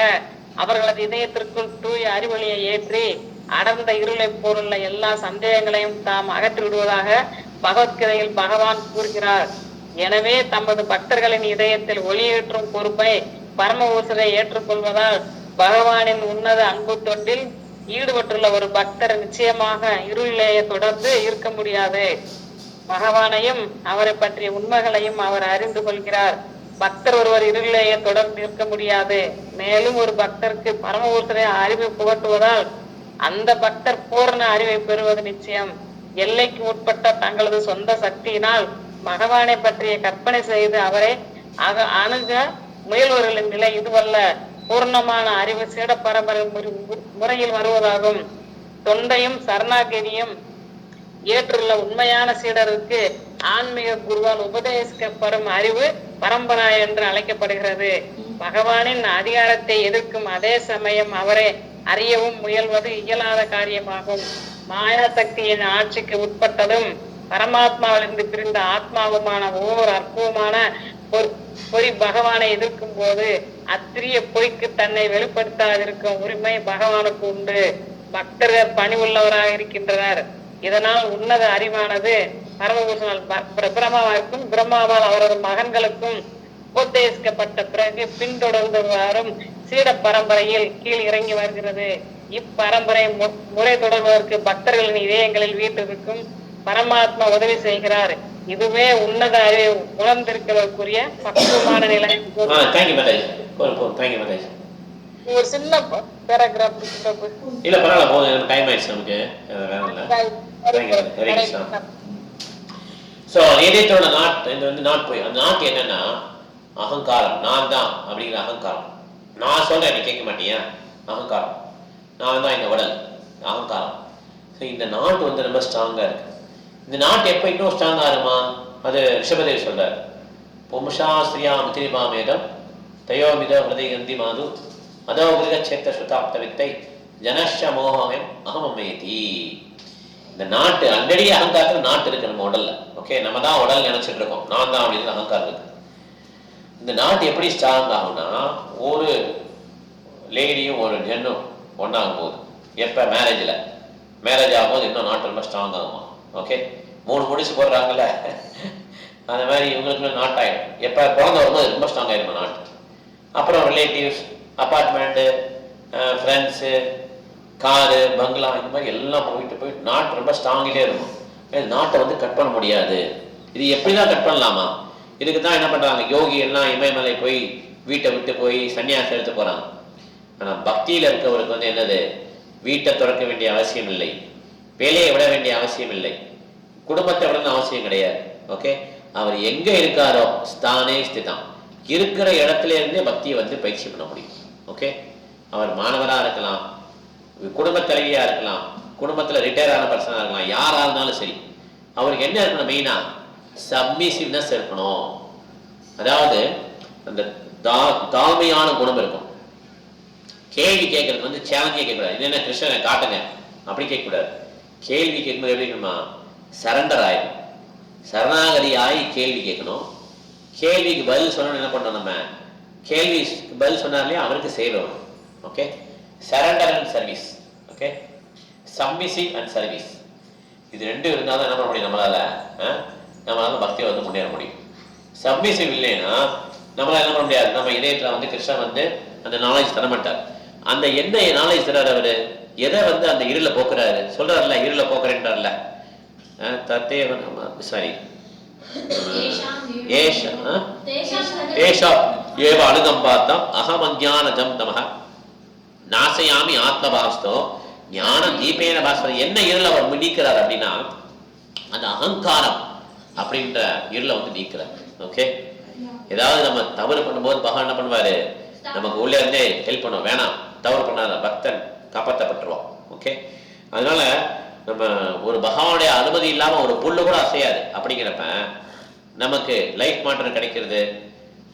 [SPEAKER 9] அவர்களது இதயத்திற்குள் தூய அறிவொளியை ஏற்றி அடர்ந்த இருளை போலுள்ள எல்லா சந்தேகங்களையும் தாம் அகற்றி விடுவதாக பகவத்கீதையில் பகவான் கூறுகிறார். எனவே தமது பக்தர்களின் இதயத்தில் ஒளியேற்றும் பொறுப்பை பரமபுருஷரை ஏற்றுக்கொள்வதால் பகவானின் உன்னத அன்பு தொண்டில் ஈடுபட்டுள்ள ஒரு பக்தர் நிச்சயமாக இருளிலேயே தொடர்ந்து இருக்க முடியாது. பகவானையும் அவரை பற்றிய உண்மைகளையும் அவர் அறிந்து கொள்கிறார். பக்தர் ஒருவர் இருளிலேயே தொடர்ந்து இருக்க முடியாது. மேலும் ஒரு பக்தருக்கு பரமபுருஷரை அறிவை புகட்டுவதால் அந்த பக்தர் பூர்ண அறிவை பெறுவது நிச்சயம். எல்லைக்கு உட்பட்ட தங்களது சொந்த சக்தியினால் பகவானை பற்றிய கற்பனை செய்து அவரை அணுக முயல்வர்களின் நிலை இதுவல்ல. பூர்ணமான அறிவு சீட பரம்பரை முறையில் வருவதாகும். தொண்டையும் சரணாகதியும் ஏற்றுள்ள உண்மையான சீடருக்கு ஆன்மீக குருவால் உபதேசிக்கப்படும் அறிவு பரம்பரா என்று அழைக்கப்படுகிறது. பகவானின் அதிகாரத்தை எதிர்க்கும் அதே சமயம் அவரை அறியவும் முயல்வது இயலாத காரியமாகும். மாயா சக்தியின் ஆட்சிக்கு உட்பட்டதும் பரமாத்மாவிலிருந்து பிரிந்த ஆத்மாவுமான ஒவ்வொரு அற்புதமான பொறி பகவானை எதிர்க்கும் போது அத்திரிய பொய்க்கு தன்னை வெளிப்படுத்தாதிருக்கும் உரிமை பகவானுக்கு உண்டு. பக்தர்கள் பணிவுள்ளவராக இருக்கின்றனர். இதனால் உன்னத அறிவானது பரமபுருஷனால் பிரம்மாவிற்கும் பிரம்மாவால் அவரது மகன்களுக்கும் உபதேசிக்கப்பட்ட பிறகு பின்தொடர்ந்து வரும் சீட பரம்பரையில் கீழ் இறங்கி வருகிறது. இப்பரம்பரை முறை தொடர்வதற்கு பக்தர்களின் இதயங்களில் வீட்டிற்கும் பரமாத்மா உதவி செய்கிறார். இதுவே உன்னத அறிவை உணர்ந்திருக்கிறதற்குரிய பக்குவமான நிலை. ஒரு சின்ன பேராகிராஃப்
[SPEAKER 1] இல்ல பரவாயில்ல, போதும், டைம் ஆயிடுச்சு நமக்கு. சோ எதிர்த்தோட நாட் இது வந்து நாட் போய் அந்த நாட்டு என்னன்னா அகங்காரம். நான் தான் அப்படிங்கிற அகங்காரம். நான் சொல்றேன் நீ கேட்க மாட்டியா, அகங்காரம். நான் தான் இந்த உடல், அகங்காரம். ஸோ இந்த நாட்டு வந்து ரொம்ப ஸ்ட்ராங்கா இருக்கு. இந்த நாட்டு எப்போ இன்னும் ஸ்ட்ராங்கா இருக்குமா? அது ரிஷபதேவி சொல்றாரு. பும்சா ஸ்ரீயா முத்திரிபாமேதம் தயோமித ஹிருதய கந்தி மாது அதோ கிரக சேத்த சுதாப்த வித்தை ஜனஷ மோகம் அகமமேதி. இந்த நாட்டு ஆல்ரெடி அகங்காரத்தில் நாட்டு இருக்கு நம்ம உடல்ல. ஓகே, நம்ம தான் உடல் நினைச்சிட்டு இருக்கோம், நான் தான் அப்படின்னு அகங்காரம் இருக்கு. இந்த நாட்டு எப்படி ஸ்ட்ராங் ஆகும்னா, ஒரு லேடியும் ஒரு ஜென்னும் ஒன்னாகும் போது, எப்ப மேரேஜ் ஆகும்போது இன்னும் நாட்டு ரொம்ப ஸ்ட்ராங் ஆகுமா. ஓகே, 3 முடிச்சு போடுறாங்கல்ல, அந்த மாதிரி இவங்களுக்கு நாட்டாயிடும். எப்ப குழந்தை வரும்போது ரொம்ப ஸ்ட்ராங் ஆயிடுமா நாட்டு. அப்புறம் ரிலேட்டிவ்ஸ், அப்பார்ட்மெண்ட்டு, ஃப்ரெண்ட்ஸு, காரு, பங்களா, இந்த மாதிரி எல்லாம் போயிட்டு நாட்டு ரொம்ப ஸ்ட்ராங்கிலே இருக்கும். நாட்டை வந்து கட் பண்ண முடியாது. இது எப்படிதான் கட் பண்ணலாமா? இதுக்கு தான் என்ன பண்றாங்க, யோகி எல்லாம் இமயமலை போய் வீட்டை விட்டு போய் சன்னியாசம் எடுத்து போறாங்க. ஆனா பக்தியில இருக்கவருக்கு வந்து என்னது, வீட்டை துறக்க வேண்டிய அவசியம் இல்லை, வேலையை விட வேண்டிய அவசியம் இல்லை, குடும்பத்தை விடணும் அவசியம் கிடையாது. ஓகே, அவர் எங்க இருக்காரோ ஸ்தானே ஸ்திதம், இருக்கிற இடத்துல இருந்தே பக்தியை வந்து பயிற்சி பண்ண முடியும். ஓகே, அவர் மாணவரா இருக்கலாம், குடும்ப தலைவியா இருக்கலாம், குடும்பத்துல ரிட்டையர் ஆன பர்சனா இருக்கலாம், யாரா இருந்தாலும் சரி, அவருக்கு என்ன இருக்கணும், மெயினா சப்மிசிவ்னஸ் இருக்கணும். அதாவது அந்த தாழ்மையான குணம் இருக்கும். கேள்வி கேட்கறது வந்து சேலஞ்சே கேட்கக்கூடாது. இது என்ன கிருஷ்ணனை காட்டுங்க அப்படி கேட்கக்கூடாது. கேள்வி கேட்கும்போது எப்படி இருக்கணுமா, சரண்டர் ஆயிடும், சரணாகதி ஆகி கேள்வி கேட்கணும். கேள்விக்கு பதில் சொன்னோம் என்ன பண்ணணும், நம்ம கேள்விக்கு பதில் சொன்னாலே அவருக்கு சேவை வரும். Okay, surrender and service. Okay, submissive and service, இது ரெண்டும் இருந்தால் தான் என்ன பண்ண முடியும், நம்மளால பக்தியை வந்து முன்னேற முடியும். சப்மிசிவ் இல்லைன்னா நம்மளால என்ன பண்ண முடியாது. நம்ம இதயத்தில் வந்து கிருஷ்ணன் வந்து அந்த நாலேஜ் தரமாட்டார். அந்த என்ன நாலேஜ் தராரு அவரு, எதை வந்து அந்த இருள போக்குறாரு, சொல்றாருல இருள போக்குறேன்றார்ல, சாரி அனுகம்பாத்தம் அகமஞ்ஞானஜம் தமஹ நாசயாமி ஆத்மபாஸ்தோ ஞான தீபேன பாஸ்வரம். என்ன இருள அவர் நீக்கிறார் அப்படின்னா, அந்த அகங்காரம் அப்படின்ற இருளை வந்து நீக்கிறார். ஓகே, ஏதாவது நம்ம தவறு பண்ணும்போது பகவான் என்ன பண்ணுவாரு, நமக்கு உள்ளே இருந்தே ஹெல்ப் பண்ணுவோம். வேணாம், தவறு பண்ணாத, பக்தன் காப்பாற்றப்பட்டுருவோம். ஓகே, அதனால நம்ம ஒரு பகவானுடைய அனுமதி இல்லாம ஒரு புல்லு கூட அசையாது. அப்படிங்கிறப்ப நமக்கு லைஃப் மாற்றம் கிடைக்கிறது,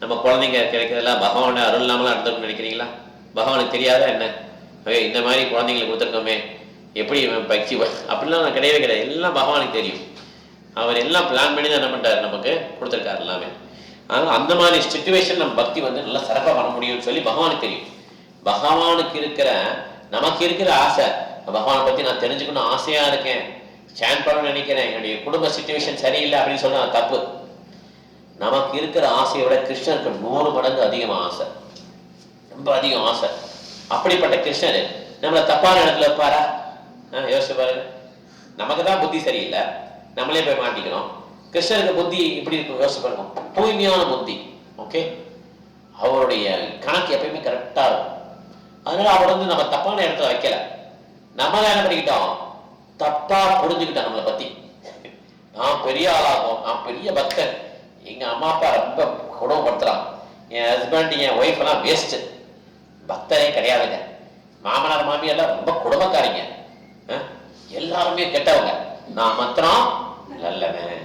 [SPEAKER 1] நம்ம குழந்தைங்க கிடைக்கிறதெல்லாம் பகவானுடைய அருள் இல்லாமலாம் இருந்திருக்குன்னு நினைக்கிறீங்களா? பகவானுக்கு தெரியாத என்ன, இந்த மாதிரி குழந்தைங்களுக்கு கொடுத்துருக்கோமே, எப்படி பயிற்சி அப்படிலாம் கிடையவே கிடையாது. எல்லாம் பகவானுக்கு தெரியும். அவர் எல்லாம் பிளான் பண்ணி தான் என்ன பண்ணிட்டார், நமக்கு கொடுத்துருக்காரு எல்லாமே. ஆனால் அந்த மாதிரி சிச்சுவேஷன் நம்ம பக்தி வந்து நல்லா சிறப்பாக பண்ண முடியும்னு சொல்லி பகவானுக்கு தெரியும். பகவானுக்கு இருக்கிற நமக்கு இருக்கிற ஆசை, பகவானை பற்றி நான் தெரிஞ்சுக்கணும் ஆசையா இருக்கேன், சேன் பண்ணணும்னு நினைக்கிறேன், என்னுடைய குடும்ப சிச்சுவேஷன் சரியில்லை அப்படின்னு சொன்னா தப்பு. நமக்கு இருக்கிற ஆசையை விட கிருஷ்ணருக்கு 100 மடங்கு அதிகமாக ஆசை, ரொம்ப அதிகம் ஆசை. அப்படிப்பட்ட கிருஷ்ணர் நம்மளை தப்பான இடத்துல வைப்பாரா? யோசிச்சு பாருங்க. நமக்கு தான் புத்தி சரியில்லை, நம்மளே போய் மாட்டிக்கிறோம். கிருஷ்ணருக்கு புத்தி இப்படி இருக்கும், யோசிச்சு பாருங்க, தூய்மையான புத்தி. ஓகே, அவருடைய கணக்கு எப்பயுமே கரெக்டா இருக்கும். அதனால அவர் வந்து நம்ம தப்பான இடத்துல வைக்கல. நம்ம என்ன பண்ணிக்கிட்டோம், தப்பா புரிஞ்சுக்கிட்டோம் நம்மளை பத்தி. நான் பெரிய ஆளாகும், நான் பெரிய பக்தன், எங்க அம்மா அப்பா ரொம்ப குணப்படுத்துறான், என் ஹஸ்பண்ட் என் ஒய்ஃப் எல்லாம் வேஸ்ட், பக்தரே கிடையாதுங்க, மாமனார் மாமியெல்லாம் ரொம்ப குடும்பக்காரிங்க, எல்லாருமே கெட்டவங்க, நான் மாத்திரம் நல்லவன்.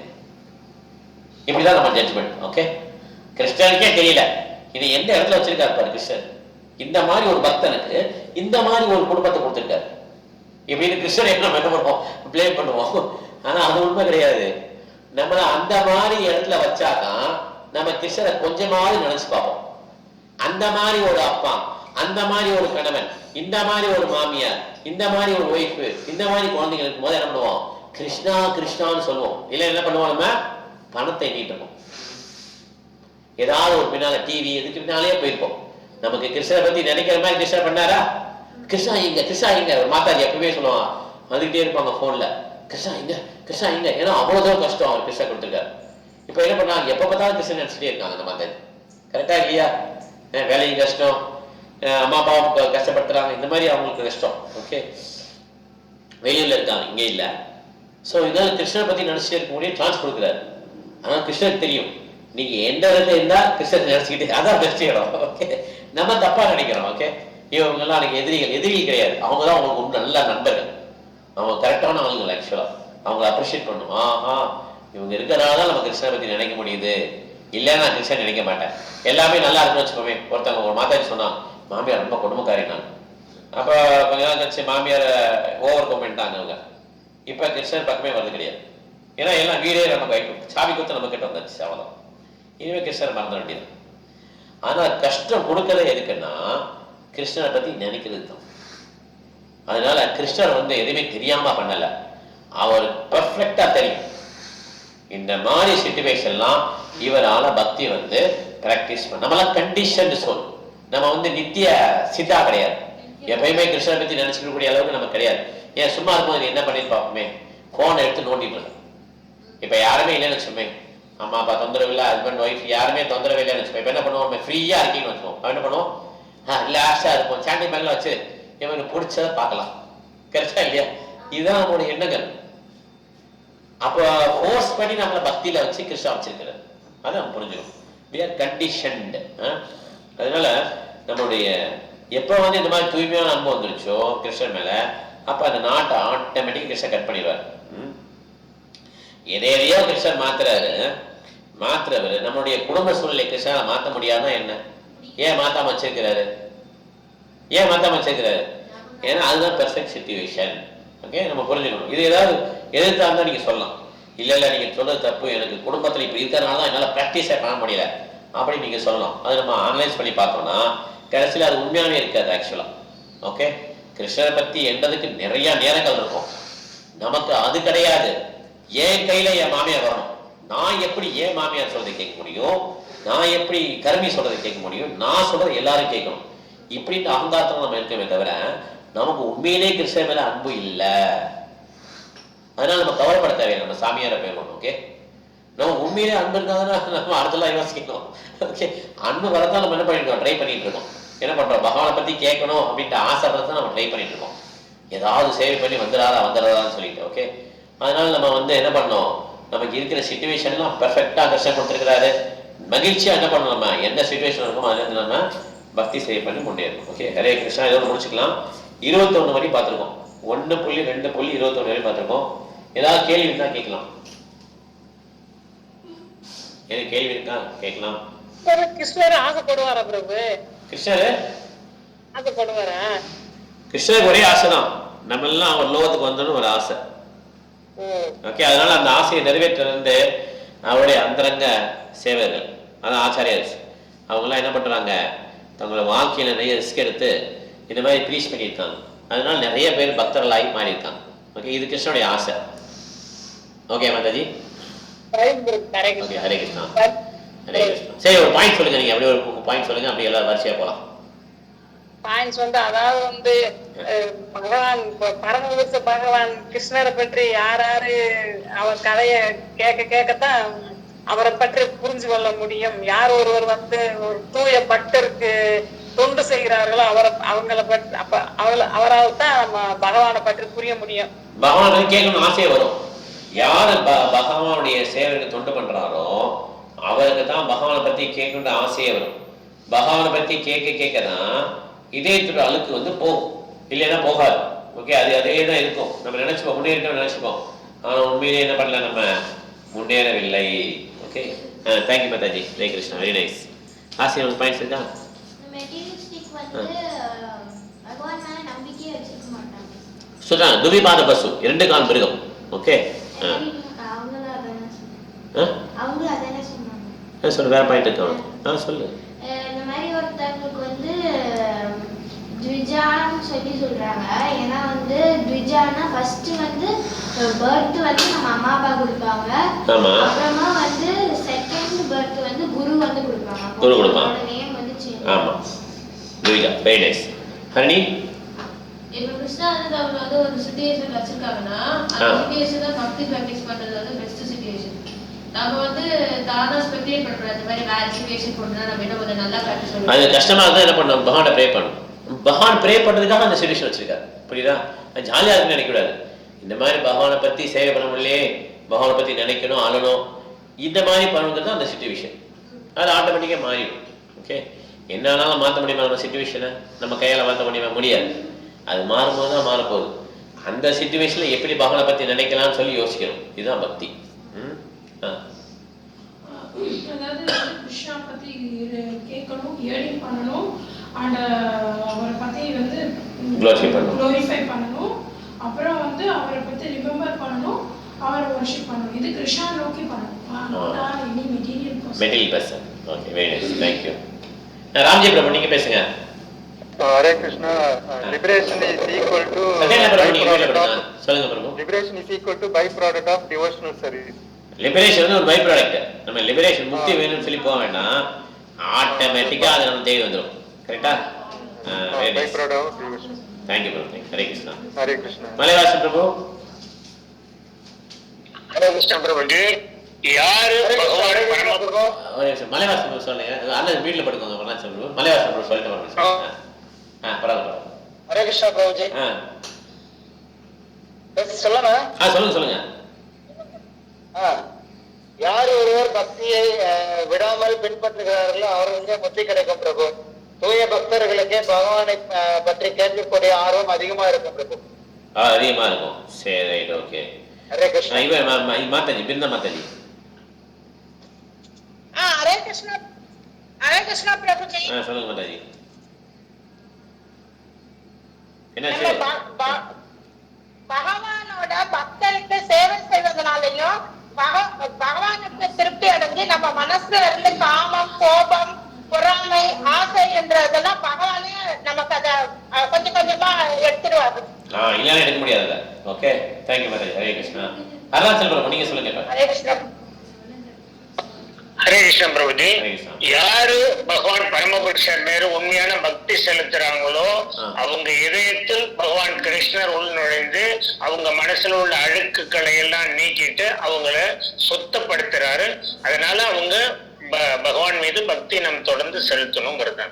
[SPEAKER 1] இப்படிதான் நம்ம ஜட்ஜ்மெண்ட். ஓகே, கிறிஸ்டனுக்கே தெரியல இது எந்த இடத்துல வச்சிருக்காரு பாரு கிறிஸ்டன். இந்த மாதிரி ஒரு பக்தனுக்கு இந்த மாதிரி ஒரு குடும்பத்தை கொடுத்திருக்காரு. இப்படின்னு கிறிஸ்டன் என்ன பண்ணுவோம், பிளேம் பண்ணுவோம். ஆனா அது உண்மை கிடையாது. நம்மள அந்த மாதிரி இடத்துல வச்சாதான் நம்ம கிறிஸ்டனை கொஞ்சமாவது நினைச்சு பார்ப்போம். அந்த மாதிரி ஒரு அப்பா, அந்த மாதிரி ஒரு கணவன், இந்த மாதிரி ஒரு மாமியார், இந்த மாதிரி ஒரு ஒய்ஃப், இந்த மாதிரி குழந்தைங்க இருக்கும் போது என்ன பண்ணுவோம், கிருஷ்ணா கிருஷ்ணான்னு சொல்லுவோம். இல்லை என்ன பண்ணுவோம், நம்ம பணத்தை எண்ணிட்டு இருக்கோம். ஏதாவது ஒரு பின்னால டிவி எதுக்கு பின்னாலே போயிருப்போம். நமக்கு கிருஷ்ணரை பத்தி நினைக்கிற மாதிரி கிருஷ்ணர் பண்ணாரா, கிருஷ்ணா இங்க கிருஷ்ணா இங்க. ஒரு மாதாஜி எப்பவுமே சொல்லுவான், வந்துகிட்டே இருப்பாங்க போன்ல, கிருஷ்ணா இங்க கிருஷ்ணா இங்க. ஏன்னா அவ்வளவுதான் கஷ்டம் அவர் கிருஷ்ணா கொடுத்துருக்காரு. இப்ப என்ன பண்ணாங்க, எப்ப பார்த்தாலும் கிருஷ்ணன் நினைச்சிட்டே இருக்காங்க அந்த மாதாஜி. கரெக்டா இல்லையா? வேலையும் கஷ்டம், அம்மா அப்பாவும் கஷ்டப்படுத்துறாங்க, இந்த மாதிரி அவங்களுக்கு கஷ்டம். ஓகே, வெளியூர்ல இருக்காங்க, இங்கே இல்லை. ஸோ இதனால கிருஷ்ணரை பத்தி நினைச்சிட்டே இருக்க முடியும், சான்ஸ் கொடுக்குறாரு. ஆனா கிருஷ்ணருக்கு தெரியும் நீங்க எந்த இடத்துல இருந்தா கிருஷ்ணன் நினைச்சுக்கிட்டு அதான் பெஸ்ட் இடம். ஓகே, நம்ம தப்பா நினைக்கிறோம். ஓகே, இவங்க எல்லாம் எனக்கு எதிரிகள் கிடையாது, அவங்க தான் உங்களுக்கு நல்ல நண்பர்கள், அவங்க கரெக்டான ஆளுங்க. ஆக்சுவலா அவங்களை அப்ரிஷியேட் பண்ணும். ஆஹா, இவங்க இருக்கிறனால தான் நம்ம கிருஷ்ணரை பத்தி நினைக்க முடியுது, இல்லைன்னா நான் கிருஷ்ணன் நினைக்க மாட்டேன். எல்லாமே நல்லா இருக்குன்னு வச்சுக்கோமே. ஒருத்தவங்க ஒரு மாதாஜி சொன்னாங்க, மாமியார் ரொம்ப குடும்பக்காரினாங்க. அப்ப கொஞ்ச நாள் கழிச்சு மாமியார் ஓவர் கம் பண்ணிட்டாங்க அவங்க. இப்ப கிருஷ்ணன் பக்கமே வருது கிடையாது. ஏன்னா எல்லாம் வீடே நம்ம கைக்கும், சாவி குத்து நம்ம கிட்ட வந்துச்சு, அவ்வளோ. இனிமே கிருஷ்ணர் மறந்துட வேண்டியது. ஆனா கஷ்டம் கொடுக்கறதே எதுக்குன்னா கிருஷ்ணரை பத்தி நினைக்கிறது தான். அதனால கிருஷ்ணர் எதுவுமே தெரியாம பண்ணல, அவர் பெர்ஃபெக்டா தெரியும். இந்த மாதிரி சிச்சுவேஷன்லாம் இவரால பக்தி பிராக்டிஸ் பண்ண. நம்மளாம் கண்டிஷன் சொல், நம்ம நித்திய சித்தா கிடையாது. எப்பயுமே கிருஷ்ணரை பத்தி நினைச்சுக்க கூடிய அளவுக்கு நம்ம கிடையாது. ஏன் சும்மா இருக்கும்போது என்ன பண்ணிருப்பாப்போமே, போனை எடுத்து நோண்டிட்டு இருக்கோம். இப்ப யாருமே இல்லைன்னு வச்சுக்கோமே, அம்மா அப்பா தொந்தரவு இல்லை, ஹஸ்பண்ட் ஒய்ஃப் யாருமே தொந்தரவு இல்லைன்னு வச்சுக்கோ. இப்ப என்ன பண்ணுவோம், ஃப்ரீயா இருக்கீங்கன்னு வச்சுக்கோம். என்ன பண்ணுவோம், லாஸ்டா இருப்போம், சாண்டி மேல வச்சு இவனுக்கு பிடிச்சதை பார்க்கலாம். கரெக்டா இல்லையா? இதுதான் நம்மளுடைய எண்ணங்கள். அப்ப ஃபோர்ஸ் பண்ணி நம்மள பக்தியில வச்சு கிருஷ்ணா வச்சிருக்கிறார். அதை நம்ம புரிஞ்சுக்கணும். we are conditioned. அதனால நம்மளுடைய எப்ப இந்த மாதிரி தூய்மையான அன்பு வந்துருச்சோ கிருஷ்ணன் மேல, அப்ப அந்த நாட்டை ஆட்டோமேட்டிக் கிருஷ்ணன் கட் பண்ணிடுவார். எதையோ கிருஷ்ணன் மாத்துறவர் நம்மளுடைய குடும்ப சூழ்நிலை கிருஷ்ணனை மாற்ற முடியாதுன்னா என்ன? ஏன் மாத்தாம வச்சிருக்கிறாரு? ஏன்னா அதுதான் பெர்ஃபெக்ட் சிச்சுவேஷன். ஓகே, நம்ம புரிஞ்சுக்கணும். இது ஏதாவது எதிர்த்தா இருந்தா நீங்க சொல்லலாம், இல்ல நீங்க சொல்றது தப்பு, எனக்கு குடும்பத்துல இப்படி இருக்கிறதுனால தான் என்னால பிராக்டிஸே பண்ண முடியல அப்படின்னு நீங்க சொல்லலாம். அது நம்ம அனலைஸ் பண்ணி பார்த்தோம்னா கடைசியில் அது உண்மையாவே இருக்காது ஆக்சுவலா. ஓகே, கிருஷ்ணரை பத்தி என்றதுக்கு நிறைய நேரங்கள் இருக்கும், நமக்கு அது கிடையாது. என் கையில என் மாமியார் வரணும், நான் எப்படி என் மாமியார் சொல்றதை கேட்க முடியும், நான் எப்படி கருமி சொல்றதை கேட்க முடியும், நான் சொல்றது எல்லாரும் கேட்கணும், இப்படின்ற அகங்காரத்துல நம்ம இருக்கவே தவிர நமக்கு உண்மையிலே கிருஷ்ணன் மேல அன்பு இல்லை. அதனால நம்ம கவலைப்பட தேவையில்லை, நம்ம சாமியார போயிடணும். ஓகே, நம்ம உண்மையிலே அன்பு இருந்தாங்கன்னா நம்ம அடுத்தலாம் யோசிக்கணும். ஓகே, அன்பு வரதான் நம்ம என்ன பண்ணிருக்கோம், ட்ரை பண்ணிட்டு இருக்கோம். என்ன பண்றோம், பகவானை பத்தி கேட்கணும் அப்படின்ட்டு ஆசைப்படுறத நம்ம ட்ரை பண்ணிட்டு இருக்கோம். ஏதாவது சேவை பண்ணி வந்துடாதான்னு சொல்லிட்டு. ஓகே, அதனால நம்ம என்ன பண்ணோம், நமக்கு இருக்கிற சிச்சுவேஷன்லாம் பெர்ஃபெக்டா கிருஷ்ணன் கொடுத்துருக்கிறாரு. மகிழ்ச்சியா என்ன பண்ணணும், நம்ம எந்த சிச்சுவேஷன் இருக்கோமோ அதுல இருந்து நம்ம பக்தி சேவை பண்ணி கொண்டேருக்கோம். ஓகே, ஹரே கிருஷ்ணா. இதோட முடிச்சுக்கலாம். 21 வரை பார்த்துருக்கோம், 1.2.21 வரை பார்த்துருக்கோம். ஏதாவது கேள்வி இருக்கா கேட்கலாம். எனக்கு கேள்வி இருக்கா கேட்கலாம்.
[SPEAKER 9] கிருஷ்ணர் ஆசைப்படுவாரா பிரபு?
[SPEAKER 1] கிருஷ்ணர்
[SPEAKER 9] ஆசைப்படுவாரா?
[SPEAKER 1] கிருஷ்ணருக்கு ஒரே ஆசைதான், நம்ம எல்லாம் அவர் லோகத்துக்கு வந்தோன்னு ஒரு ஆசை. ஓகே, அதனால அந்த ஆசையை நிறைவேற்றது அவருடைய அந்தரங்க சேவர்கள், அதான் ஆச்சாரியர்ஸ். அவங்கெல்லாம் என்ன பண்றாங்க, தங்களோட வாழ்க்கையில நிறைய ரிஸ்க் எடுத்து இந்த மாதிரி ப்ரீச் பண்ணியிருக்காங்க. அதனால நிறைய பேர் பக்தர்களாகி மாறி இருக்காங்க. ஓகே, இது கிருஷ்ணனுடைய ஆசை. ஓகே மாதாஜி, ஓகே, ஹரே கிருஷ்ணா. ஹரே கிருஷ்ணா. சரி, ஒரு பாயிண்ட் சொல்லுங்க, நீங்க அப்படியே ஒரு பாயிண்ட் சொல்லுங்க, அப்படியே எல்லாரும் வரிசையா போலாம்.
[SPEAKER 9] பாயிண்ட்ஸ் அதாவது பகவான் பரமபுருஷ பகவான் கிருஷ்ணரை பற்றி யாரு அவர் கதைய கேட்கத்தான் அவரை பற்றி புரிஞ்சு கொள்ள முடியும். யார் ஒருவர் ஒரு தூய பக்தருக்கு தொண்டு செய்கிறார்களோ அவங்களை பற்றி அவரால் தான் நம்ம பகவானை பற்றி புரிய முடியும்.
[SPEAKER 1] பகவானை கேட்கணும் ஆசையே வரும். யாரு பகவானுடைய சேவைக்கு தொண்டு பண்றாரோ அவருக்கு தான் பகவானை பத்தி கேட்கணுன்ற ஆசையே வரும். பகவானை பத்தி கேட்க தான் இதயத்தோட அழுக்கு வந்து போகும், இல்லைன்னா போகாது. ஓகே, அது அதே தான் இருக்கும். நம்ம நினைச்சுப்போம் முன்னேறிட்டோம் நினைச்சுப்போம், ஆனா உண்மையிலே என்ன பண்ணல, நம்ம முன்னேறவில்லை. ஓகே, தேங்க்யூ மாதாஜி. Jai Krishna, very nice. ஆசிரியர் பாயிண்ட்ஸ் இருக்கா?
[SPEAKER 2] மெட்டீரியலிஸ்டிக் வந்து பகவான் மேல நம்பிக்கையே வச்சுக்க மாட்டாங்க.
[SPEAKER 1] சொல்றாங்க துவிபாத பசு, 2 கால் மிருகம். ஓகே,
[SPEAKER 2] அவங்க அதானே சொன்னாங்க.
[SPEAKER 1] சொல்லு, வேற பாயிண்ட் இருக்கு. சொல்லு.
[SPEAKER 2] இந்த மாதிரி ஒருத்தவங்களுக்கு வந்து த்விஜான்னு சொல்லி சொல்றாங்க. ஏன்னா வந்து த்விஜானா ஃபர்ஸ்ட் வந்து பர்த் வந்து நம்ம அம்மா அப்பா கொடுப்பாங்க, அப்புறமா வந்து செகண்ட் பர்த் வந்து குரு வந்து கொடுப்பாங்க.
[SPEAKER 1] குரு கொடுப்பாங்க.
[SPEAKER 2] நேம் வந்து சேஞ்ச்.
[SPEAKER 1] ஆமா, த்விஜா. Very nice. ஹரணி,
[SPEAKER 10] இப்ப கிருஷ்ணானந்த அவங்க வந்து ஒரு சிச்சுவேஷன் வச்சிருக்காங்கன்னா அந்த சிச்சுவேஷனை பக்தி பிராக்டிஸ் பண்றது வந்து பெஸ்ட் சிச்சுவேஷன். நம்ம வந்து தானா ஸ்பெக்டேட் பண்றோம். இந்த மாதிரி வேற சிச்சுவேஷன் போனா நம்ம என்ன கொஞ்சம் நல்லா பிராக்டிஸ் பண்ணுவோம். அது
[SPEAKER 1] கஷ்டமா இருந்தா என்ன பண்ணணும், பகவானை ப்ரே பண்ணணும். பகவான் ப்ரே பண்றதுக்காக அந்த சிச்சுவேஷன் வச்சிருக்காரு, புரியுதா? அது ஜாலியா இருக்குன்னு நினைக்கக்கூடாது. இந்த மாதிரி பகவானை பத்தி சேவை பண்ண முடியலையே, பகவானை பத்தி நினைக்கணும், ஆளணும், இந்த மாதிரி பண்ணுறது தான் அந்த சிச்சுவேஷன். அது ஆட்டோமேட்டிக்கா மாறிடும். ஓகே, என்னாலும் மாற்ற முடியுமா நம்ம சிச்சுவேஷனை? நம்ம கையால் மாற்ற முடியுமா? முடியாது. அது மாறும்போது தான் மாறப்போகுது. அந்த சிச்சுவேஷன்ல எப்படி பகவானை பத்தி நினைக்கலாம்னு சொல்லி யோசிக்கணும். இதுதான் பக்தி.
[SPEAKER 4] அதாவது கிருஷ்ணா பத்தி கேட்கணும், ஹியரிங் பண்ணணும், அண்ட் அவரை பத்தி வந்து க்ளோரிஃபை பண்ணணும், அப்புறம் வந்து அவரை பத்தி ரிமெம்பர் பண்ணணும், அவரை வர்ஷிப் பண்ணணும். இது கிருஷ்ணா நோக்கி பண்ணணும், any material
[SPEAKER 1] person. Okay, very nice. Thank you. Ramji பிரபு, நீங்க பேசுங்க.
[SPEAKER 3] Hare Krishna. Liberation is equal to
[SPEAKER 1] சொல்லுங்க பிரபு.
[SPEAKER 3] liberation is equal to byproduct of devotional service.
[SPEAKER 1] Liberation வந்து ஒரு பை ப்ராடக்ட். நம்ம லிபரேஷன் முக்தி வேணும்னு சொல்லி போக வேண்டாம், ஆட்டோமேட்டிக்கா அது நம்ம தேடி வந்துடும். கரெக்டா?
[SPEAKER 3] Byproduct of devotion.
[SPEAKER 1] Thank you பிரபு. ஹரே கிருஷ்ணா.
[SPEAKER 3] ஹரே கிருஷ்ணா.
[SPEAKER 1] மலைவாசன் பிரபு.
[SPEAKER 6] ஹரே கிருஷ்ணா பிரபுஜி. யாரு பகவான் பரமபிரபு?
[SPEAKER 1] மலைவாசன் பிரபு சொல்லுங்க. அண்ணன் வீட்டுல படுக்கோங்க. மலைவாசன் பிரபு. மலைவாசன் பிரபு சொல்லிட்டு வரணும். பரவாயில்ல.
[SPEAKER 6] ஹரே கிருஷ்ணா பிரபுஜி. சொல்லுங்க.
[SPEAKER 1] சொல்லுங்க.
[SPEAKER 6] யார் ஒருவர் பக்தியை விடாமல் பின்பற்றுகிறார்களோ அவர்களுக்கு முக்தி கிடைக்கும் பிரபு. தூய பக்தர்களுக்கே பகவானை பற்றி கேட்கக்கூடிய ஆர்வம் அதிகமா இருக்கும் பிரபு.
[SPEAKER 1] அதிகமா இருக்கும். சரி, ரைட், ஓகே.
[SPEAKER 6] ஹரே கிருஷ்ணா.
[SPEAKER 1] மாதாஜி, பிருந்தா மாதாஜி.
[SPEAKER 8] ஹரே கிருஷ்ணா. ஹரே கிருஷ்ணா பிரபுஜி.
[SPEAKER 1] சொல்லுங்க மாதாஜி. என்னாச்சு?
[SPEAKER 8] பகவானோட பக்தருக்கு சேவை செய்வதனாலையும் பகவானுக்கு திருப்தி அடைஞ்சு நம்ம மனசுல இருந்து காமம், கோபம், பொறாமை, ஆசை என்றதெல்லாம் பகவானே நமக்கு அதை கொஞ்சம் கொஞ்சமா எடுத்துருவாரு.
[SPEAKER 1] இல்லைன்னா எடுக்க முடியாது. ஓகே, தேங்க்யூ மாதாஜி. ஹரே கிருஷ்ணா. அருணாச்சல் பிரபு, நீங்க சொல்லுங்க.
[SPEAKER 8] ஹரே கிருஷ்ணா.
[SPEAKER 6] ஹரே கிருஷ்ணா பிரபுஜி. யாரு பகவான் பரமபுருஷர் மேல உண்மையான பக்தி செலுத்துறாங்களோ அவங்க இதயத்தில் பகவான் கிருஷ்ணர் உள் நுழைந்து அவங்க மனசுல உள்ள அழுக்குகளை எல்லாம் நீக்கிட்டு அவங்கள சுத்தப்படுத்துறாரு. அதனால அவங்க பகவான் மீது பக்தி நம்ம தொடர்ந்து செலுத்தணுங்கிறது.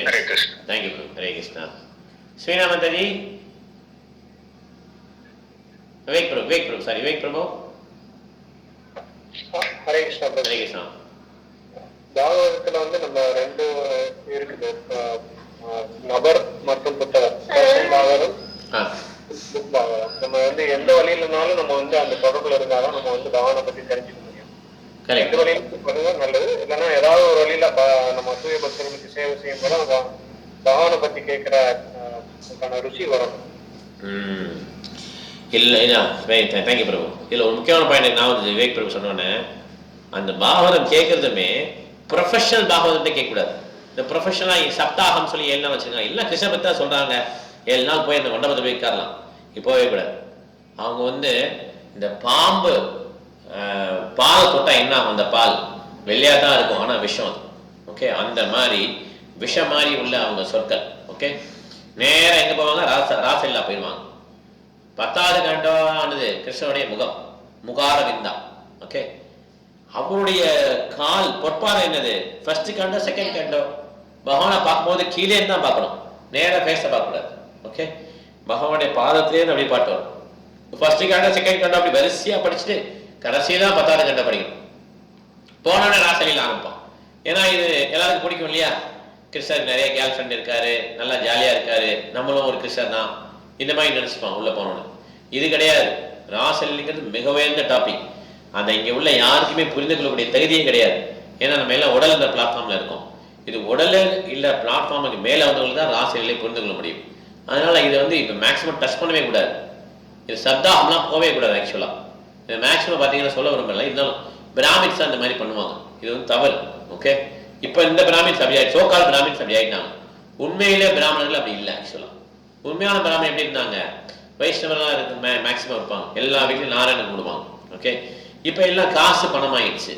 [SPEAKER 6] ஹரே கிருஷ்ணா.
[SPEAKER 1] தேங்க்யூ. ஹரே கிருஷ்ணா. ஸ்ரீனா மாதாஜி. விவேக் பிரபு. சாரி, விவேக் பிரபு.
[SPEAKER 3] ஹரே கிருஷ்ணா.
[SPEAKER 1] ஹரே கிருஷ்ணா.
[SPEAKER 3] பாகவதத்துல வந்து நம்ம 2 இருக்குது, நபர் மற்றும் புத்தகம். பாகவதம், புக் பாகவதம். நம்ம வந்து எந்த வழியிலனாலும் நம்ம வந்து அந்த தொடர்புல இருந்தாலும் நம்ம வந்து பகவானை பத்தி தெரிஞ்சுக்க முடியும். எந்த வழியிலும் பண்ணுறது நல்லது. இல்லைன்னா ஏதாவது ஒரு வழியில நம்ம தூய பக்தர்களுக்கு சேவை செய்யும் போது பகவானை பத்தி கேட்கிற ருசி வரும்.
[SPEAKER 1] இல்லை, தேங்க்யூ பிரபு. இதுல ஒரு முக்கியமான பாயிண்ட் நான் வந்து விவேக் பிரபு சொன்னோன்னே, அந்த பாகவதம் கேட்கறதுமே ப்ரொஃபஷனல் பாகவதத்தை கேட்கக்கூடாது. இந்த ப்ரொஃபஷனலாக சப்தாகம் சொல்லி 7 நாள் வச்சுருக்காங்க. எல்லாம் கிருஷ்ண பற்றி தான் சொல்கிறாங்க. 7 நாள் போய் அந்த மண்டபத்தை போய் உட்காரலாம். இப்போவே கூடாது. அவங்க வந்து இந்த பாம்பு பால் தொட்டா என்ன ஆகும்? அந்த பால் வெள்ளையா தான் இருக்கும், ஆனால் விஷம். ஓகே, அந்த மாதிரி விஷம் மாதிரி உள்ள அவங்க சொற்கள். ஓகே, நேரம் எங்கே போவாங்க? ராசல்லா போயிடுவாங்க. 10வது கண்டமானது கிருஷ்ணனுடைய முகம், முகாரவிந்தா. ஓகே, அவருடைய கால் பொற்பாதம் என்னது? ஃபர்ஸ்ட் கண்டோ, செகண்ட் கண்டோ. பகவானை பார்க்கும்போது கீழே தான் பார்க்கணும், நேராக ஃபேஸை பார்க்கக்கூடாது. ஓகே, பகவானுடைய பாதத்திலே அப்படி பாட்டு வரும். ஃபர்ஸ்ட் கண்டோ, செகண்ட் கண்டோ அப்படி வரிசையாக படிச்சுட்டு கடைசியில் தான் 10வது கண்டை படிக்கணும். போனோடனே ராசலியில் ஆரம்பிப்பான். ஏன்னா இது எல்லாருக்கும் பிடிக்கும் இல்லையா? கிருஷ்ணர் நிறைய கேர்ள் ஃப்ரெண்ட் இருக்காரு, நல்லா ஜாலியாக இருக்காரு, நம்மளும் ஒரு கிருஷ்ணர் தான், இந்த மாதிரி நினச்சிப்பான் உள்ளே போனோன்னு. இது கிடையாது. ராசலீலைங்கிறது மிக உயர்ந்த டாபிக். அதை இங்கே உள்ள யாருக்குமே புரிந்து கொள்ளக்கூடிய தகுதியே கிடையாது. ஏன்னா நம்ம எல்லாம் உடல் இந்த பிளாட்ஃபார்மில் இருக்கோம். இது உடல் இல்லை பிளாட்ஃபார்முக்கு மேலே வந்தவங்களுக்கு தான் ராசலீலை புரிந்து கொள்ள முடியும். அதனால் இதை வந்து இப்போ மேக்ஸிமம் டச் பண்ணவே கூடாது. இது சப்தாகம்லாம் போகவே கூடாது. ஆக்சுவலாக இது மேக்ஸிமம் பார்த்தீங்கன்னா சொல்ல விரும்பல, இருந்தாலும் பிராமின்ஸ் தான் இந்த மாதிரி பண்ணுவாங்க. இது வந்து தவறு. ஓகே, இப்போ இந்த பிராமின்ஸ் அப்படி ஆயிடுச்சு, சோக்கால் பிராமின்ஸ் அப்படி ஆகிட்டாங்க. உண்மையிலே பிராமணர்கள் அப்படி இல்லை. ஆக்சுவலாக உண்மையான பிராமணன் எப்படி இருந்தாங்க? வைஷ்ணவர்களாக இருக்கு, மேக்ஸிமம் இருப்பாங்க. எல்லா வீட்லையும் நாராயணன் கொடுப்பாங்க. ஓகே, இப்போ எல்லாம் காசு பணமாயிடுச்சு.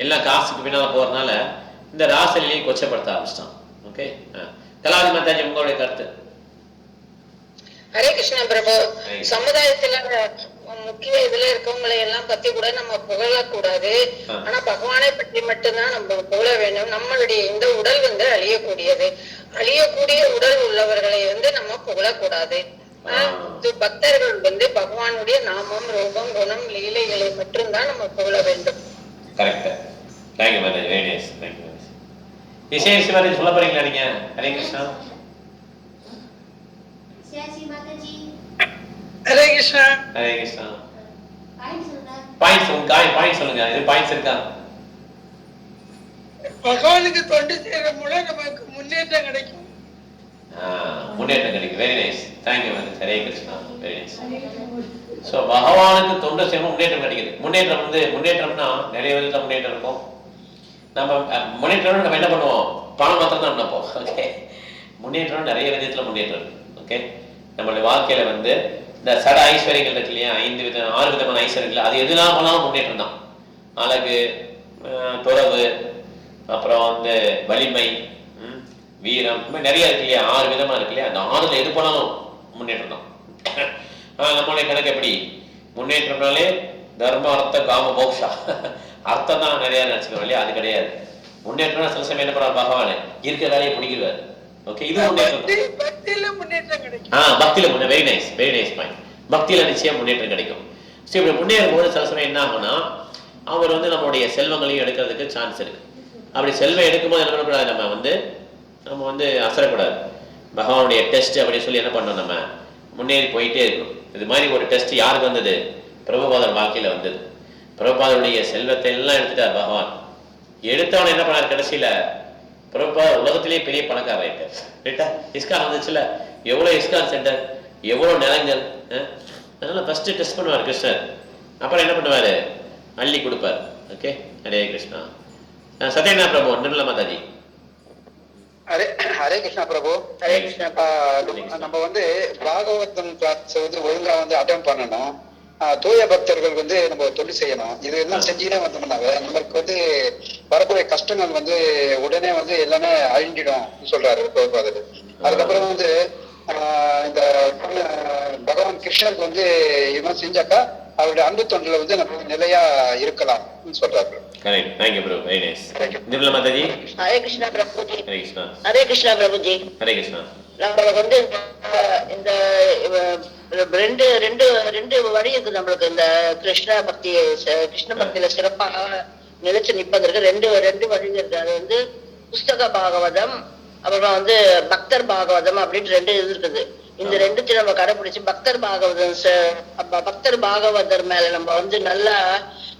[SPEAKER 1] எல்லாம் காசுக்கு பின்னால் போகிறதுனால இந்த ராசலீலையை கொச்சப்படுத்த ஆரம்பிச்சிட்டான். ஓகே, கலாவதி மாதாஜி உங்களுடைய கருத்து?
[SPEAKER 8] ஹரே கிருஷ்ணா பிரபு. சமுதாயத்துல முக்கிய இதுல இருக்கவங்களை எல்லாம் பத்தி கூட நம்ம புகழக்கூடாது. ஆனா பகவானை பற்றி மட்டும்தான் நம்ம புகழ வேண்டும். நம்மளுடைய இந்த உடல் வந்து அழியக்கூடியது. அழியக்கூடிய உடல் உள்ளவர்களை வந்து நம்ம புகழக்கூடாது. பக்தர்கள் வந்து பகவானுடைய நாமம், ரூபம், குணம், லீலைகளை மட்டும்தான் நம்ம புகழ வேண்டும்.
[SPEAKER 1] Correct. Thank you Mataji, very nice. Thank you Mataji. விசேஷ மாதிரி சொல்ல போறீங்களா நீங்க? ஹரே கிருஷ்ணா.
[SPEAKER 8] ஹரே கிருஷ்ணா.
[SPEAKER 1] ஹரே கிருஷ்ணா. பாயிண்ட்ஸ் சொல்லுங்க. இது பாயிண்ட்ஸ் இருக்கா?
[SPEAKER 8] பகவானுக்கு தொண்டு செய்யற மூலம் நமக்கு முன்னேற்றம் கிடைக்கும்.
[SPEAKER 1] முன்னேற்றம் கிடைக்கும். Very nice. தேங்க்யூ மாதாஜி. Hare Krishna. Very nice. So பகவானுக்கு தொண்டு செய்யணும், முன்னேற்றம் கிடைக்குது. முன்னேற்றம் வந்து முன்னேற்றம்னா நிறைய விதத்தில் முன்னேற்றம் இருக்கும். நம்ம முன்னேற்றம்னு நம்ம என்ன பண்ணுவோம்? பணம் மாத்திரம் தான் நினைப்போம். ஓகே, முன்னேற்றம் நிறைய விதத்தில் முன்னேற்றம். ஓகே, நம்மளுடைய வாழ்க்கையில வந்து இந்த சட ஐஸ்வர்யங்கள் இருக்கு இல்லையா, 6 விதமான ஐஸ்வர்யங்கள், அது எதுனால போனாலும் முன்னேற்றம் தான். அழகு, துறவு, அப்புறம் வந்து வலிமை, வீரம், இந்த மாதிரி நிறைய இருக்கு இல்லையா, 6 விதமா இருக்கு இல்லையா. அந்த 6ல எது போனாலும் முன்னேற்றம் தான். நம்மளுடைய கணக்கு எப்படி? முன்னேற்றம்னாலே தர்ம, அர்த்த, காம, மோக்ஷா, அர்த்தம் தான் நிறைய நினைச்சுக்கிறோம் இல்லையா. அது கிடையாது. முன்னேற்றம்னா சில சமயம் என்ன பண்ணுவார்? பகவான் இருக்கிற வேலையை பிடிக்கிறார். ஓகே, இது முன்னேற்றம்.
[SPEAKER 8] பக்தியில முன்னேற்றம் கிடைக்கும்.
[SPEAKER 1] பக்தியில very nice, very nice point. பக்தியில நிச்சயம் முன்னேற்றம் கிடைக்கும். ஸோ இப்படி முன்னேறும் போது சில சமயம் என்ன ஆகும்னா, அவர் வந்து நம்மளுடைய செல்வங்களையும் எடுக்கிறதுக்கு சான்ஸ் இருக்கு. அப்படி செல்வம் எடுக்கும்போது என்ன பண்ணக்கூடாது? நம்ம வந்து அசரக்கூடாது. பகவானுடைய டெஸ்ட் அப்படி சொல்லி என்ன பண்ணோம்? நம்ம முன்னேறி போயிட்டே இருக்கணும். இது மாதிரி ஒரு டெஸ்ட் யாருக்கு வந்தது? பிரபுபாதர் வாழ்க்கையில வந்தது. பிரபுபாதருடைய செல்வத்தை எல்லாம் எடுத்துட்டார் பகவான். எடுத்தவன என்ன பண்ணார்? கடைசியில பிரபுபாதர் உலகத்திலேயே பெரிய பணக்காரர் ஆயிட்டார். ரைட்டா? இஸ்கான் வந்துச்சுல, எவ்வளவு இஸ்கான் சென்டர், எவ்வளவு நிலங்கள். அதனால ஃபர்ஸ்ட் டெஸ்ட் பண்ணுவார் கிருஷ்ணர். அப்புறம் என்ன பண்ணுவாரு? அள்ளி கொடுப்பார். ஓகே, ஹரே கிருஷ்ணா. சத்யநாராயண பிரபு, நிர்மலா மாதாஜி.
[SPEAKER 11] ஹரே கிருஷ்ணா பிரபு.
[SPEAKER 8] ஹரே கிருஷ்ணா.
[SPEAKER 11] நம்ம வந்து பாகவதம் கிளாஸ் வந்து ஒழுங்கா வந்து அட்டெண்ட் பண்ணணும். தூய பக்தர்கள் வந்து நம்ம தொண்டு செய்யணும். இது எல்லாம் செஞ்சுனே வந்தோம்னாவே நம்மளுக்கு வந்து வரக்கூடிய கஷ்டங்கள் வந்து உடனே வந்து எல்லாமே அழிஞ்சிடும் சொல்றாரு பிரபுபாதர். அதுக்கப்புறம் வந்து இந்த பகவான் கிருஷ்ணருக்கு வந்து இவன் செஞ்சாக்கா அவருடைய அன்பு தொண்டுல வந்து நம்ம நிலையா இருக்கலாம் சொல்றாரு.
[SPEAKER 1] Correct. Thank you bro, very nice. Nirmala Mataji.
[SPEAKER 8] Hare Krishna Prabhuji.
[SPEAKER 1] Hare Krishna.
[SPEAKER 8] Hare Krishna Prabhuji.
[SPEAKER 1] Hare Krishna.
[SPEAKER 8] நம்மளுக்கு வந்து இந்த ரெண்டு வழி இருக்கு நம்மளுக்கு. இந்த கிருஷ்ண பக்தியில சிறப்பாக நிலைச்சு நிற்பதற்கு ரெண்டு வழி இருக்கு. அது வந்து புஸ்தக பாகவதம், அப்புறம் வந்து பக்தர் பாகவதம் அப்படின்னு 2 இது இருக்குது. இந்த 2த்தையும் நம்ம கடைபிடிச்சு பக்தர் பாகவதர் மேல நம்ம வந்து நல்லா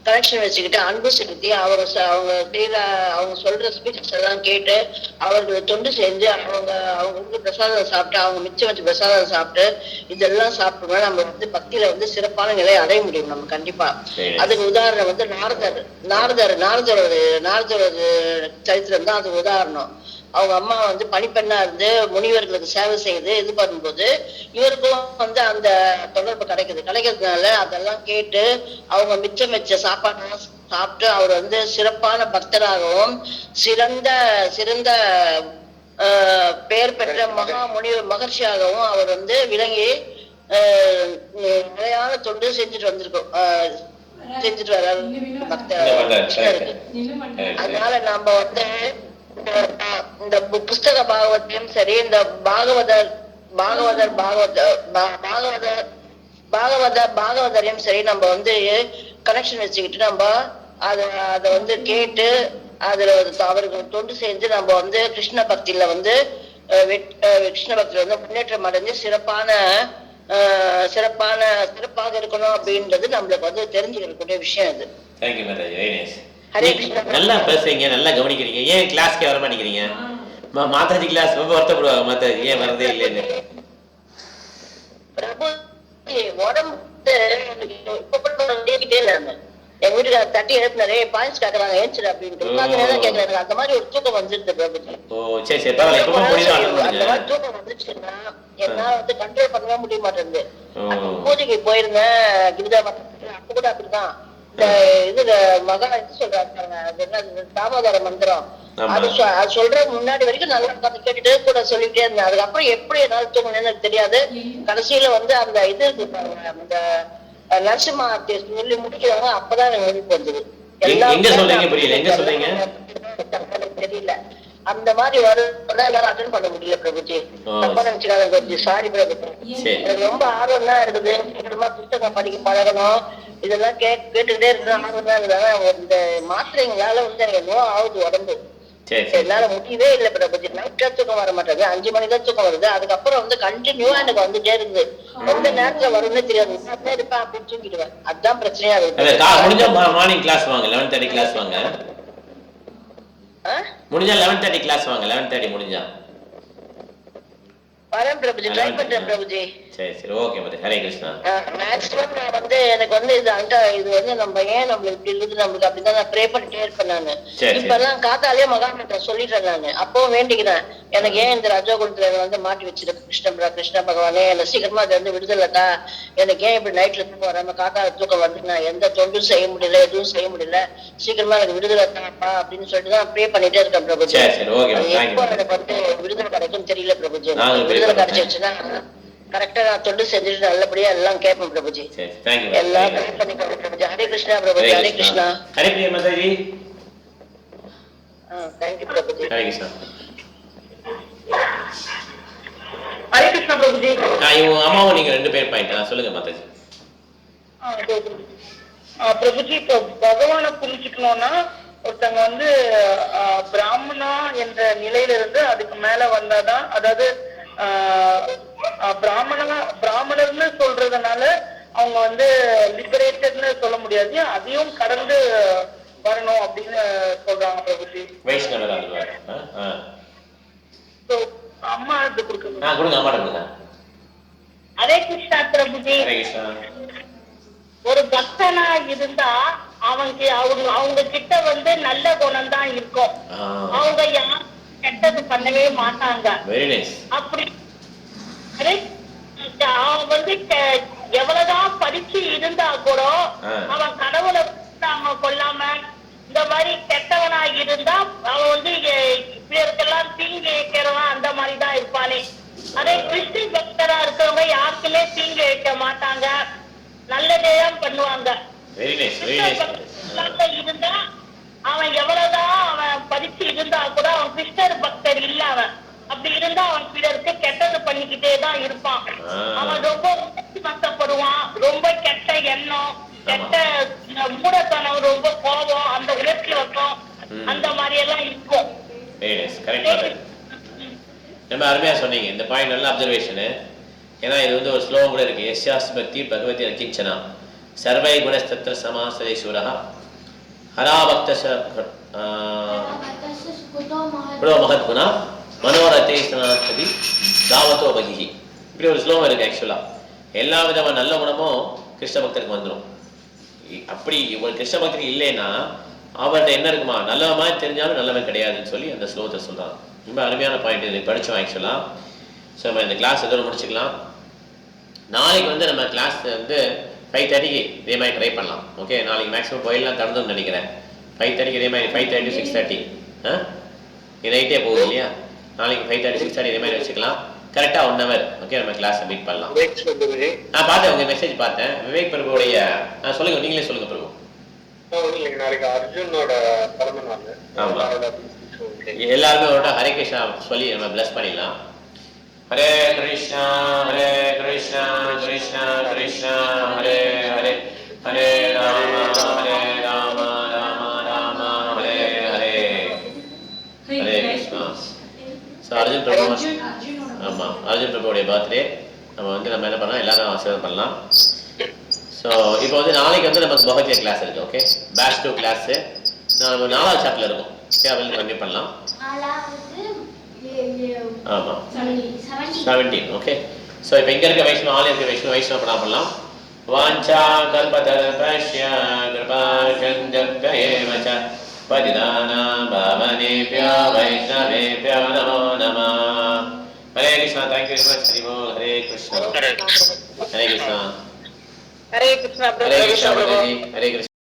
[SPEAKER 8] கனெக்ஷன் வச்சுக்கிட்டு அன்பு செலுத்தி அவங்க சொல்ற ஸ்பீச்சஸ் எல்லாம் கேட்டு அவர்கள் தொண்டு செஞ்சு அவங்க வந்து பிரசாதம் சாப்பிட்டு, அவங்க மிச்சம் வச்சு பிரசாதம் சாப்பிட்டு இதெல்லாம் சாப்பிட்டோம்னா நம்ம வந்து பக்தியில வந்து சிறப்பான நிலையை அடைய முடியும் நம்ம கண்டிப்பா. அதுக்கு உதாரணம் வந்து நாரதரோட சரித்திரம் தான் அதுக்கு உதாரணம். அவங்க அம்மா வந்து பணிப்பெண்ணா இருந்து முனிவர்களுக்கு சேவை செய்து இது பண்ணும்போது இவருக்கும் வந்து அந்த தொடர்பு கிடைக்கிறதுனால அதெல்லாம் கேட்டு அவங்க மிச்சம் வச்ச சாப்பாடு சாப்பிட்டு அவர் வந்து சிறப்பான பக்தராகவும் சிறந்த பெயர் பெற்ற முனிவர் மகர்ஷியாகவும் அவர் வந்து விளங்கி நிலையான தொண்டு செஞ்சுட்டு வர்றாரு பக்தருக்கு. அதனால நம்ம வந்து இந்த புஸ்தக பாகவத்தையும் சரி, இந்த பாகவதரையும் சரி நம்ம வந்து கனெக்ஷன் வச்சுக்கிட்டு நம்ம அதை வந்து கேட்டு
[SPEAKER 12] அதுல அவருக்கு தொண்டு செஞ்சு நம்ம வந்து கிருஷ்ண பக்தியில வந்து கிருஷ்ண பக்தியில வந்து முன்னேற்றம் அடைஞ்சு சிறப்பாக இருக்கணும் அப்படின்றது நம்மளுக்கு வந்து தெரிஞ்சுக்கக்கூடிய விஷயம் இது.
[SPEAKER 1] Thank you Mataji, very nice.
[SPEAKER 12] Hare Krishna.
[SPEAKER 1] நல்லா பேசுறீங்க, நல்லா கவனிக்கிறீங்க. ஏன் கிளாஸ்க்கே வர மாட்டேங்கிறீங்க? மாதாஜி கிளாஸ் ரொம்ப வருத்தப்படுவாங்க, மாதாஜி ஏன் வரதே இல்லைன்னு.
[SPEAKER 12] பிரபு உடம்பு எங்க வீட்டுக்கு தட்டி எழுப்பினாரு, பாயிண்ட்ஸ் கேட்கறாங்க ஏன்ச்சு அப்படின்ட்டு கேட்கறாங்க. அந்த மாதிரி ஒரு தூக்கம் வந்துருது பிரபுஜி.
[SPEAKER 1] சரி சரி, பரவாயில்ல.
[SPEAKER 12] அந்த மாதிரி தூக்கம் வந்துச்சுன்னா என்னால வந்து கண்ட்ரோல் பண்ணவே முடிய மாட்டேங்குது. பூஜைக்கு போயிருந்தேன் கிரிஜா மட்டத்துல, அப்ப கூட அப்படிதான். இந்த இது மகா இது சொல்றாங்க தாமோதர மந்திரம், அது சொல்ற முன்னாடி வரைக்கும் நல்லா உட்காந்து கேட்டுட்டு கூட சொல்லிட்டே இருந்தேன். அதுக்கப்புறம் எப்படி என்னால தூங்கணும்னு எனக்கு தெரியாது. கடைசியில வந்து அந்த இது இருக்கு, அந்த நரசிம்மார்த்தி சொல்லி முடிக்கிறாங்க, அப்பதான் எனக்கு எழுப்பு வந்தது. தெரியல அந்த மாதிரி வருதான் அட்டன் பண்ண முடியல பிரபுஜி. தப்பா நினைச்சுக்காத பிரபுஜி, சாரி பிரபுஜி. எனக்கு ரொம்ப ஆர்வம் தான் இருக்குது, சீக்கிரமா புத்தகம் படிக்க பழகணும், இதெல்லாம் கேட்டுக்கிட்டே இருக்கிற ஆர்வம் தான் இருக்குது. இந்த மாத்திரைங்களால வந்து எனக்கு என்னவோ ஆகுது உடம்பு, என்னால முடியவே இல்லை பிரபுஜி. நைட்ல தூக்கம் வர மாட்டேங்குது, 5 மணிதான் தூக்கம் வருது. அதுக்கப்புறம் வந்து கண்டினியூவா எனக்கு வந்துட்டே இருக்குது. எந்த நேரத்துல வரும்னு தெரியாது, இருப்பேன் அப்படின்னு தூங்கிடுவேன். அதுதான் பிரச்சனையா இருக்கு.
[SPEAKER 1] மார்னிங் கிளாஸ் வாங்க, 11:30 கிளாஸ் வாங்க. முடிஞ்சா 11:30 கிளாஸ் வாங்க, 11:30 முடிஞ்சா
[SPEAKER 12] வரேன் பிரபுஜி, ட்ரை பண்றேன் பிரபுஜி.
[SPEAKER 1] சரி சரி, ஓகே மதி. ஹரே கிருஷ்ணா.
[SPEAKER 12] மேக்ஸிமம் நான் வந்து எனக்கு வந்து இது வந்து நம்ம ஏன் நம்மளுக்கு இப்படி இருக்குது நம்மளுக்கு அப்படிதான் நான் ப்ரே பண்ணிட்டே இருப்பேன் நானு. இப்ப எல்லாம் காத்தாலேயே மகாமந்திரம் சொல்லிடுறேன் நானு. அப்பவும் வேண்டிக்கிறேன், எனக்கு ஏன் இந்த ரஜோகுலத்துல வந்து மாட்டி வச்சிருக்கு கிருஷ்ண பகவானே, எனக்கு சீக்கிரமா அது வந்து விடுதலைக்கா, எனக்கு ஏன் இப்படி நைட்ல தூக்கம் வராம காத்தால தூக்கம் வந்து நான் எந்த தொண்டும் செய்ய முடியல, எதுவும் செய்ய முடியல, சீக்கிரமா எனக்கு விடுதலை தான்ப்பா அப்படின்னு சொல்லிட்டு தான் ப்ரே பண்ணிட்டே இருக்கேன் பிரபுஜி. எப்போ எனக்கு வந்து விடுதலை கிடைக்கும் தெரியல பிரபுஜி. விடுதலை கிடைச்சிருச்சுன்னா கரெக்டா நான் தொண்டு செஞ்சுட்டு நல்லபடியா எல்லாம் கேட்பேன் பிரபுஜி. எல்லாம் பண்ணிக்கோங்க பிரபுஜி. ஹரே கிருஷ்ணா பிரபுஜி. ஹரே கிருஷ்ணா.
[SPEAKER 1] ஹரே பிரியா மாதாஜி.
[SPEAKER 12] தேங்க்யூ பிரபுஜி.
[SPEAKER 1] ஹரே கிருஷ்ணா.
[SPEAKER 7] ஹரே கிருஷ்ணா பிரபுஜி.
[SPEAKER 1] இவங்க அம்மாவும் நீங்க 2 பேர் பாயிண்ட் சொல்லுங்க மாதாஜி.
[SPEAKER 7] பிரபுஜி, இப்போ பகவானை புரிஞ்சுக்கணும்னா ஒருத்தங்க வந்து பிராமணா என்ற நிலையில இருந்து அதுக்கு மேல வந்தாதான், அதாவது பிராமணர்னு சொல்றதுனால அவங்க வந்து லிபரேட்டட்னு சொல்ல முடியாது, அதையும் கடந்து வரணும் அப்படின்னு சொல்றாங்க பிரபுஜி. அம்மா இது கொடுங்க. ஹரே கிருஷ்ணா பிரபுஜி. ஒரு பக்தனா இருந்தா அவங்க கிட்ட வந்து நல்ல குணம் தான் இருக்கும், அவங்க யாரும் கெட்டது பண்ணவே மாட்டாங்க. அப்படி அவன் வந்து எவ்வளவுதான் படிச்சு இருந்தா கூட அவன் கடவுளை கொல்லாம இந்த மாதிரி கெட்டவனா இருந்தா அவன் வந்து இப்படியெல்லாம் தீங்கு வைக்கிறவன் அந்த மாதிரிதான் இருப்பானே. அதே கிறிஸ்டின் பக்தரா இருக்கிறவங்க யாருக்குமே தீங்கு வைக்க மாட்டாங்க, நல்லதேதான் பண்ணுவாங்க. இருந்தா அவன் எவ்வளவுதான் அவன் படிச்சு இருந்தா கூட அவன் கிறிஸ்டர் பக்தர் இல்ல, அவன் அப்படி இருந்தா அவன் பிறருக்கு கெட்டது பண்ணிக்கிட்டே தான் இருப்பான். அவன் ரொம்ப கஷ்டப்படுவான், ரொம்ப கெட்ட எண்ணம், கெட்ட மூடத்தனம், ரொம்ப கோபம், அந்த உணர்ச்சி வக்கம், அந்த மாதிரி எல்லாம் இருக்கும்.
[SPEAKER 1] ரொம்ப அருமையா சொன்னீங்க இந்த பாயிண்ட், நல்ல அப்சர்வேஷனு. ஏன்னா இது வந்து ஒரு ஸ்லோகம் கூட இருக்கு, யஸ்யாஸ் பக்தி பகவதி அகிஞ்சனா சர்வை குணஸ்தத்ர சமாசதேஸ்வரா ஹராபக்த மகத் குணா மனோரத்தை சனாதி தாவத்தோ பகிஹி. இப்படி ஒரு ஸ்லோகம் இருக்கு. ஆக்சுவலா எல்லா விதமான நல்ல குணமும் கிருஷ்ண பக்தருக்கு வந்துடும். அப்படி ஒரு கிருஷ்ண பக்தருக்கு இல்லைன்னா அவர்கிட்ட என்ன இருக்குமா, நல்ல மாதிரி தெரிஞ்சாலும் நல்லவன் கிடையாதுன்னு சொல்லி அந்த ஸ்லோகத்தை சொல்றாங்க. ரொம்ப அருமையான பாயிண்ட், இது படித்தோம் ஆக்சுவலா. ஸோ நம்ம இந்த கிளாஸ் எதோட முடிச்சுக்கலாம். நாளைக்கு வந்து நம்ம கிளாஸ் வந்து 5:30க்கு இதே மாதிரி ட்ரை பண்ணலாம். ஓகே, நாளைக்கு மேக்ஸிமம் கோயிலெலாம் திறந்துன்னு நினைக்கிறேன். 5:30க்கு இதே மாதிரி 5:30 to 6:30 இது நைட்டே போகுது இல்லையா, நாளைக்கு 5:30 6:30 இதே மாதிரி வச்சுக்கலாம். கரெக்டாக 1 hour ஓகே நம்ம கிளாஸை மீட் பண்ணலாம். நான் பார்த்தேன் உங்கள் மெசேஜ் பார்த்தேன். விவேக் பிரபுடைய சொல்லுங்கள், நீங்களே சொல்லுங்கள் பிரபு.
[SPEAKER 5] நாளைக்கு அர்ஜுனோட பிறந்த நாள்.
[SPEAKER 1] ஆமாம், எல்லாருமே அவரோட ஹரே கிருஷ்ணா சொல்லி நம்ம பிளஸ் பண்ணிடலாம். ஹரே கிருஷ்ணா ஹரே கிருஷ்ணா கிருஷ்ணா கிருஷ்ணா ஹரே ஹரே ஹரே ராம ராம ராம ஹரே ஹரே அர்ஜுன் பிரபு
[SPEAKER 4] அர்ஜுனோட
[SPEAKER 1] ஆமாம் அர்ஜுன் பிரபுடைய பர்த்டே நம்ம என்ன பண்ணலாம் எல்லாரும் ஆசீர்வாதம் பண்ணலாம். ஸோ இப்போ நாளைக்கு நமக்கு பகவத்கீதை கிளாஸ் இருக்குது. ஓகே, பேட்ச் 2 கிளாஸு நம்ம 4வது சாப்டர்ல இருக்கும். கேவல் கம்மி பண்ணலாம். ஆமாம் 17. ஓகே, ஸோ இப்போ இங்கே இருக்க வைஷ்ணவ ஆள் இருக்க வைஷ்ணவ பண்ணலாம். வாஞ்சா கல்பதர்பஷ்ய கிருபா சந்தர்பயேவ ச பதிதானாம் பாவனேப்யோ வைஷ்ணவேப்யோ நமோ நமः. Hare Krishna. Thank you very much. Hari போல். ஹரே கிருஷ்ணா. ஹரே கிருஷ்ணா.
[SPEAKER 9] ஹரே கிருஷ்ணா.
[SPEAKER 1] ஹரே கிருஷ்ணா. ஹரே கிருஷ்ணா.